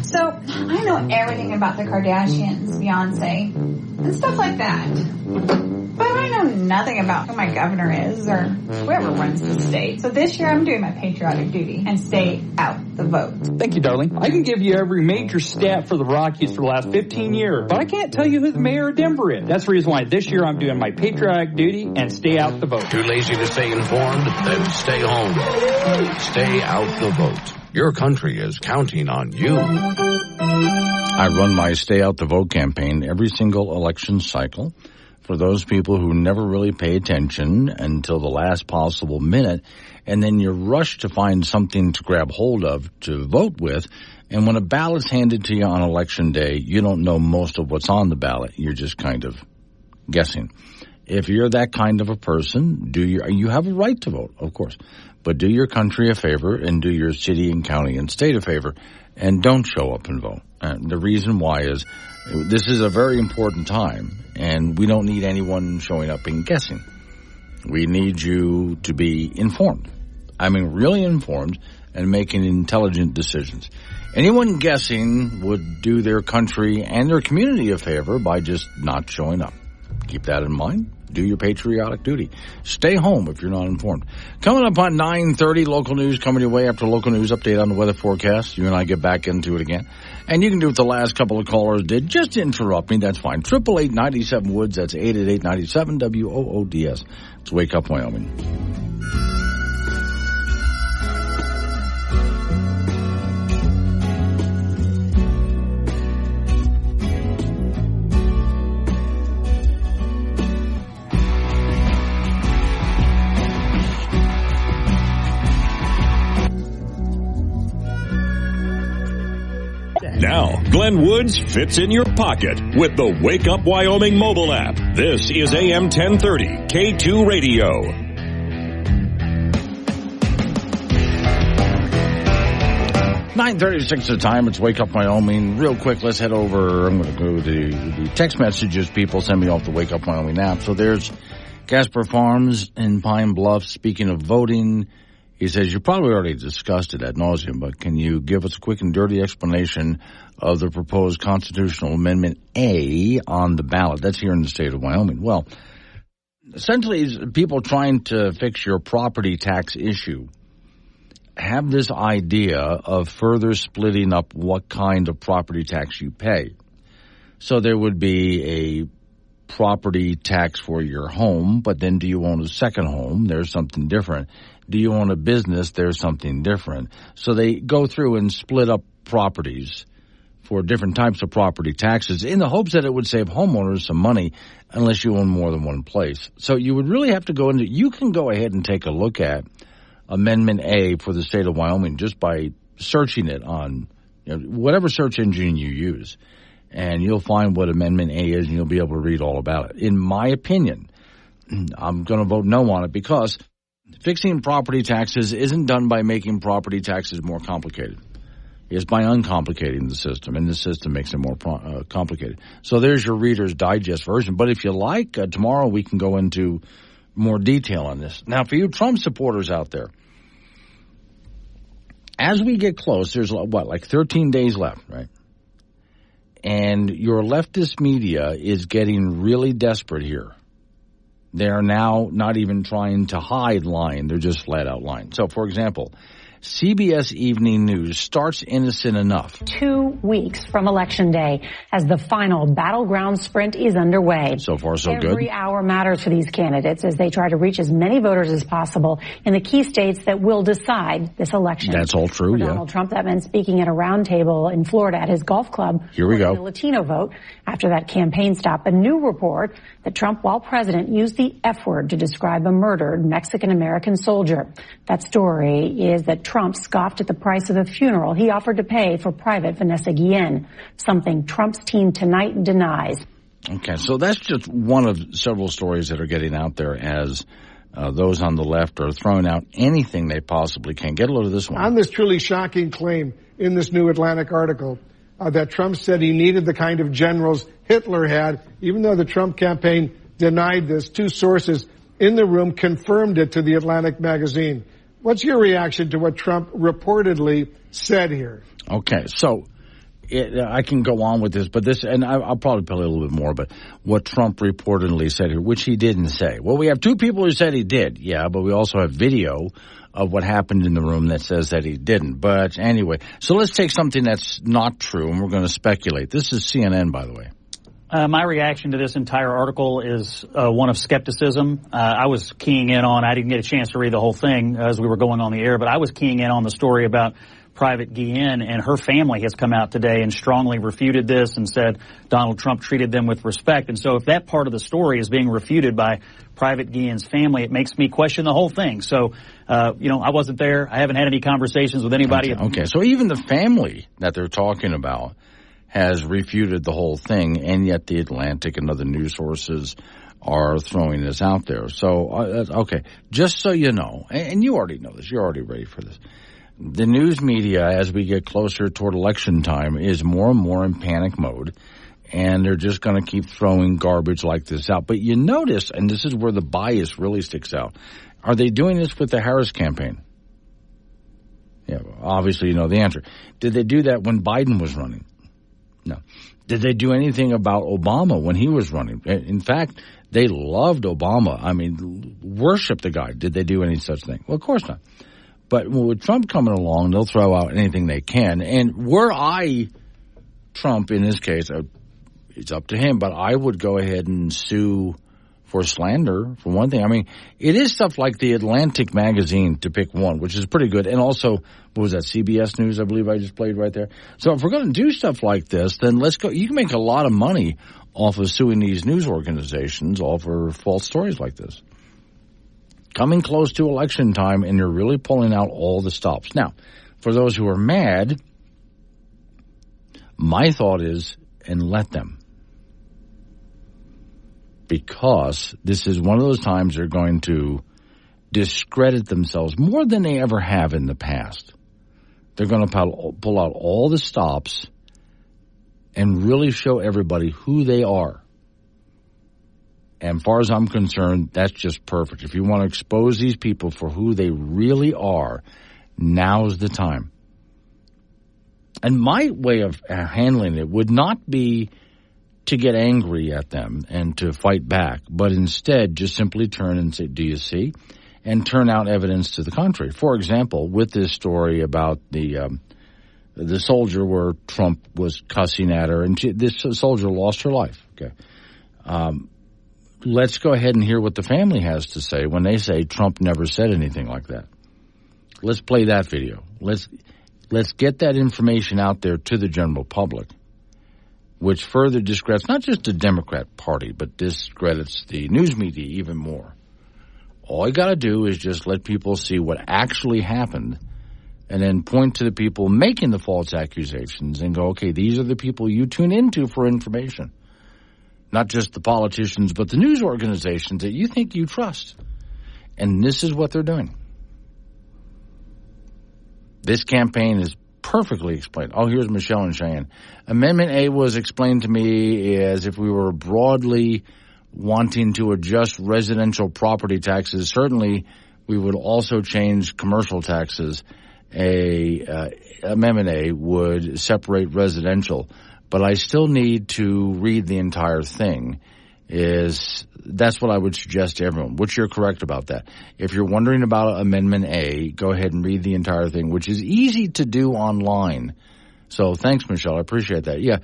So, I know everything about the Kardashians, Beyonce. and stuff like that. But I know nothing about who my governor is or whoever runs the state. So this year I'm doing my patriotic duty and stay out the vote. Thank you, darling. I can give you every major stat for the Rockies for the last 15 years, but I can't tell you who the mayor of Denver is. That's the reason why this year I'm doing my patriotic duty and stay out the vote. Too lazy to stay informed? Then stay home. Stay out the vote. Your country is counting on you. I run my Stay Out the Vote campaign every single election cycle for those people who never really pay attention until the last possible minute, and then you rush to find something to grab hold of to vote with, and when a ballot's handed to you on election day, you don't know most of what's on the ballot. You're just kind of guessing. If you're that kind of a person, you have a right to vote, of course, but do your country a favor and do your city and county and state a favor, and don't show up and vote. The reason why is this is a very important time, and we don't need anyone showing up and guessing. We need you to be informed. I mean, really informed and making intelligent decisions. Anyone guessing would do their country and their community a favor by just not showing up. Keep that in mind. Do your patriotic duty. Stay home if you're not informed. Coming up on 9:30, local news coming your way after local news update on the weather forecast. You and I get back into it again. And you can do what the last couple of callers did. Just interrupt me. That's fine. 888-97-WOODS. That's 888-97-WOODS. It's Wake Up Wyoming. Now, Glenn Woods fits in your pocket with the Wake Up Wyoming mobile app. This is AM 1030, K2 Radio. $9:36 the time. It's Wake Up Wyoming. Real quick, let's head over. I'm going to go to the text messages people send me off the Wake Up Wyoming app. So there's Gasper Farms in Pine Bluff. Speaking of voting, he says, you probably already discussed it ad nauseum, but can you give us a quick and dirty explanation of the proposed constitutional amendment A on the ballot? That's here in the state of Wyoming. Well, essentially, people trying to fix your property tax issue have this idea of further splitting up what kind of property tax you pay. So there would be a property tax for your home, but then do you own a second home? There's something different. Do you own a business? There's something different. So they go through and split up properties for different types of property taxes in the hopes that it would save homeowners some money unless you own more than one place. So you would really have to go into, you can go ahead and take a look at Amendment A for the state of Wyoming just by searching it on whatever search engine you use. And you'll find what Amendment A is and you'll be able to read all about it. In my opinion, I'm going to vote no on it because fixing property taxes isn't done by making property taxes more complicated. It's by uncomplicating the system, and the system makes it more complicated. So there's your Reader's Digest version. But if you like, tomorrow we can go into more detail on this. Now, for you Trump supporters out there, as we get close, there's like 13 days left, right? And your leftist media is getting really desperate here. They're now not even trying to hide lying. They're just flat out lying. So, for example, CBS Evening News starts innocent enough. 2 weeks from Election Day as the final battleground sprint is underway. So far, so good. Every hour matters for these candidates as they try to reach as many voters as possible in the key states that will decide this election. That's all true, for Donald Trump, that meant speaking at a roundtable in Florida at his golf club. Here we go. The Latino vote after that campaign stop. A new report that Trump, while president, used the F word to describe a murdered Mexican-American soldier. That story is that Trump scoffed at the price of the funeral he offered to pay for Private Vanessa Guillen, something Trump's team tonight denies. Okay, so that's just one of several stories that are getting out there as those on the left are throwing out anything they possibly can. Get a load of this one. On this truly shocking claim in this New Atlantic article that Trump said he needed the kind of generals Hitler had, even though the Trump campaign denied this, two sources in the room confirmed it to the Atlantic magazine. What's your reaction to what Trump reportedly said here? Okay, so I can go on with this, but I'll probably play a little bit more, but what Trump reportedly said here, which he didn't say. Well, we have two people who said he did, yeah, but we also have video of what happened in the room that says that he didn't. But anyway, so let's take something that's not true, and we're going to speculate. This is CNN, by the way. My reaction to this entire article is one of skepticism. I was keying in on, I didn't get a chance to read the whole thing as we were going on the air, but I was keying in on the story about Private Guillen, and her family has come out today and strongly refuted this and said Donald Trump treated them with respect. And so if that part of the story is being refuted by Private Guillen's family, it makes me question the whole thing. So, I wasn't there. I haven't had any conversations with anybody. Okay. So even the family that they're talking about has refuted the whole thing, and yet the Atlantic and other news sources are throwing this out there. So, okay, just so you know, and you already know this, you're already ready for this. The news media, as we get closer toward election time, is more and more in panic mode, and they're just going to keep throwing garbage like this out. But you notice, and this is where the bias really sticks out, are they doing this with the Harris campaign? Yeah, obviously you know the answer. Did they do that when Biden was running? No. Did they do anything about Obama when he was running? In fact, they loved Obama. I mean, worshiped the guy. Did they do any such thing? Well, of course not. But with Trump coming along, they'll throw out anything they can. And were I Trump in this case, it's up to him, but I would go ahead and sue for slander, for one thing. I mean, it is stuff like the Atlantic magazine, to pick one, which is pretty good. And also, what was that, CBS News, I believe I just played right there. So if we're going to do stuff like this, then let's go. You can make a lot of money off of suing these news organizations all for false stories like this. Coming close to election time, and you're really pulling out all the stops. Now, for those who are mad, my thought is, and let them. Because this is one of those times they're going to discredit themselves more than they ever have in the past. They're going to pull out all the stops and really show everybody who they are. And as far as I'm concerned, that's just perfect. If you want to expose these people for who they really are, now's the time. And my way of handling it would not be to get angry at them and to fight back, but instead just simply turn and say, do you see? And turn out evidence to the contrary. For example, with this story about the soldier where Trump was cussing at her, and this soldier lost her life. Okay. Let's go ahead and hear what the family has to say when they say Trump never said anything like that. Let's play that video. Let's get that information out there to the general public, which further discredits not just the Democrat Party, but discredits the news media even more. All you got to do is just let people see what actually happened and then point to the people making the false accusations and go, okay, these are the people you tune into for information. Not just the politicians, but the news organizations that you think you trust. And this is what they're doing. This campaign is perfectly explained. Oh, here's Michelle and Cheyenne. Amendment A was explained to me as if we were broadly wanting to adjust residential property taxes. Certainly, we would also change commercial taxes. Amendment A would separate residential. But I still need to read the entire thing. That's what I would suggest to everyone, which you're correct about that. If you're wondering about Amendment A, go ahead and read the entire thing, which is easy to do online. So thanks, Michelle. I appreciate that. Yeah,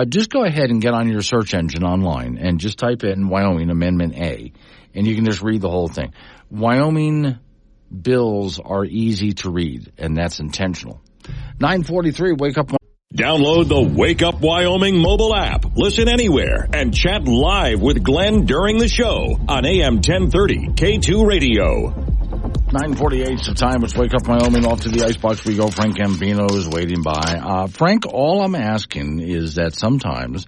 just go ahead and get on your search engine online and just type in Wyoming Amendment A, and you can just read the whole thing. Wyoming bills are easy to read, and that's intentional. 9:43, wake up. Download the Wake Up Wyoming mobile app. Listen anywhere and chat live with Glenn during the show on AM 1030 K2 Radio. 9:48 the time. It's Wake Up Wyoming. Off to the icebox we go. Frank Gambino is waiting by. Frank, all I'm asking is that sometimes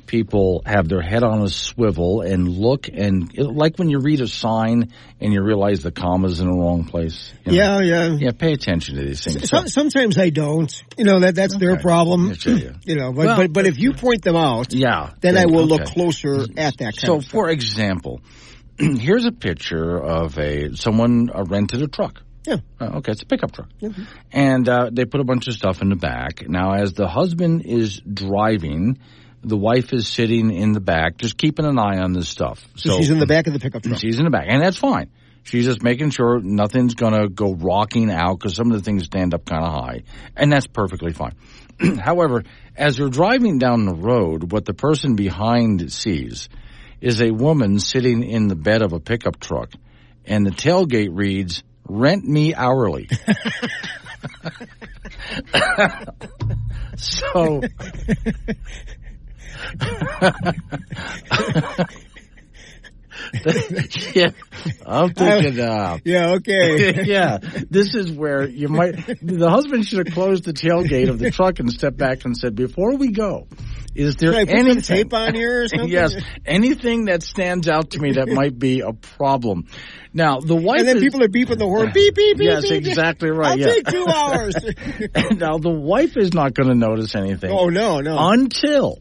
people have their head on a swivel and look, and like when you read a sign and you realize the comma's in the wrong place. You know? Yeah, pay attention to these things. Sometimes I don't. That's their problem. But if you point them out, then I will look closer at that kind of stuff. So, for example, here's a picture of someone rented a truck. Yeah. Okay, it's a pickup truck. Mm-hmm. And they put a bunch of stuff in the back. Now, as the husband is driving, the wife is sitting in the back, just keeping an eye on this stuff. So she's in the back of the pickup truck. She's in the back, and that's fine. She's just making sure nothing's going to go rocking out because some of the things stand up kind of high, and that's perfectly fine. However, as they're driving down the road, what the person behind sees is a woman sitting in the bed of a pickup truck, and the tailgate reads, "Rent me hourly." So... yeah, I'm thinking. Yeah, okay. Yeah, this is where you might. The husband should have closed the tailgate of the truck and stepped back and said, "Before we go, is there any tape on here or something?" Yes, anything that stands out to me that might be a problem. Now, the wife and then people are beeping the horn. Beep, beep, beep. Yes, beep, exactly right. I'll take 2 hours. And now the wife is not going to notice anything. Oh no, until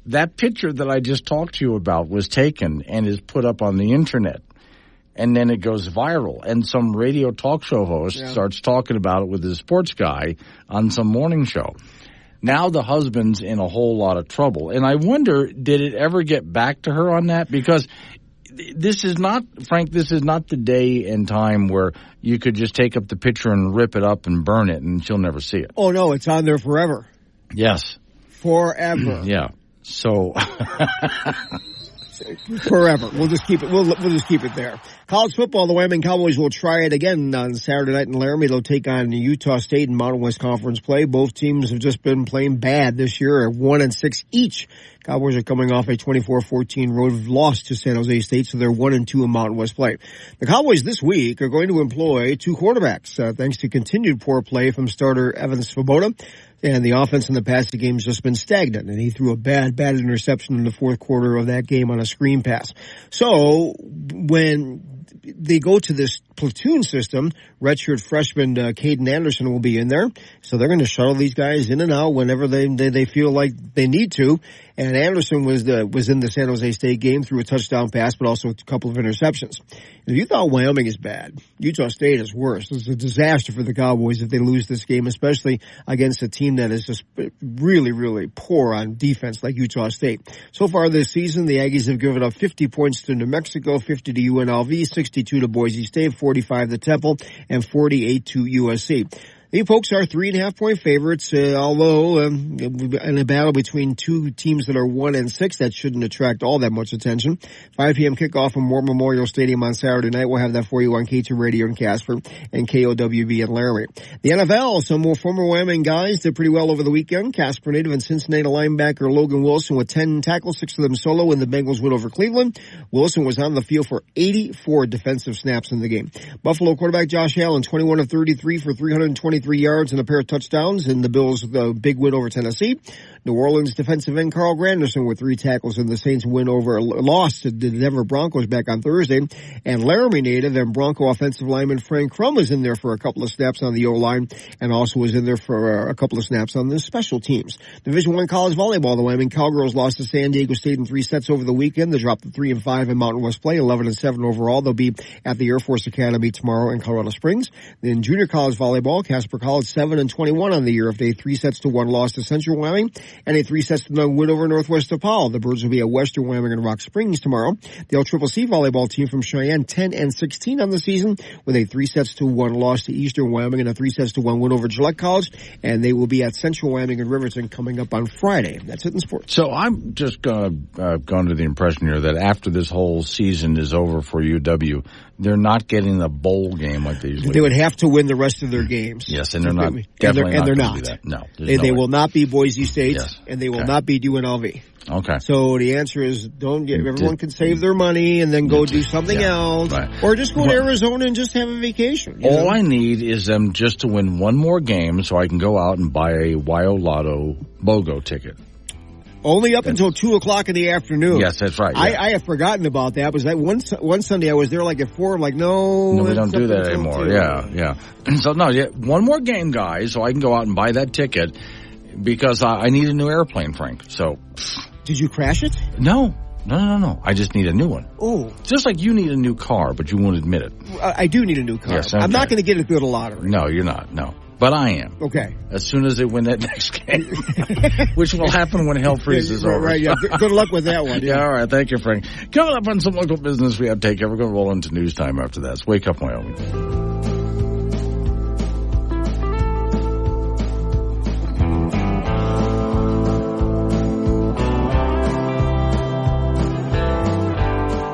that picture that I just talked to you about was taken and is put up on the internet. And then it goes viral. And some radio talk show host starts talking about it with his sports guy on some morning show. Now the husband's in a whole lot of trouble. And I wonder, did it ever get back to her on that? Because this is not, Frank, this is not the day and time where you could just take up the picture and rip it up and burn it and she'll never see it. Oh, no, it's on there forever. Yes. Forever. Yeah. So forever. We'll just keep it. We'll just keep it there. College football. The Wyoming Cowboys will try it again on Saturday night in Laramie. They'll take on Utah State in Mountain West Conference play. Both teams have just been playing bad this year, 1-6 each. Cowboys are coming off a 24-14 road loss to San Jose State, so they're 1-2 in Mountain West play. The Cowboys this week are going to employ 2 quarterbacks, thanks to continued poor play from starter Evan Svoboda. And the offense in the passing game has just been stagnant. And he threw a bad interception in the fourth quarter of that game on a screen pass. So when they go to this platoon system, redshirt freshman Caden Anderson will be in there. So they're going to shuttle these guys in and out whenever they feel like they need to. And Anderson was in the San Jose State game, threw a touchdown pass, but also a couple of interceptions. If you thought Wyoming is bad, Utah State is worse. It's a disaster for the Cowboys if they lose this game, especially against a team that is just really, really poor on defense like Utah State. So far this season, the Aggies have given up 50 points to New Mexico, 50 to UNLV, 62 to Boise State, 45 to Temple, and 48 to USC. The Pokes are 3.5-point favorites, although in a battle between two teams that are 1-6, that shouldn't attract all that much attention. 5 p.m. kickoff from War Memorial Stadium on Saturday night. We'll have that for you on K2 Radio in Casper and KOWB in Laramie. The NFL, some more former Wyoming guys did pretty well over the weekend. Casper native and Cincinnati linebacker Logan Wilson with 10 tackles, 6 of them solo in the Bengals win over Cleveland. Wilson was on the field for 84 defensive snaps in the game. Buffalo quarterback Josh Allen, 21 of 33 for 323 yards and a pair of touchdowns in the Bills' big win over Tennessee. New Orleans defensive end Carl Granderson with 3 tackles in the Saints loss to the Denver Broncos back on Thursday. And Laramie native and Bronco offensive lineman Frank Crum was in there for a couple of snaps on the O-line and also was in there for a couple of snaps on the special teams. Division I college volleyball, the Wyoming Cowgirls lost to San Diego State in 3 sets over the weekend. They dropped to 3-5 in Mountain West play, 11-7 overall. They'll be at the Air Force Academy tomorrow in Colorado Springs. Then junior college volleyball, Casper College 7-21 on the year after a 3-1 loss to Central Wyoming and a 3-1 win over Northwest DePaul. The Birds will be at Western Wyoming and Rock Springs tomorrow. The LCCC volleyball team from Cheyenne 10-16 on the season with a 3-1 loss to Eastern Wyoming and a 3-1 win over Gillette College. And they will be at Central Wyoming and Riverton coming up on Friday. That's it in sports. So I'm just going to go under the impression here that after this whole season is over for UW, they're not getting a bowl game like they usually do. They would have to win the rest of their games. Yes, and they're not. They're not. Do that. No, they will not be Boise State, and they will not be UNLV. Okay. So the answer is everyone can save their money and then go do something else. Right. Or just go to Arizona and just have a vacation. All I need is them just to win one more game so I can go out and buy a Wyo Lotto BOGO ticket. Only up until 2 o'clock in the afternoon. Yes, that's right. Yeah. I have forgotten about that. Was that one Sunday I was there like at 4? I'm like, no, we don't do that anymore. Yeah. So one more game, guys, so I can go out and buy that ticket because I need a new airplane, Frank. So, did you crash it? No. No. I just need a new one. Oh. Just like you need a new car, but you won't admit it. I do need a new car. Yes, okay. I'm not going to get it through the lottery. No, you're not. No. But I am. Okay. As soon as they win that next game, which will happen when hell freezes over. Right, yeah. Good luck with that one. Yeah, all right. Thank you, Frank. Coming up on some local business, we have Take Care. We're going to roll into news time after that. It's Wake Up Wyoming.